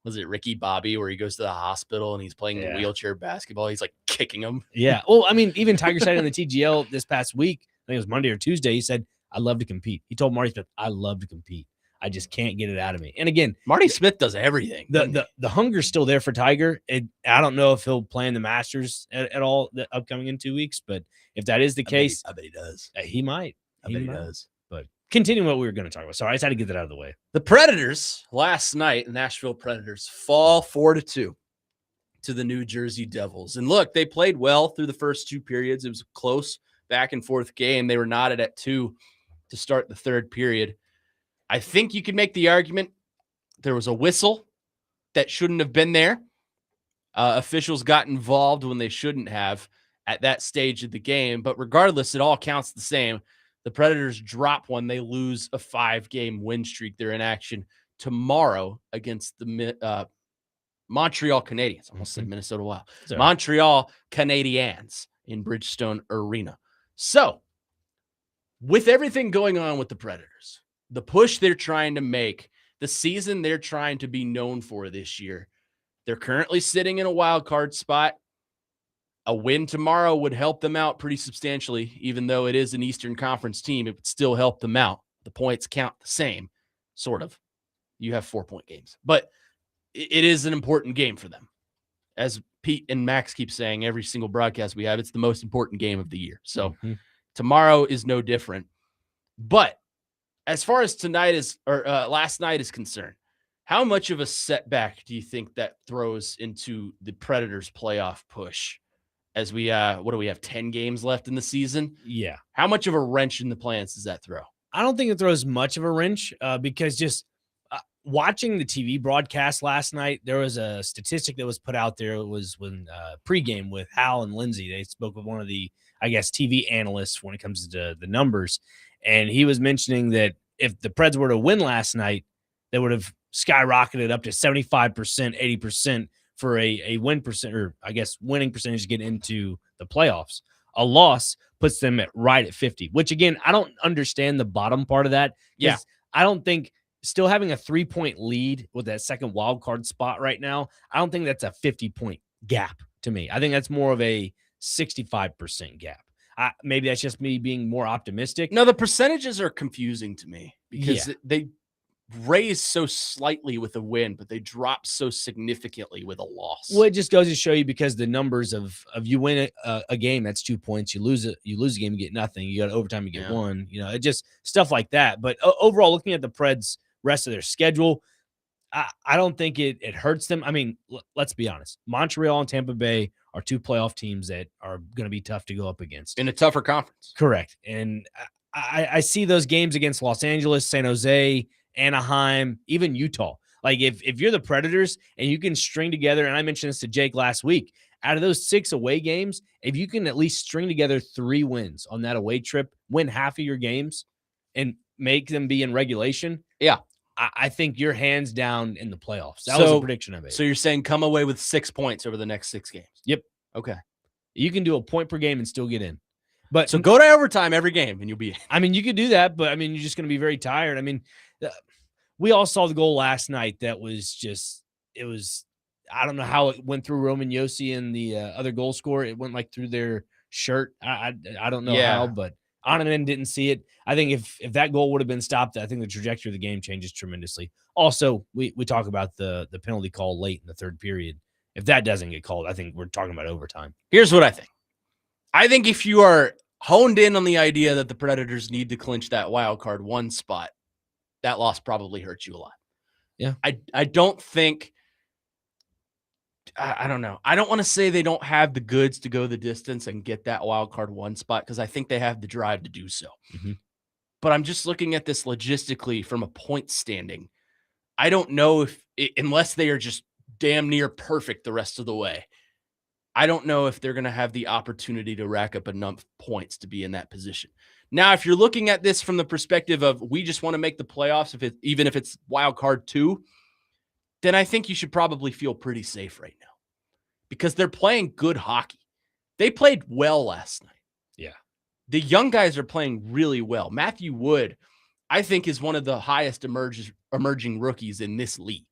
Speaker 1: was it Ricky Bobby, where he goes to the hospital and he's playing the wheelchair basketball? He's like kicking him.
Speaker 2: Yeah. Well, I mean, even Tiger said on the TGL this past week, I think it was Monday or Tuesday, he said, I love to compete. He told Marty Smith, I love to compete. I just can't get it out of me. And again,
Speaker 1: Marty Smith does everything.
Speaker 2: The hunger's still there for Tiger. I don't know if he'll play in the Masters at all the upcoming in 2 weeks, but if that is the case,
Speaker 1: I bet he does.
Speaker 2: He might.
Speaker 1: I bet he does.
Speaker 2: But continuing what we were going to talk about. Sorry, I just had to get that out of the way.
Speaker 1: The Predators last night, Nashville Predators, fall 4-2 to the New Jersey Devils. And look, they played well through the first two periods. It was a close back and forth game. They were knotted at 2 to start the third period. I think you could make the argument there was a whistle that shouldn't have been there. Officials got involved when they shouldn't have at that stage of the game. But regardless, it all counts the same. The Predators drop one. They lose a 5-game win streak. They're in action tomorrow against the Montreal Canadiens. Almost said Minnesota Wild.
Speaker 2: Sorry.
Speaker 1: Montreal Canadiens in Bridgestone Arena. So, with everything going on with the Predators, the push they're trying to make, the season they're trying to be known for this year, they're currently sitting in a wild card spot. A win tomorrow would help them out pretty substantially, even though it is an Eastern Conference team. It would still help them out. The points count the same, sort of. You have 4-point games, but it is an important game for them. As Pete and Max keep saying, every single broadcast we have, it's the most important game of the year. So tomorrow is no different. But as far as last night is concerned, how much of a setback do you think that throws into the Predators' playoff push? As we, what do we have, 10 games left in the season?
Speaker 2: Yeah.
Speaker 1: How much of a wrench in the plans does that throw?
Speaker 2: I don't think it throws much of a wrench because just watching the TV broadcast last night, there was a statistic that was put out there. It was when pregame with Hal and Lindsay. They spoke with one of the, I guess, TV analysts when it comes to the numbers. And he was mentioning that if the Preds were to win last night, they would have skyrocketed up to 75%, 80% for a win percent, or I guess winning percentage to get into the playoffs. A loss puts them right at 50, which again, I don't understand the bottom part of that.
Speaker 1: Yeah.
Speaker 2: I don't think still having a 3-point lead with that second wild card spot right now, I don't think that's a 50-point gap to me. I think that's more of a 65% gap. Maybe that's just me being more optimistic.
Speaker 1: No, the percentages are confusing to me because they raise so slightly with a win, but they drop so significantly with a loss.
Speaker 2: Well, it just goes to show you because the numbers of you win a game, that's 2 points. You lose a game, you get nothing. You got overtime, you get 1. You know, it just stuff like that. But overall, looking at the Preds' rest of their schedule, I don't think it hurts them. I mean, let's be honest. Montreal and Tampa Bay are 2 playoff teams that are going to be tough to go up against.
Speaker 1: In a tougher conference.
Speaker 2: Correct. And I see those games against Los Angeles, San Jose, Anaheim, even Utah. Like if you're the Predators and you can string together, and I mentioned this to Jake last week, out of those 6 away games, if you can at least string together 3 wins on that away trip, win half of your games and make them be in regulation.
Speaker 1: Yeah.
Speaker 2: I think you're hands down in the playoffs. That was a prediction I made.
Speaker 1: So you're saying come away with 6 points over the next 6 games?
Speaker 2: Yep.
Speaker 1: Okay.
Speaker 2: You can do a point per game and still get in. But
Speaker 1: so go to overtime every game and you'll be in.
Speaker 2: I mean, you could do that, but I mean, you're just going to be very tired. I mean, we all saw the goal last night. That was just, it was, I don't know how it went through Roman Yossi and the other goal scorer. It went like through their shirt. I don't know
Speaker 1: Yeah.
Speaker 2: how, but Onanen didn't see it. I think if that goal would have been stopped, I think the trajectory of the game changes tremendously. Also, we talk about the penalty call late in the third period. If that doesn't get called, I think we're talking about overtime.
Speaker 1: Here's what I think. I think if you are honed in on the idea that the Predators need to clinch that wild card 1 spot, that loss probably hurts you a lot.
Speaker 2: Yeah.
Speaker 1: I don't think I don't know. I don't want to say they don't have the goods to go the distance and get that wild card 1 spot because I think they have the drive to do so.
Speaker 2: Mm-hmm.
Speaker 1: But I'm just looking at this logistically from a point standing. I don't know if unless they are just damn near perfect the rest of the way, I don't know if they're going to have the opportunity to rack up enough points to be in that position. Now, if you're looking at this from the perspective of we just want to make the playoffs, even if it's wild card 2, then I think you should probably feel pretty safe right now because they're playing good hockey. They played well last night.
Speaker 2: Yeah.
Speaker 1: The young guys are playing really well. Matthew Wood, I think, is one of the highest emerging rookies in this league.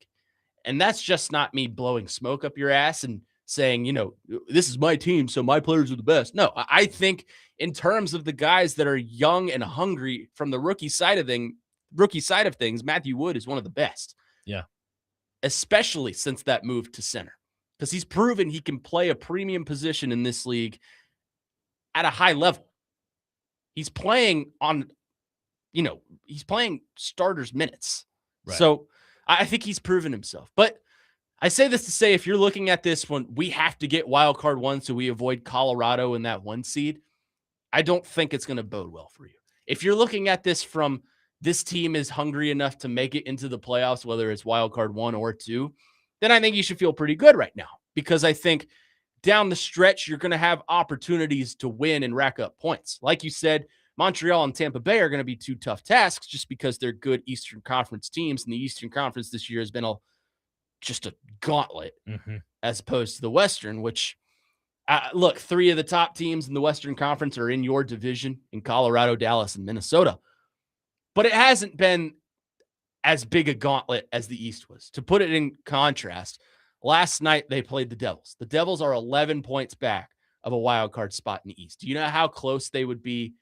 Speaker 1: And that's just not me blowing smoke up your ass and saying, this is my team, so my players are the best. No, I think in terms of the guys that are young and hungry from the rookie side of things, Matthew Wood is one of the best.
Speaker 2: Yeah.
Speaker 1: Especially since that move to center. Because he's proven he can play a premium position in this league at a high level. He's playing he's playing starters minutes.
Speaker 2: Right.
Speaker 1: So I think he's proven himself. But I say this to say, if you're looking at this one, we have to get wild card 1 so we avoid Colorado in that 1 seed. I don't think it's going to bode well for you. If you're looking at this from this team is hungry enough to make it into the playoffs, whether it's wild card 1 or 2, then I think you should feel pretty good right now because I think down the stretch, you're going to have opportunities to win and rack up points. Like you said, Montreal and Tampa Bay are going to be 2 tough tasks just because they're good Eastern Conference teams. And the Eastern Conference this year has been just a gauntlet as opposed to the Western, which, look, 3 of the top teams in the Western Conference are in your division in Colorado, Dallas, and Minnesota. But it hasn't been as big a gauntlet as the East was. To put it in contrast, last night they played the Devils. The Devils are 11 points back of a wild card spot in the East. Do you know how close they would be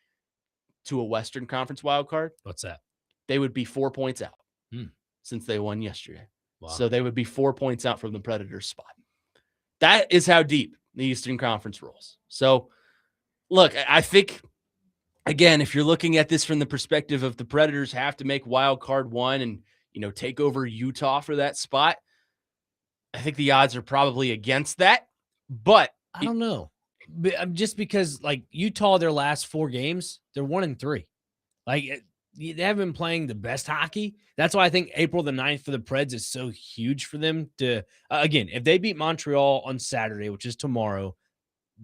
Speaker 1: to a Western Conference wild card?
Speaker 2: What's that?
Speaker 1: They would be 4 points out since they won yesterday.
Speaker 2: Wow.
Speaker 1: So they would be 4 points out from the Predators spot. That is how deep the Eastern Conference rolls. So, look, I think, again, if you're looking at this from the perspective of the Predators have to make wild card 1 and, take over Utah for that spot, I think the odds are probably against that. But
Speaker 2: I don't know. Just because, Utah, their last 4 games, they're 1-3. They haven't been playing the best hockey. That's why I think April the 9th for the Preds is so huge for them to, again, if they beat Montreal on Saturday, which is tomorrow,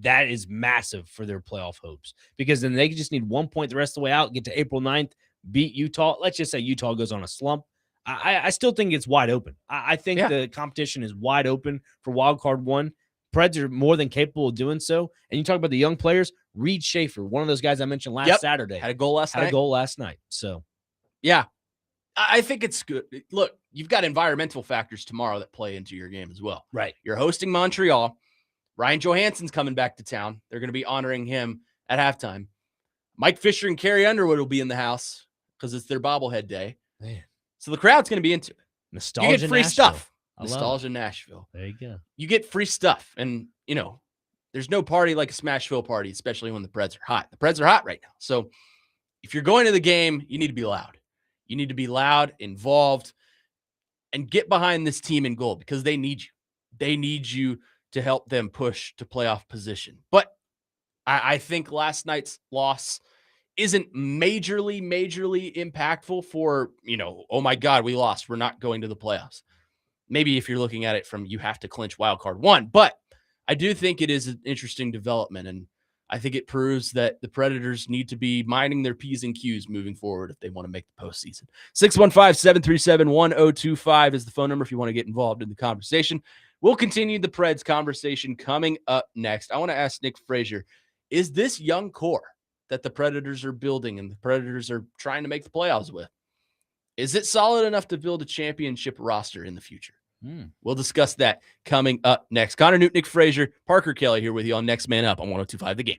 Speaker 2: that is massive for their playoff hopes because then they just need 1 point the rest of the way out, get to April 9th, beat Utah. Let's just say Utah goes on a slump. I still think it's wide open. I think the competition is wide open for wild card 1. Preds are more than capable of doing so. And you talk about the young players, Reed Schaefer, one of those guys I mentioned last Saturday.
Speaker 1: Had a goal last night.
Speaker 2: So,
Speaker 1: yeah, I think it's good. Look, you've got environmental factors tomorrow that play into your game as well.
Speaker 2: Right.
Speaker 1: You're hosting Montreal. Ryan Johansson's coming back to town. They're going to be honoring him at halftime. Mike Fisher and Carrie Underwood will be in the house because it's their bobblehead day.
Speaker 2: Man.
Speaker 1: So the crowd's going to be into it.
Speaker 2: Nostalgia
Speaker 1: You get free
Speaker 2: Nashville.
Speaker 1: stuff. Nostalgia Nashville.
Speaker 2: There you go.
Speaker 1: You get free stuff. And, there's no party like a Smashville party, especially when the Preds are hot. The Preds are hot right now. So if you're going to the game, you need to be loud. You need to be loud, involved, and get behind this team in goal because they need you. They need you to help them push to playoff position. But I think last night's loss isn't majorly impactful for, oh my God, we lost. We're not going to the playoffs. Maybe if you're looking at it from you have to clinch wild card 1, but I do think it is an interesting development. And I think it proves that the Predators need to be minding their P's and Q's moving forward if they want to make the postseason. 615-737-1025 is the phone number if you want to get involved in the conversation. We'll continue the Preds conversation coming up next. I want to ask Nick Frazier, is this young core that the Predators are building and the Predators are trying to make the playoffs with, is it solid enough to build a championship roster in the future? We'll discuss that coming up next. Connor Newton, Nick Frazier, Parker Kelly here with you on Next Man Up on 102.5 The Game.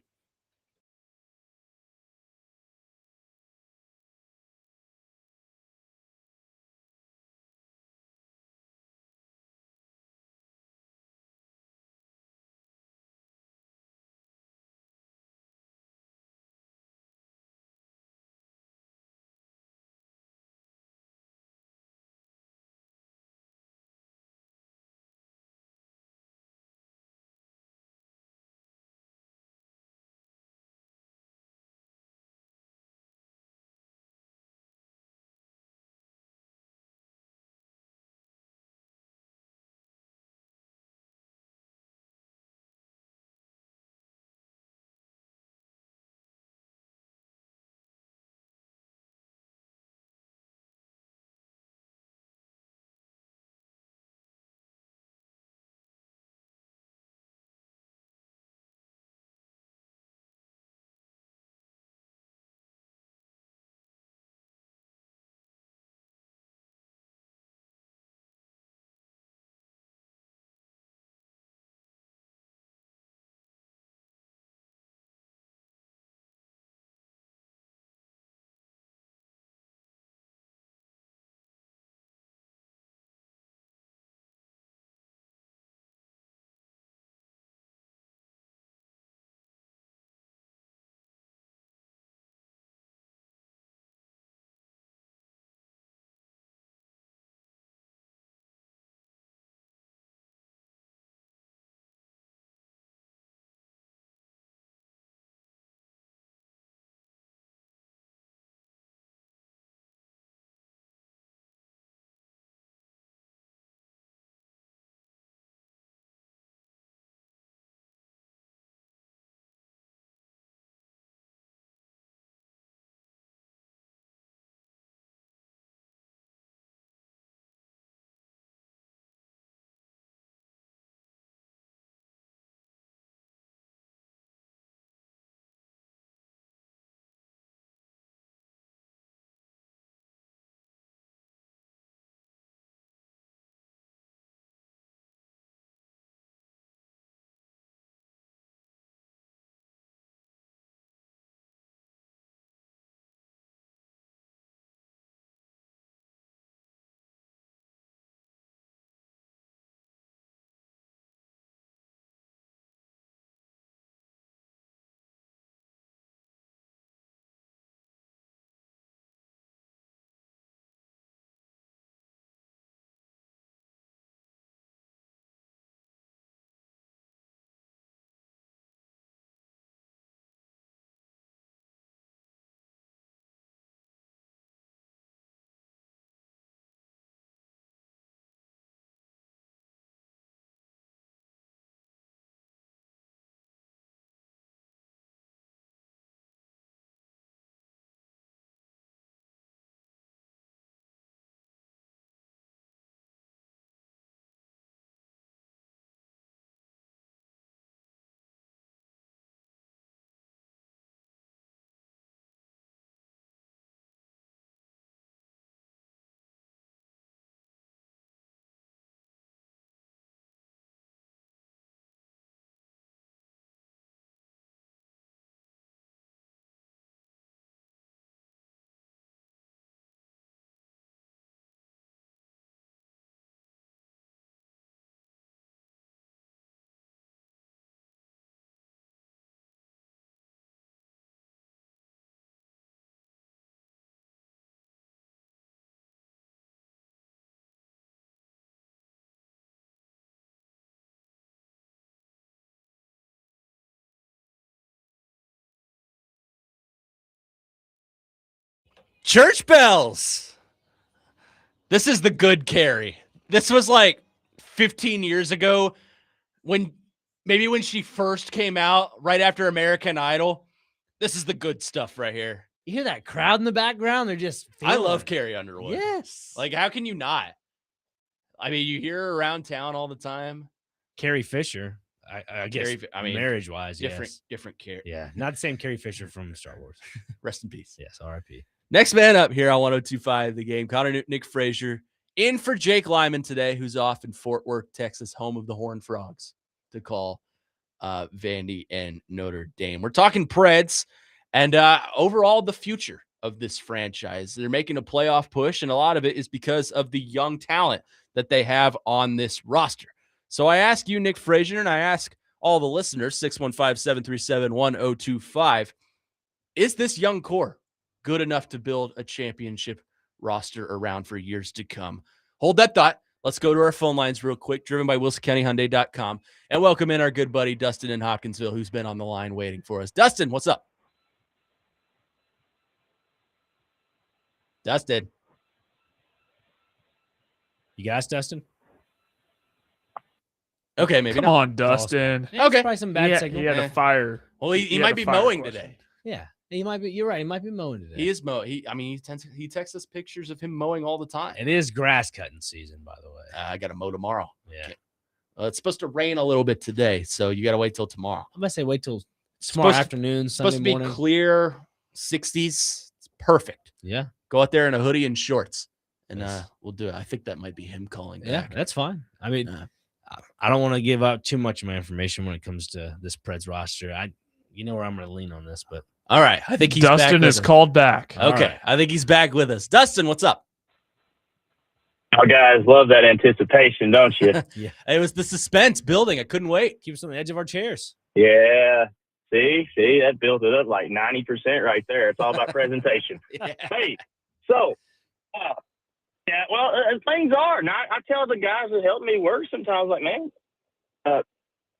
Speaker 1: Church bells. This is the good Carrie. This was like 15 years ago when she first came out right after American Idol. This is the good stuff right here.
Speaker 2: You hear that crowd in the background? They're just
Speaker 1: I
Speaker 2: feeling
Speaker 1: love
Speaker 2: it.
Speaker 1: Carrie Underwood.
Speaker 2: Yes.
Speaker 1: Like, how can you not? I mean, you hear her around town all the time.
Speaker 2: Carrie Fisher. I guess marriage-wise,
Speaker 1: different Carrie.
Speaker 2: Yeah, not the same Carrie Fisher from Star Wars.
Speaker 1: Rest in peace.
Speaker 2: Yes, R.I.P.
Speaker 1: Next man up here on 102.5 The Game, Connor Newton, Nick Frazier, in for Jake Lyman today, who's off in Fort Worth, Texas, home of the Horned Frogs, to call Vandy and Notre Dame. We're talking Preds and overall the future of this franchise. They're making a playoff push, and a lot of it is because of the young talent that they have on this roster. So I ask you, Nick Frazier, and I ask all the listeners, 615-737-1025, is this young core good enough to build a championship roster around for years to come? Hold that thought. Let's go to our phone lines real quick, driven by WilsonCountyHyundai.com, and welcome in our good buddy Dustin in Hopkinsville, who's been on the line waiting for us. Dustin, what's up? Dustin.
Speaker 2: You guys, Dustin?
Speaker 1: Okay, maybe
Speaker 3: Come
Speaker 1: not.
Speaker 3: on, Dustin.
Speaker 2: Yeah,
Speaker 1: Okay.
Speaker 2: Probably some bad signal.
Speaker 3: He had
Speaker 1: Yeah.
Speaker 3: a fire.
Speaker 1: Well, he
Speaker 3: He
Speaker 1: might
Speaker 3: had a
Speaker 1: be
Speaker 3: fire
Speaker 1: mowing
Speaker 3: question.
Speaker 1: today.
Speaker 2: Yeah, he might be. You're right. He might be mowing today.
Speaker 1: He is mowing. He texts us pictures of him mowing all the time.
Speaker 2: It is grass cutting season, by the way.
Speaker 1: I got to mow tomorrow.
Speaker 2: Yeah.
Speaker 1: It's supposed to rain a little bit today, so you got to wait till tomorrow.
Speaker 2: I'm gonna say wait till tomorrow
Speaker 1: supposed-
Speaker 2: afternoon,
Speaker 1: Supposed
Speaker 2: Sunday
Speaker 1: to be
Speaker 2: morning.
Speaker 1: clear, 60s. It's perfect.
Speaker 2: Yeah,
Speaker 1: Go out there in a hoodie and shorts, and
Speaker 2: Yes.
Speaker 1: We'll do it. I think that might be him calling
Speaker 2: yeah,
Speaker 1: back.
Speaker 2: that's fine. I mean,
Speaker 1: Yeah.
Speaker 2: I don't want to give out too much of my information when it comes to this Preds roster. You know where I'm gonna lean on this, but
Speaker 1: All right. I think he's back
Speaker 3: Dustin
Speaker 1: with
Speaker 3: is
Speaker 1: us.
Speaker 3: called back.
Speaker 1: Okay.
Speaker 2: All right.
Speaker 1: I think he's back with us. Dustin, what's up?
Speaker 4: You guys love that anticipation, don't you?
Speaker 1: It was the suspense building. I couldn't wait.
Speaker 2: keep us on the edge of our chairs.
Speaker 4: Yeah. See, that built it up like 90% right there. It's all about presentation.
Speaker 1: Yeah.
Speaker 4: Hey, so, yeah, well, things are. And I tell the guys that help me work sometimes, like, man,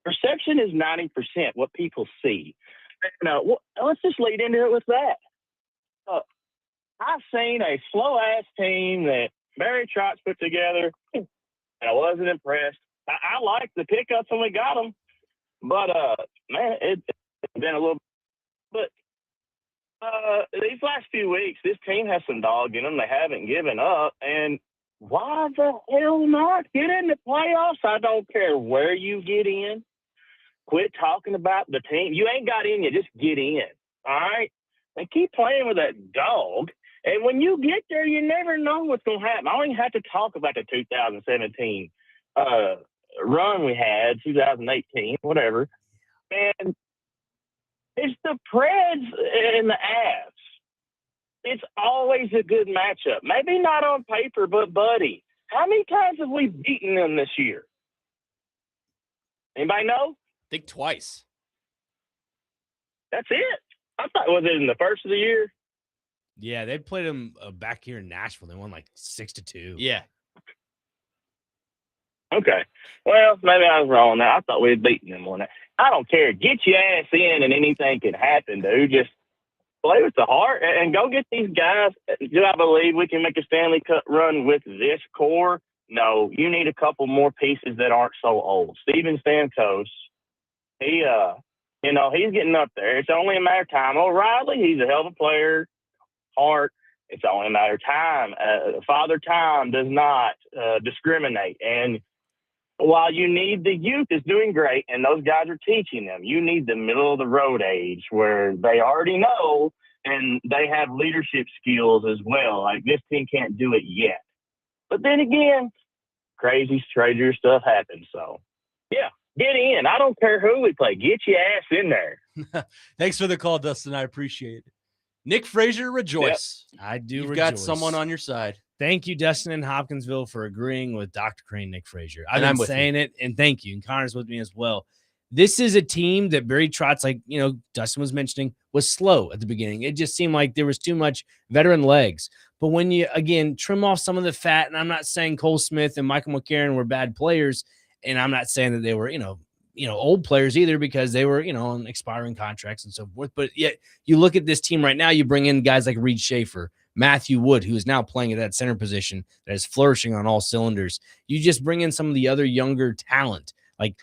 Speaker 4: perception is 90% what people see. Now, let's just lead into it with that. I've seen a slow-ass team that Barry Trotz put together, and I wasn't impressed. I liked the pickups when we got them, but, man, it's been a little – but these last few weeks, this team has some dog in them. They haven't given up, and why the hell not? Get in the playoffs. I don't care where you get in. Quit talking about the team. You ain't got in, you just get in, all right? And keep playing with that dog. And when you get there, you never know what's going to happen. I don't even have to talk about the 2017 run we had, 2018, whatever. And it's the Preds and the Avs. It's always a good matchup. Maybe not on paper, but, buddy, how many times have we beaten them this year? Anybody know?
Speaker 1: I think twice.
Speaker 4: That's it. I thought, was it in the first of the year?
Speaker 2: Yeah, they played them back here in Nashville. They won like 6-2.
Speaker 1: Yeah.
Speaker 4: Okay. Well, maybe I was wrong there. I thought we had beaten them on that. I don't care. Get your ass in and anything can happen, dude. Just play with the heart and go get these guys. Do I believe we can make a Stanley Cup run with this core? No. You need a couple more pieces that aren't so old. Steven Stamkos, he's getting up there. It's only a matter of time. O'Reilly, he's a hell of a player. Hart, it's only a matter of time. Father Time does not discriminate. And while you need the youth is doing great, and those guys are teaching them, you need the middle of the road age where they already know and they have leadership skills as well. Like, this team can't do it yet. But then again, crazy stranger stuff happens. So, yeah, get in. I don't care who we play. Get your ass in there.
Speaker 1: Thanks for the call, Dustin. I appreciate it. Nick Frazier, rejoice.
Speaker 2: I do.
Speaker 1: You've
Speaker 2: rejoice.
Speaker 1: got someone on your side.
Speaker 2: Thank you, Dustin in Hopkinsville, for agreeing with Dr. Crane, Nick Frazier. I've
Speaker 1: And I'm
Speaker 2: been
Speaker 1: with
Speaker 2: saying it, and thank you. And Connor's with me as well. This is a team that Barry Trotz, like, Dustin was mentioning, was slow at the beginning. It just seemed like there was too much veteran legs. But when you, again, trim off some of the fat, and I'm not saying Cole Smith and Michael McCarron were bad players, and I'm not saying that they were, old players either, because they were, on expiring contracts and so forth. But yet you look at this team right now, you bring in guys like Reed Schaefer, Matthew Wood, who is now playing at that center position that is flourishing on all cylinders. You just bring in some of the other younger talent. Like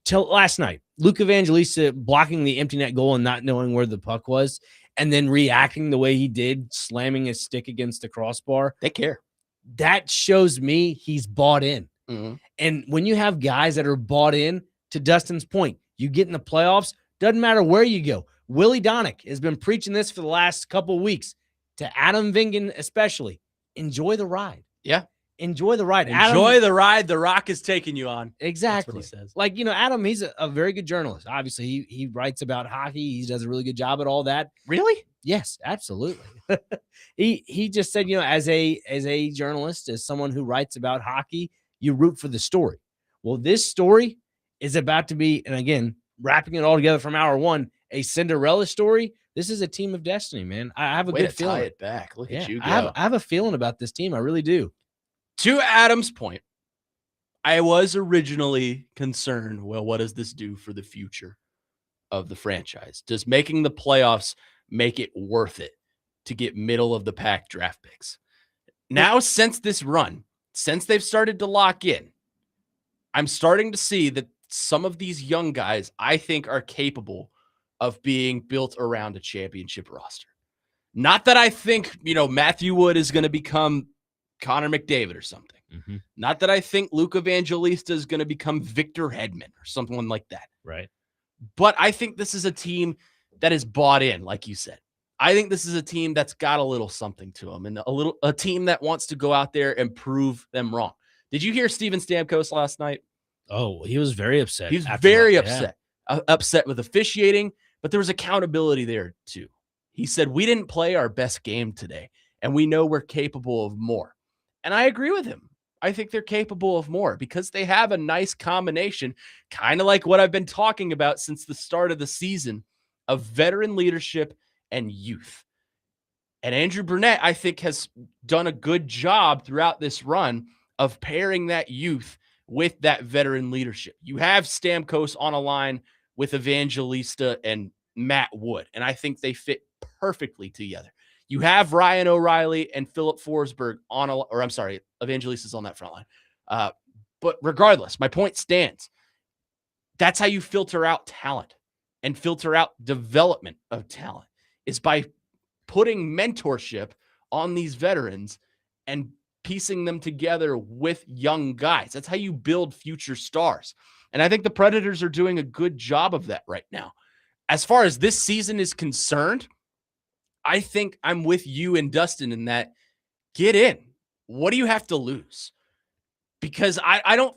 Speaker 2: till last night, Luke Evangelista blocking the empty net goal and not knowing where the puck was, and then reacting the way he did, slamming his stick against the crossbar.
Speaker 1: They care.
Speaker 2: That shows me he's bought in.
Speaker 1: Mm-hmm.
Speaker 2: And when you have guys that are bought in, to Dustin's point, you get in the playoffs, doesn't matter where you go. Willie Donick has been preaching this for the last couple of weeks to Adam Vingan especially. Enjoy the ride.
Speaker 1: Yeah.
Speaker 2: Enjoy the ride.
Speaker 1: Enjoy the ride the Rock is taking you on.
Speaker 2: Exactly.
Speaker 1: That's what he says.
Speaker 2: Like, Adam, he's a very good journalist. Obviously, he writes about hockey. He does a really good job at all that.
Speaker 1: Really?
Speaker 2: Yes, absolutely. he just said, as a journalist, as someone who writes about hockey, you root for the story. Well, this story is about to be, and again, wrapping it all together from hour one, a Cinderella story. This is a team of destiny, man. I have a
Speaker 1: Way
Speaker 2: good
Speaker 1: to
Speaker 2: feeling.
Speaker 1: tie it back. Look at you go.
Speaker 2: I have a feeling about this team. I really do.
Speaker 1: To Adam's point, I was originally concerned, well, what does this do for the future of the franchise? Does making the playoffs make it worth it to get middle of the pack draft picks? Now, since this run, since they've started to lock in, I'm starting to see that some of these young guys, I think, are capable of being built around a championship roster. Not that I think, Matthew Wood is going to become Connor McDavid or something.
Speaker 2: Mm-hmm.
Speaker 1: Not that I think Luke Evangelista is going to become Victor Hedman or something like that.
Speaker 2: Right.
Speaker 1: But I think this is a team that is bought in, like you said. I think this is a team that's got a little something to them and a team that wants to go out there and prove them wrong. Did you hear Steven Stamkos last night?
Speaker 2: Oh, he was very upset.
Speaker 1: He was very upset. Upset with officiating, but there was accountability there too. He said, we didn't play our best game today, and we know we're capable of more. And I agree with him. I think they're capable of more because they have a nice combination, kind of like what I've been talking about since the start of the season, of veteran leadership and youth. And Andrew Burnett, I think, has done a good job throughout this run of pairing that youth with that veteran leadership. You have Stamkos on a line with Evangelista and Matt Wood, and I think they fit perfectly together. You have Ryan O'Reilly and Philip Forsberg Evangelista's on that front line. But regardless, my point stands. That's how you filter out talent and filter out development of talent, is by putting mentorship on these veterans and piecing them together with young guys. That's how you build future stars. And I think the Predators are doing a good job of that right now. As far as this season is concerned, I think I'm with you and Dustin in that. Get in. What do you have to lose? Because I don't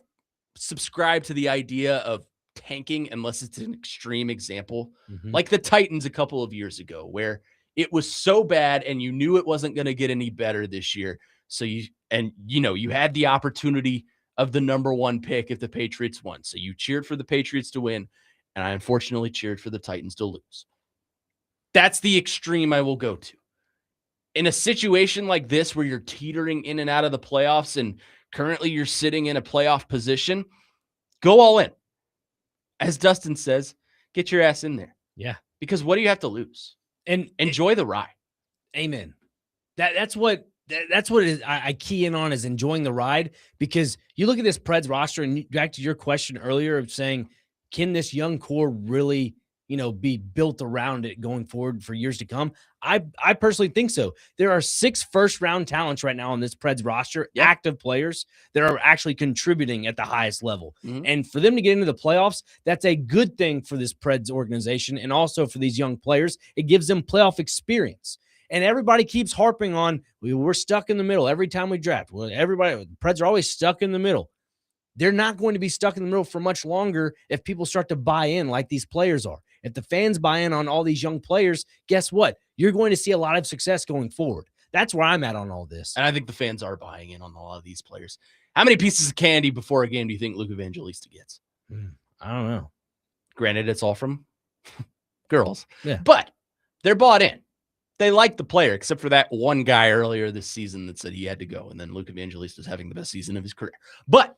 Speaker 1: subscribe to the idea of tanking unless it's an extreme example.
Speaker 2: Mm-hmm.
Speaker 1: Like the Titans a couple of years ago, where it was so bad and you knew it wasn't going to get any better this year. So you had the opportunity of the number one pick if the Patriots won. So you cheered for the Patriots to win, and I unfortunately cheered for the Titans to lose. That's the extreme I will go to. In a situation like this where you're teetering in and out of the playoffs and currently you're sitting in a playoff position, go all in. As Dustin says, get your ass in there.
Speaker 2: Yeah.
Speaker 1: Because what do you have to lose? And enjoy the ride.
Speaker 2: Amen. That's what it is. I key in on is enjoying the ride, because you look at this Preds roster, and back to your question earlier of saying, can this young core really, be built around it going forward for years to come? I personally think so. There are 6 first-round talents right now on this Preds roster, active players that are actually contributing at the highest level.
Speaker 1: Mm-hmm.
Speaker 2: And for them to get into the playoffs, that's a good thing for this Preds organization, and also for these young players. It gives them playoff experience. And everybody keeps harping on, we're stuck in the middle every time we draft. Well, the Preds are always stuck in the middle. They're not going to be stuck in the middle for much longer if people start to buy in like these players are. If the fans buy in on all these young players, guess what? You're going to see a lot of success going forward. That's where I'm at on all this.
Speaker 1: And I think the fans are buying in on a lot of these players. How many pieces of candy before a game do you think Luke Evangelista gets?
Speaker 2: I don't know.
Speaker 1: Granted, it's all from girls.
Speaker 2: Yeah.
Speaker 1: But they're bought in. They like the player, except for that one guy earlier this season that said he had to go. And then Luke Evangelista is having the best season of his career. But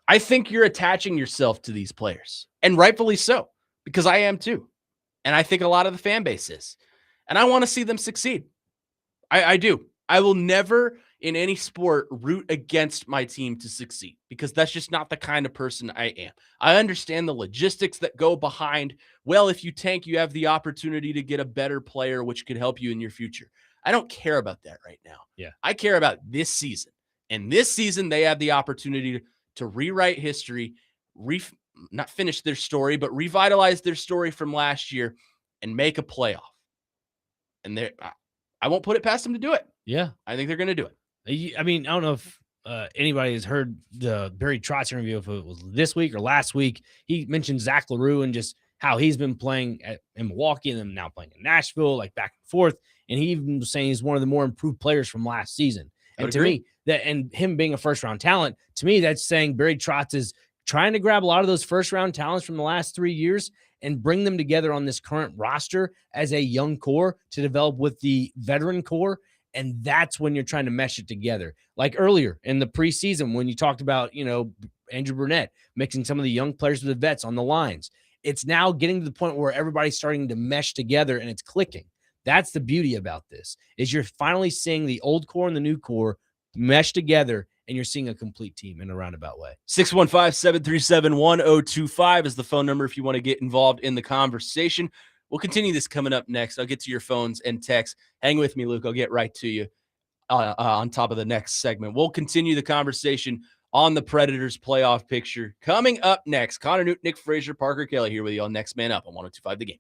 Speaker 1: I think you're attaching yourself to these players, and rightfully so, because I am too. And I think a lot of the fan base is. And I want to see them succeed. I do. I will never in any sport root against my team to succeed because that's just not the kind of person I am. I understand the logistics that go behind, well, if you tank, you have the opportunity to get a better player, which could help you in your future. I don't care about that right now.
Speaker 2: Yeah.
Speaker 1: I care about this season. And this season, they have the opportunity to rewrite history, not finish their story, but revitalize their story from last year and make a playoff. And I won't put it past them to do it.
Speaker 2: Yeah.
Speaker 1: I think they're going to do it.
Speaker 2: I mean, I don't know if anybody has heard the Barry Trotz interview, if it was this week or last week. He mentioned Zach LaRue and just how he's been playing in Milwaukee and then now playing in Nashville, like back and forth. And he even was saying he's one of the more improved players from last season. And to me, and him being a first round talent, to me, that's saying Barry Trotz is trying to grab a lot of those first round talents from the last 3 years and bring them together on this current roster as a young core to develop with the veteran core. And that's when you're trying to mesh it together. Like earlier in the preseason, when you talked about, Andrew Burnett mixing some of the young players with the vets on the lines, it's now getting to the point where everybody's starting to mesh together and it's clicking. That's the beauty about this, is you're finally seeing the old core and the new core mesh together, and you're seeing a complete team in a roundabout way.
Speaker 1: 615-737-1025 is the phone number if you want to get involved in the conversation. We'll continue this coming up next. I'll get to your phones and texts. Hang with me, Luke. I'll get right to you on top of the next segment. We'll continue the conversation on the Predators playoff picture. Coming up next, Connor Newton, Nick Frazier, Parker Kelly here with you on Next Man Up on 102.5 The Game.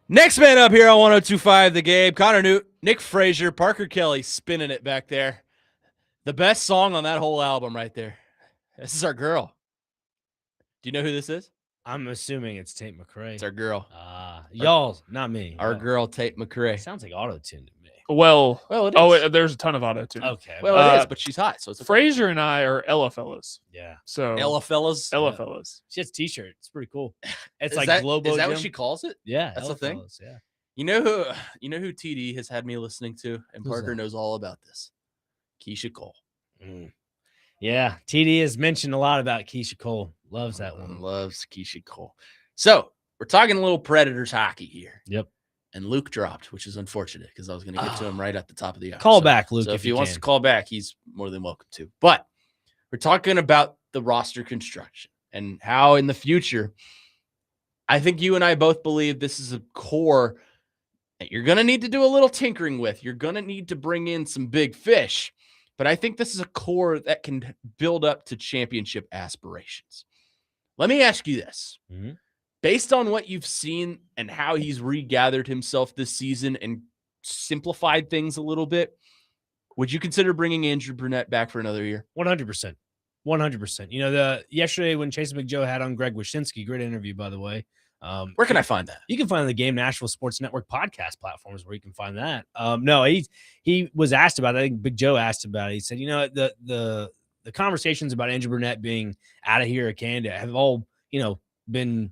Speaker 1: Next man up here on 102.5 The Game, Connor Newt, Nick Frazier, Parker Kelly spinning it back there. The best song on that whole album right there. This is our girl. Do you know who this is?
Speaker 2: I'm assuming it's Tate McRae.
Speaker 1: It's our girl.
Speaker 2: Y'all, not me.
Speaker 1: Our girl, Tate McRae.
Speaker 2: It sounds like auto-tune to me.
Speaker 3: Well,
Speaker 1: Well, it is.
Speaker 3: oh, there's a ton of auto tune.
Speaker 2: Okay.
Speaker 1: Well, it is, but she's hot, so it's okay.
Speaker 3: Frazier and I are Ella fellas.
Speaker 2: Yeah.
Speaker 3: So
Speaker 1: Ella fellas.
Speaker 3: Ella fellas.
Speaker 2: She has a t-shirt. It's pretty cool. It's
Speaker 1: Is
Speaker 2: like
Speaker 1: that,
Speaker 2: Globo
Speaker 1: is that
Speaker 2: Gym.
Speaker 1: what she calls it?
Speaker 2: Yeah.
Speaker 1: That's
Speaker 2: Ella
Speaker 1: the thing?
Speaker 2: Fellas, yeah.
Speaker 1: You know who TD has had me listening to, and
Speaker 2: Who's
Speaker 1: Parker
Speaker 2: that?
Speaker 1: knows all about this. Keisha Cole.
Speaker 2: Yeah. TD has mentioned a lot about Keisha Cole. Loves that
Speaker 1: Everyone
Speaker 2: one.
Speaker 1: loves Keisha Cole. So we're talking a little Predators hockey here.
Speaker 2: Yep.
Speaker 1: And Luke dropped, which is unfortunate because I was going to get to him right at the top of the hour.
Speaker 2: Call
Speaker 1: So-
Speaker 2: back, Luke.
Speaker 1: So if he
Speaker 2: you
Speaker 1: wants
Speaker 2: can.
Speaker 1: to call back, he's more than welcome to. But we're talking about the roster construction and how in the future, I think you and I both believe this is a core that you're going to need to do a little tinkering with. You're going to need to bring in some big fish. But I think this is a core that can build up to championship aspirations. Let me ask you this.
Speaker 2: Mhm.
Speaker 1: Based on what you've seen and how he's regathered himself this season and simplified things a little bit, would you consider bringing Andrew Brunette back for another year?
Speaker 2: 100%. 100%. You know, yesterday when Chase McJoe had on Greg Wyshynski, great interview, by the way.
Speaker 1: Where can I find that?
Speaker 2: You can find the Game Nashville Sports Network podcast platforms where you can find that. No, he was asked about it. I think Big Joe asked about it. He said, you know, the conversations about Andrew Brunette being out of here at Canada have all, been,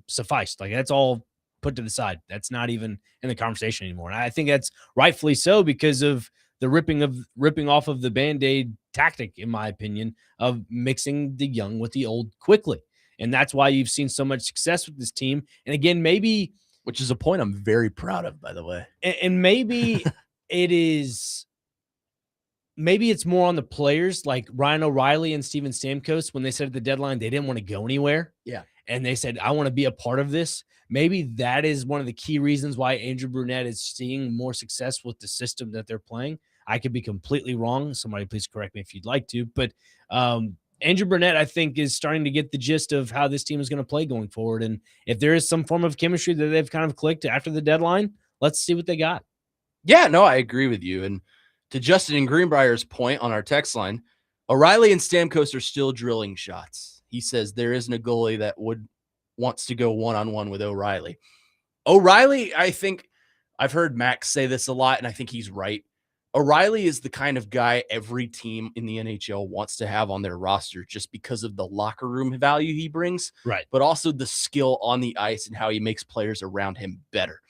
Speaker 2: sufficed. Like that's all put to the side. That's not even in the conversation anymore. And I think that's rightfully so because of the ripping off of the Band-Aid tactic, in my opinion, of mixing the young with the old quickly. And that's why you've seen so much success with this team. And again, maybe,
Speaker 1: Which is a point I'm very proud of, by the way.
Speaker 2: and maybe maybe it's more on the players like Ryan O'Reilly and Steven Stamkos when they said at the deadline they didn't want to go anywhere.
Speaker 1: Yeah.
Speaker 2: And they said, I want to be a part of this. Maybe that is one of the key reasons why Andrew Brunette is seeing more success with the system that they're playing. I could be completely wrong. Somebody please correct me if you'd like to. But Andrew Brunette, I think, is starting to get the gist of how this team is going to play going forward. And if there is some form of chemistry that they've kind of clicked after the deadline, let's see what they got.
Speaker 1: Yeah, no, I agree with you. And to Justin and Greenbrier's point on our text line, O'Reilly and Stamkos are still drilling shots. He says there isn't a goalie that wants to go one-on-one with O'Reilly. O'Reilly, I think I've heard Max say this a lot, and I think he's right. O'Reilly is the kind of guy every team in the NHL wants to have on their roster just because of the locker room value he brings,
Speaker 2: Right.
Speaker 1: but also the skill on the ice and how he makes players around him better.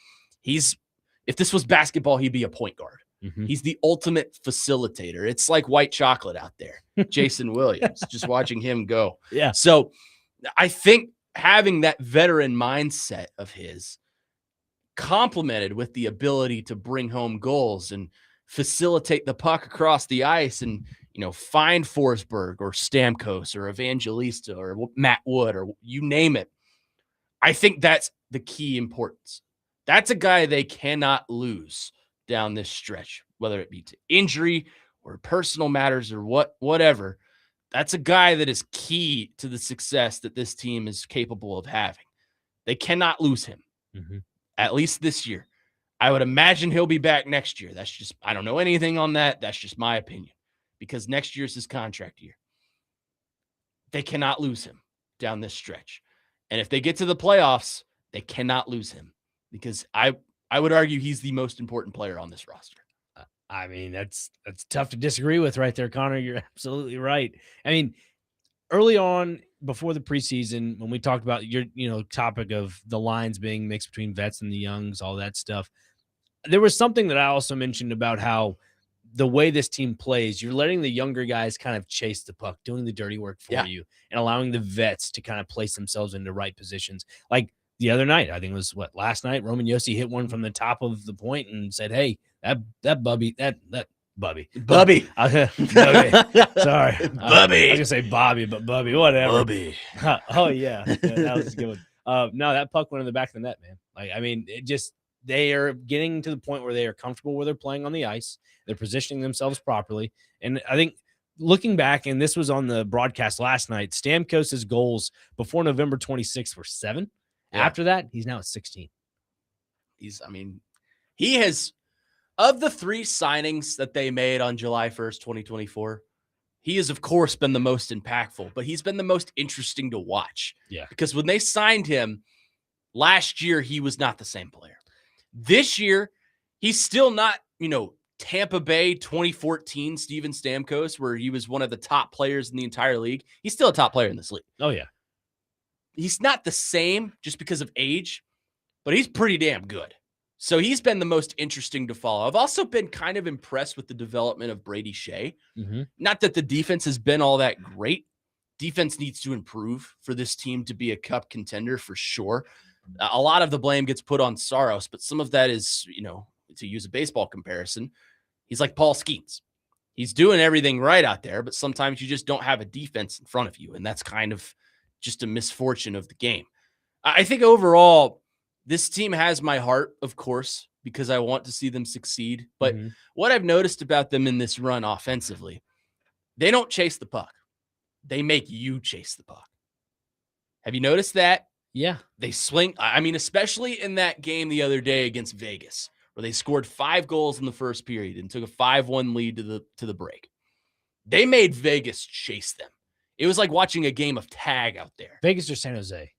Speaker 1: If this was basketball, he'd be a point guard.
Speaker 2: Mm-hmm.
Speaker 1: He's the ultimate facilitator. It's like white chocolate out there. Jason Williams, just watching him go.
Speaker 2: Yeah.
Speaker 1: So I think having that veteran mindset of his complemented with the ability to bring home goals and facilitate the puck across the ice and, find Forsberg or Stamkos or Evangelista or Matt Wood or you name it. I think that's the key importance. That's a guy they cannot lose down this stretch, whether it be to injury or personal matters or whatever. That's a guy that is key to the success that this team is capable of having. They cannot lose him, at least this year. I would imagine he'll be back next year. That's just, I don't know anything on that. That's just my opinion because next year's his contract year. They cannot lose him down this stretch. And if they get to the playoffs, they cannot lose him because I would argue he's the most important player on this roster.
Speaker 2: I mean, that's tough to disagree with right there, Connor. You're absolutely right. I mean, early on before the preseason, when we talked about your, topic of the lines being mixed between vets and the youngs, all that stuff, there was something that I also mentioned about how the way this team plays, you're letting the younger guys kind of chase the puck, doing the dirty work for you and allowing the vets to kind of place themselves in the right positions. Like the other night, I think it was last night, Roman Josi hit one from the top of the point and said, hey, that Bubby. Bubby. Sorry.
Speaker 1: Bubby.
Speaker 2: I was gonna say Bobby, but Bubby, whatever.
Speaker 1: Bubby.
Speaker 2: Oh yeah. That was a good one. No, that puck went in the back of the net, man. Like, I mean, they are getting to the point where they are comfortable where they're playing on the ice. They're positioning themselves properly. And I think looking back, and this was on the broadcast last night, Stamkos's goals before November 26th were 7. Yeah. After that, he's now at 16.
Speaker 1: He has, of the 3 signings that they made on July 1st, 2024, he has, of course, been the most impactful, but he's been the most interesting to watch.
Speaker 2: Yeah.
Speaker 1: Because when they signed him last year, he was not the same player. This year, he's still not, Tampa Bay 2014 Steven Stamkos, where he was one of the top players in the entire league. He's still a top player in this league.
Speaker 2: Oh, yeah.
Speaker 1: He's not the same just because of age, but he's pretty damn good. So he's been the most interesting to follow. I've also been kind of impressed with the development of Brady Shea.
Speaker 2: Mm-hmm.
Speaker 1: Not that the defense has been all that great. Defense needs to improve for this team to be a cup contender for sure. A lot of the blame gets put on Saros, but some of that is, to use a baseball comparison, he's like Paul Skeens. He's doing everything right out there, but sometimes you just don't have a defense in front of you, and that's kind of just a misfortune of the game. I think overall, this team has my heart, of course, because I want to see them succeed. But what I've noticed about them in this run offensively, they don't chase the puck. They make you chase the puck. Have you noticed that?
Speaker 2: Yeah.
Speaker 1: They swing. Especially in that game the other day against Vegas, where they scored 5 goals in the first period and took a 5-1 lead to the break. They made Vegas chase them. It was like watching a game of tag out there.
Speaker 2: Vegas or San Jose?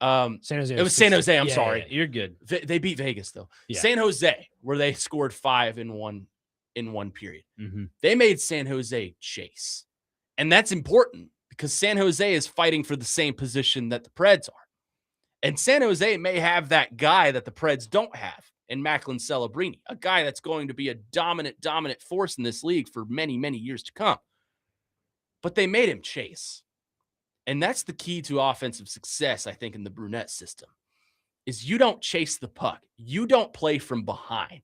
Speaker 2: San Jose.
Speaker 1: It was San Jose. I'm sorry.
Speaker 2: Yeah, you're good.
Speaker 1: They beat Vegas though.
Speaker 2: Yeah.
Speaker 1: San Jose, where they scored 5 in one period.
Speaker 2: Mm-hmm.
Speaker 1: They made San Jose chase, and that's important because San Jose is fighting for the same position that the Preds are, and San Jose may have that guy that the Preds don't have in Macklin Celebrini, a guy that's going to be a dominant force in this league for many, many years to come. But they made him chase. And that's the key to offensive success, I think, in the Brunette system, is you don't chase the puck. You don't play from behind.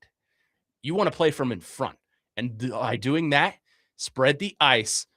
Speaker 1: You want to play from in front. And by doing that, spread the ice,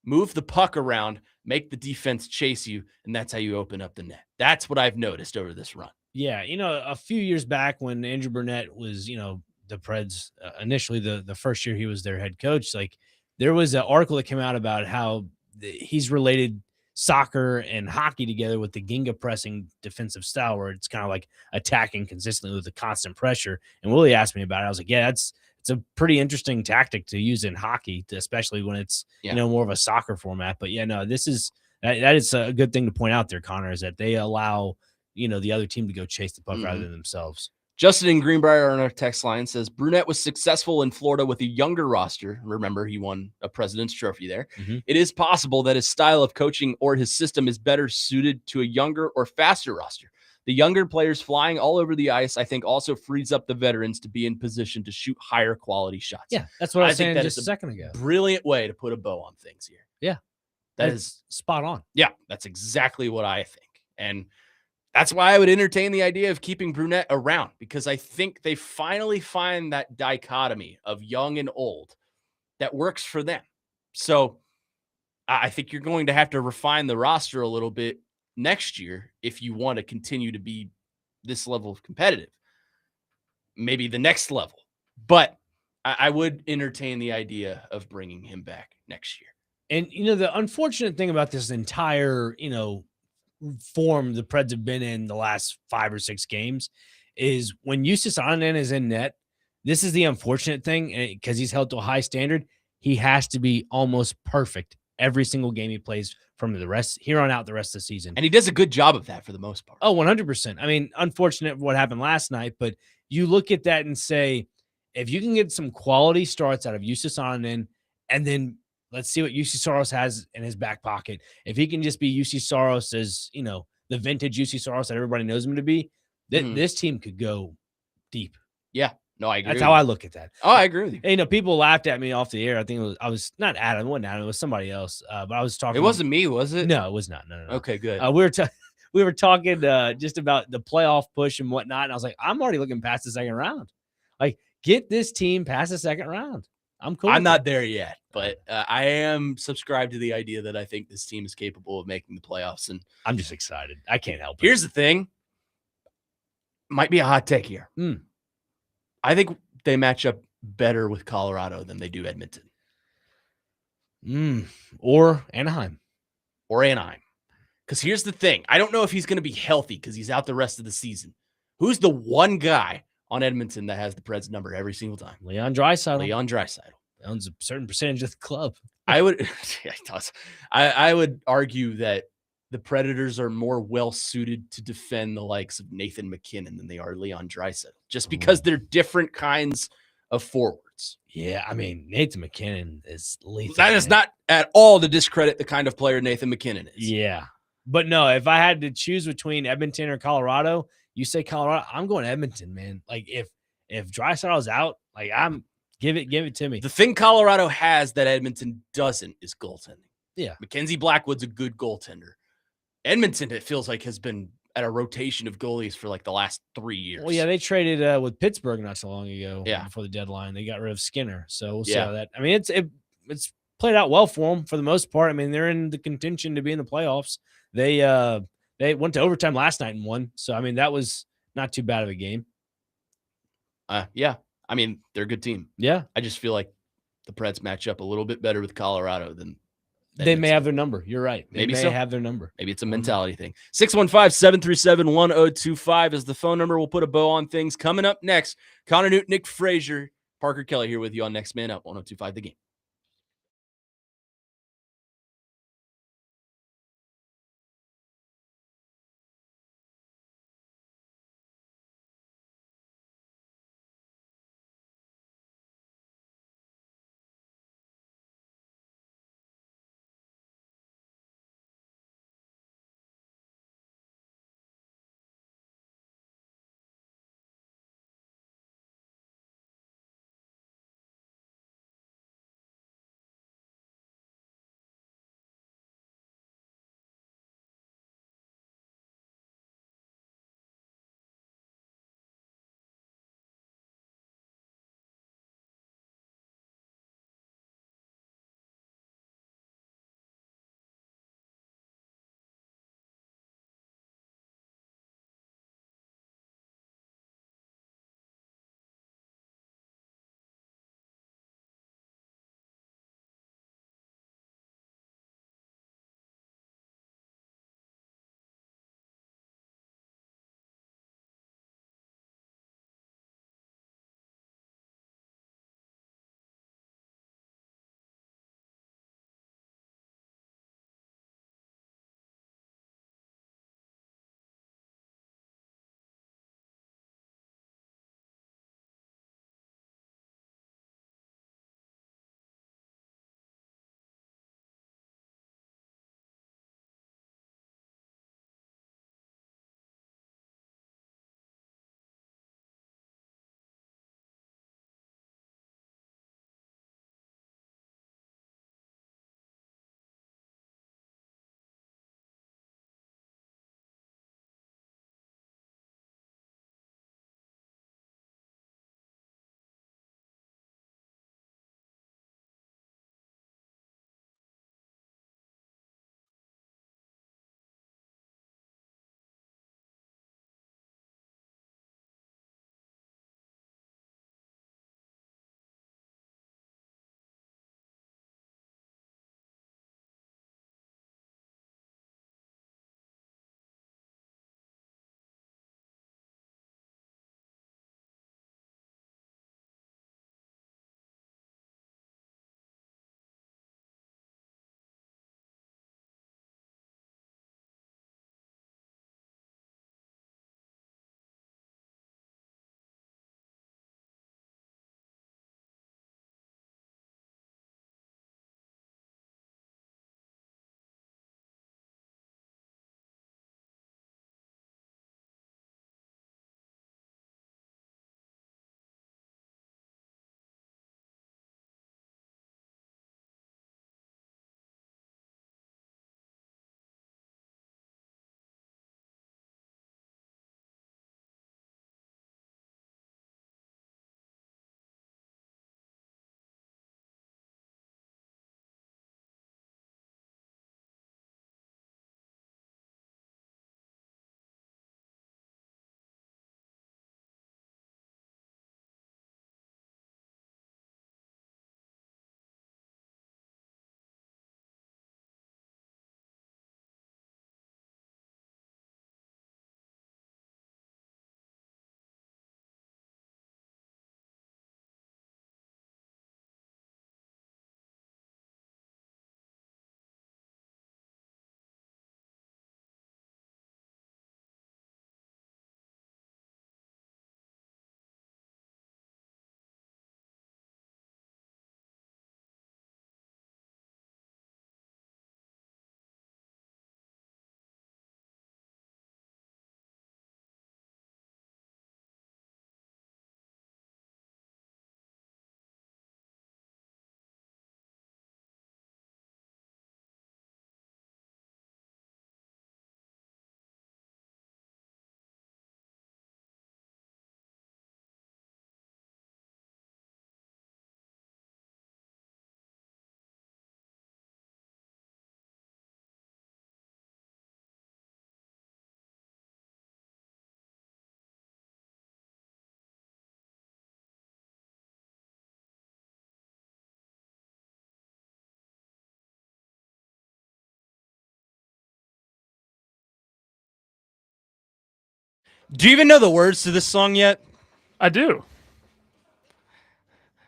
Speaker 1: move the puck around, make the defense chase you, and that's how you open up the net. That's what I've noticed over this run.
Speaker 2: Yeah, a few years back when Andrew Burnett was, the Preds, initially the first year he was their head coach, like there was an article that came out about how he's related soccer and hockey together with the Ginga pressing defensive style, where it's kind of like attacking consistently with the constant pressure. And Willie asked me about it. I was like, yeah, it's a pretty interesting tactic to use in hockey, especially when it's, more of a soccer format. But yeah, no, that is a good thing to point out there, Connor, is that they allow, the other team to go chase the puck rather than themselves.
Speaker 1: Justin in Greenbrier on our text line says, Brunette was successful in Florida with a younger roster. Remember, he won a President's Trophy there.
Speaker 2: Mm-hmm.
Speaker 1: It is possible that his style of coaching or his system is better suited to a younger or faster roster. The younger players flying all over the ice, I think, also frees up the veterans to be in position to shoot higher quality shots.
Speaker 2: Yeah, that's what I was saying just a second ago.
Speaker 1: Brilliant way to put a bow on things here.
Speaker 2: Yeah.
Speaker 1: That is
Speaker 2: spot on.
Speaker 1: Yeah, that's exactly what I think. And that's why I would entertain the idea of keeping Brunette around, because I think they finally find that dichotomy of young and old that works for them. So I think you're going to have to refine the roster a little bit next year if you want to continue to be this level of competitive, maybe the next level. But I would entertain the idea of bringing him back next year.
Speaker 2: And, the unfortunate thing about this entire, form the Preds have been in the last 5 or 6 games is when Justus Anonen is in net, this is the unfortunate thing, because he's held to a high standard. He has to be almost perfect every single game he plays from the rest here on out the rest of the season.
Speaker 1: And he does a good job of that for the most part.
Speaker 2: Oh, 100%. I mean, unfortunate what happened last night, but you look at that and say, if you can get some quality starts out of Justus Anonen, and then let's see what UC Saros has in his back pocket. If he can just be UC Saros as, the vintage UC Saros that everybody knows him to be, this team could go deep.
Speaker 1: Yeah. No, I agree.
Speaker 2: That's how I look at that.
Speaker 1: Oh, I agree with you.
Speaker 2: And, people laughed at me off the air. I think I was not Adam. It wasn't Adam. It was somebody else. But I was talking.
Speaker 1: It wasn't me, was it?
Speaker 2: No, it was not. No.
Speaker 1: Okay, good.
Speaker 2: We were talking just about the playoff push and whatnot. And I was like, I'm already looking past the second round. Like, get this team past the second round. I'm cool.
Speaker 1: I'm not there yet, but I am subscribed to the idea that I think this team is capable of making the playoffs. And
Speaker 2: I'm just excited. I can't help it.
Speaker 1: Here's the thing. Might be a hot take here. I think they match up better with Colorado than they do Edmonton.
Speaker 2: Or Anaheim.
Speaker 1: Because here's the thing. I don't know if he's going to be healthy because he's out the rest of the season. Who's the one guy on Edmonton that has the Preds number every single time?
Speaker 2: Leon Draisaitl.
Speaker 1: Leon Draisaitl.
Speaker 2: Owns a certain percentage of the club.
Speaker 1: I would, yeah, he does. I would argue that the Predators are more well suited to defend the likes of Nathan McKinnon than they are Leon Draisaitl, just because they're different kinds of forwards.
Speaker 2: Yeah, I mean, Nathan McKinnon is lethal.
Speaker 1: That is not at all to discredit the kind of player Nathan McKinnon is.
Speaker 2: Yeah. But no, if I had to choose between Edmonton or Colorado, you say Colorado, I'm going Edmonton, man. Like if Draisaitl's out, like give it to me.
Speaker 1: The thing Colorado has that Edmonton doesn't is goaltending.
Speaker 2: Yeah.
Speaker 1: Mackenzie Blackwood's a good goaltender. Edmonton, it feels like, has been at a rotation of goalies for like the last 3 years.
Speaker 2: Well, yeah, they traded with Pittsburgh not so long ago.
Speaker 1: Yeah.
Speaker 2: Before the deadline, they got rid of Skinner. So we'll see
Speaker 1: Yeah.
Speaker 2: how that. I mean, it's played out well for them for the most part. I mean, they're in the contention to be in the playoffs. They went to overtime last night and won. So I mean, that was not too bad of a game.
Speaker 1: Yeah. I mean, they're a good team.
Speaker 2: Yeah.
Speaker 1: I just feel like the Preds match up a little bit better with Colorado than
Speaker 2: They may have their number. You're right. They
Speaker 1: Maybe
Speaker 2: may
Speaker 1: so.
Speaker 2: have their number.
Speaker 1: Maybe it's a mentality thing. 615-737-1025 is the phone number. We'll put a bow on things. Coming up next, Connor Newton, Nick Frazier, Parker Kelly here with you on Next Man Up, 1025 The Game. Do you even know the words to this song yet?
Speaker 3: I do.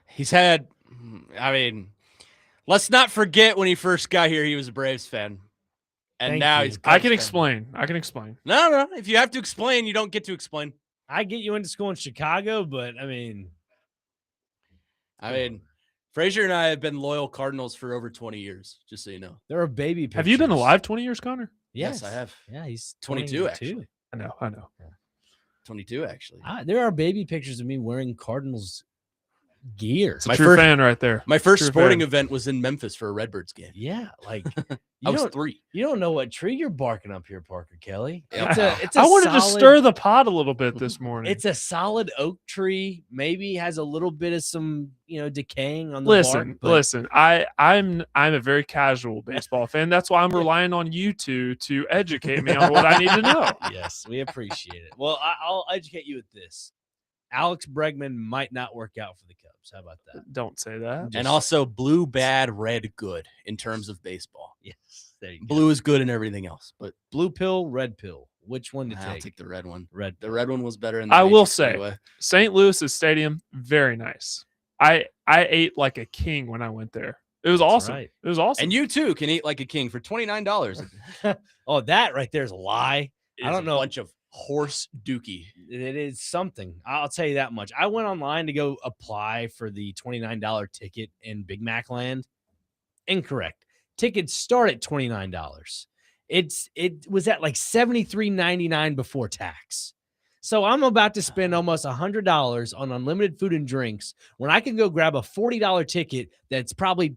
Speaker 1: He's had, I mean, let's not forget when he first got here, he was a Braves fan. And
Speaker 2: Thank
Speaker 1: now
Speaker 2: you.
Speaker 1: he's a
Speaker 3: I
Speaker 1: Cubs
Speaker 3: can
Speaker 1: fan.
Speaker 3: explain. I can explain.
Speaker 1: No. If you have to explain, you don't get to explain.
Speaker 2: I get you into school in Chicago, but
Speaker 1: I mean, Frazier and I have been loyal Cardinals for over 20 years, just so you know.
Speaker 2: there are baby pictures.
Speaker 3: Have you been alive 20 years, Connor?
Speaker 1: Yes, I have.
Speaker 2: Yeah, he's
Speaker 1: 22, actually.
Speaker 3: I know.
Speaker 1: 22, actually.
Speaker 2: There are baby pictures of me wearing Cardinals gear.
Speaker 3: It's a
Speaker 1: My
Speaker 3: true
Speaker 1: first-
Speaker 3: fan right there.
Speaker 1: My first
Speaker 3: True
Speaker 1: sporting
Speaker 3: fan.
Speaker 1: event was in Memphis for a Redbirds game.
Speaker 2: Yeah, like
Speaker 1: I was
Speaker 2: don't-
Speaker 1: 3.
Speaker 2: you don't know what tree you're barking up here, Parker Kelly.
Speaker 1: Yeah.
Speaker 2: It's a
Speaker 3: I wanted to
Speaker 2: solid-
Speaker 3: stir the pot a little bit this morning.
Speaker 2: It's a solid oak tree. Maybe has a little bit of some, decaying on the bark. but
Speaker 3: Listen. I'm a very casual baseball fan. That's why I'm relying on you two to educate me on what I need to know.
Speaker 2: Yes, we appreciate it. Well, I'll educate you with this. Alex Bregman might not work out for the Cubs. How about that?
Speaker 3: Don't say that.
Speaker 1: And also blue bad, red good in terms of baseball.
Speaker 2: Yes, there you go.
Speaker 1: Blue is good in everything else, but
Speaker 2: Blue pill, red pill. Which one to
Speaker 1: I'll
Speaker 2: take?
Speaker 1: take the red one.
Speaker 2: Red.
Speaker 1: The red one was better in the
Speaker 3: I will
Speaker 1: Matrix
Speaker 3: say,
Speaker 1: anyway.
Speaker 3: St. Louis's stadium, very nice. I ate like a king when I went there. It was awesome.
Speaker 2: right.
Speaker 3: It was awesome.
Speaker 1: And you too can eat like a king for $29.
Speaker 2: Oh, that right there is a lie.
Speaker 1: It
Speaker 2: I
Speaker 1: is
Speaker 2: don't
Speaker 1: a
Speaker 2: know.
Speaker 1: bunch of horse dookie.
Speaker 2: It is something. I'll tell you that much. I went online to go apply for the $29 ticket in Big Mac Land. Incorrect. Tickets start at $29. It was at like $73.99 before tax. So I'm about to spend almost $100 on unlimited food and drinks when I can go grab a $40 ticket that's probably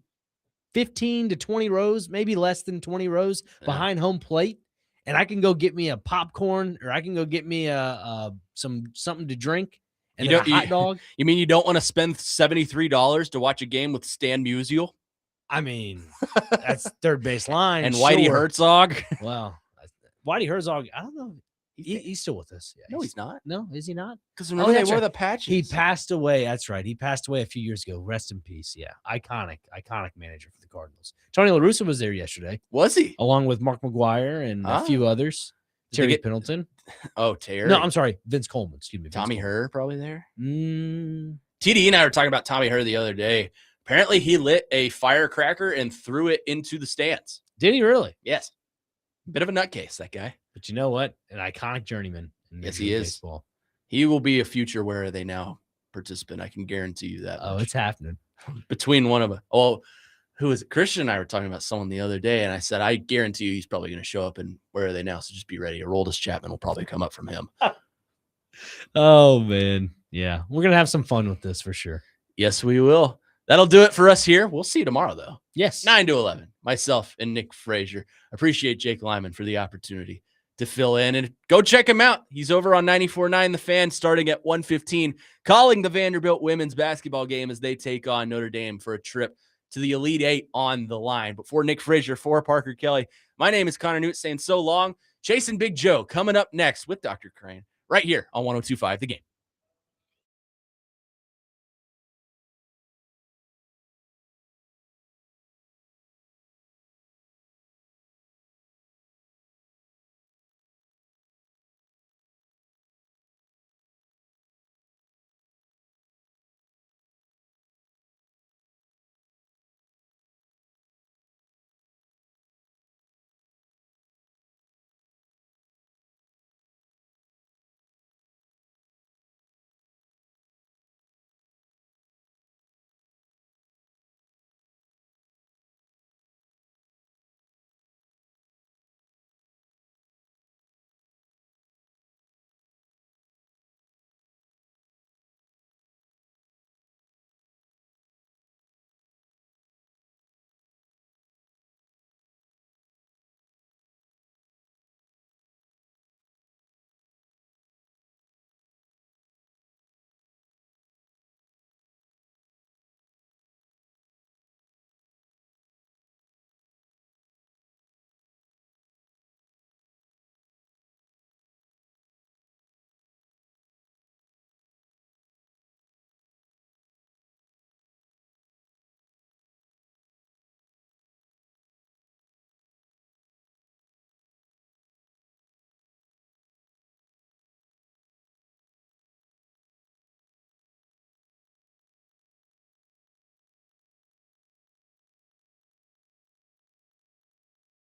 Speaker 2: 15 to 20 rows, maybe less than 20 rows
Speaker 1: Yeah.
Speaker 2: behind home plate. And I can go get me a popcorn, or I can go get me something to drink and
Speaker 1: You
Speaker 2: then a
Speaker 1: don't-
Speaker 2: hot dog.
Speaker 1: You mean you don't want to spend $73 to watch a game with Stan Musial
Speaker 2: I mean, that's third base line.
Speaker 1: and Whitey
Speaker 2: sure.
Speaker 1: Herzog?
Speaker 2: Well, Whitey Herzog, I don't know. He's still with us. Yeah,
Speaker 1: No, he's not.
Speaker 2: No, is he not?
Speaker 1: Because remember they
Speaker 2: that's
Speaker 1: wore
Speaker 2: right.
Speaker 1: the patches.
Speaker 2: He passed away. That's right. He passed away a few years ago. Rest in peace. Yeah, iconic manager for the Cardinals. Tony La Russa was there yesterday,
Speaker 1: Was he?
Speaker 2: along with Mark McGuire and a few others.
Speaker 1: Did they
Speaker 2: Terry
Speaker 1: get-
Speaker 2: Pendleton.
Speaker 1: Oh, Terry.
Speaker 2: No, I'm sorry, Vince Coleman. Excuse me, Vince
Speaker 1: Tommy
Speaker 2: Coleman.
Speaker 1: Herr probably there.
Speaker 2: Mm,
Speaker 1: TD and I were talking about Tommy Herr the other day. Apparently, he lit a firecracker and threw it into the stands.
Speaker 2: did he really?
Speaker 1: Yes. Bit of a nutcase, that guy.
Speaker 2: But you know what? An iconic journeyman. In
Speaker 1: Yes,
Speaker 2: Major
Speaker 1: he
Speaker 2: League
Speaker 1: is.
Speaker 2: Baseball.
Speaker 1: He will be a future Where Are They Now participant. I can guarantee you that.
Speaker 2: Oh,
Speaker 1: much.
Speaker 2: it's happening.
Speaker 1: Between one of them. Oh, who is it? Christian and I were talking about someone the other day, and I said, I guarantee you he's probably going to show up in Where Are They Now? So just be ready. Aroldis Chapman will probably come up from him.
Speaker 2: Oh man, yeah, we're gonna have some fun with this for sure.
Speaker 1: Yes, we will. That'll do it for us here. We'll see you tomorrow, though.
Speaker 2: Yes,
Speaker 1: 9 to 11. Myself and Nick Frazier. Appreciate Jake Lyman for the opportunity to fill in. And go check him out. He's over on 94.9 The Fan starting at 1:15, calling the Vanderbilt women's basketball game as they take on Notre Dame for a trip to the Elite Eight on the line. But for Nick Frazier, for Parker Kelly, my name is Connor Newt saying so long. Chasing Big Joe coming up next with Dr. Crane right here on 102.5 The Game.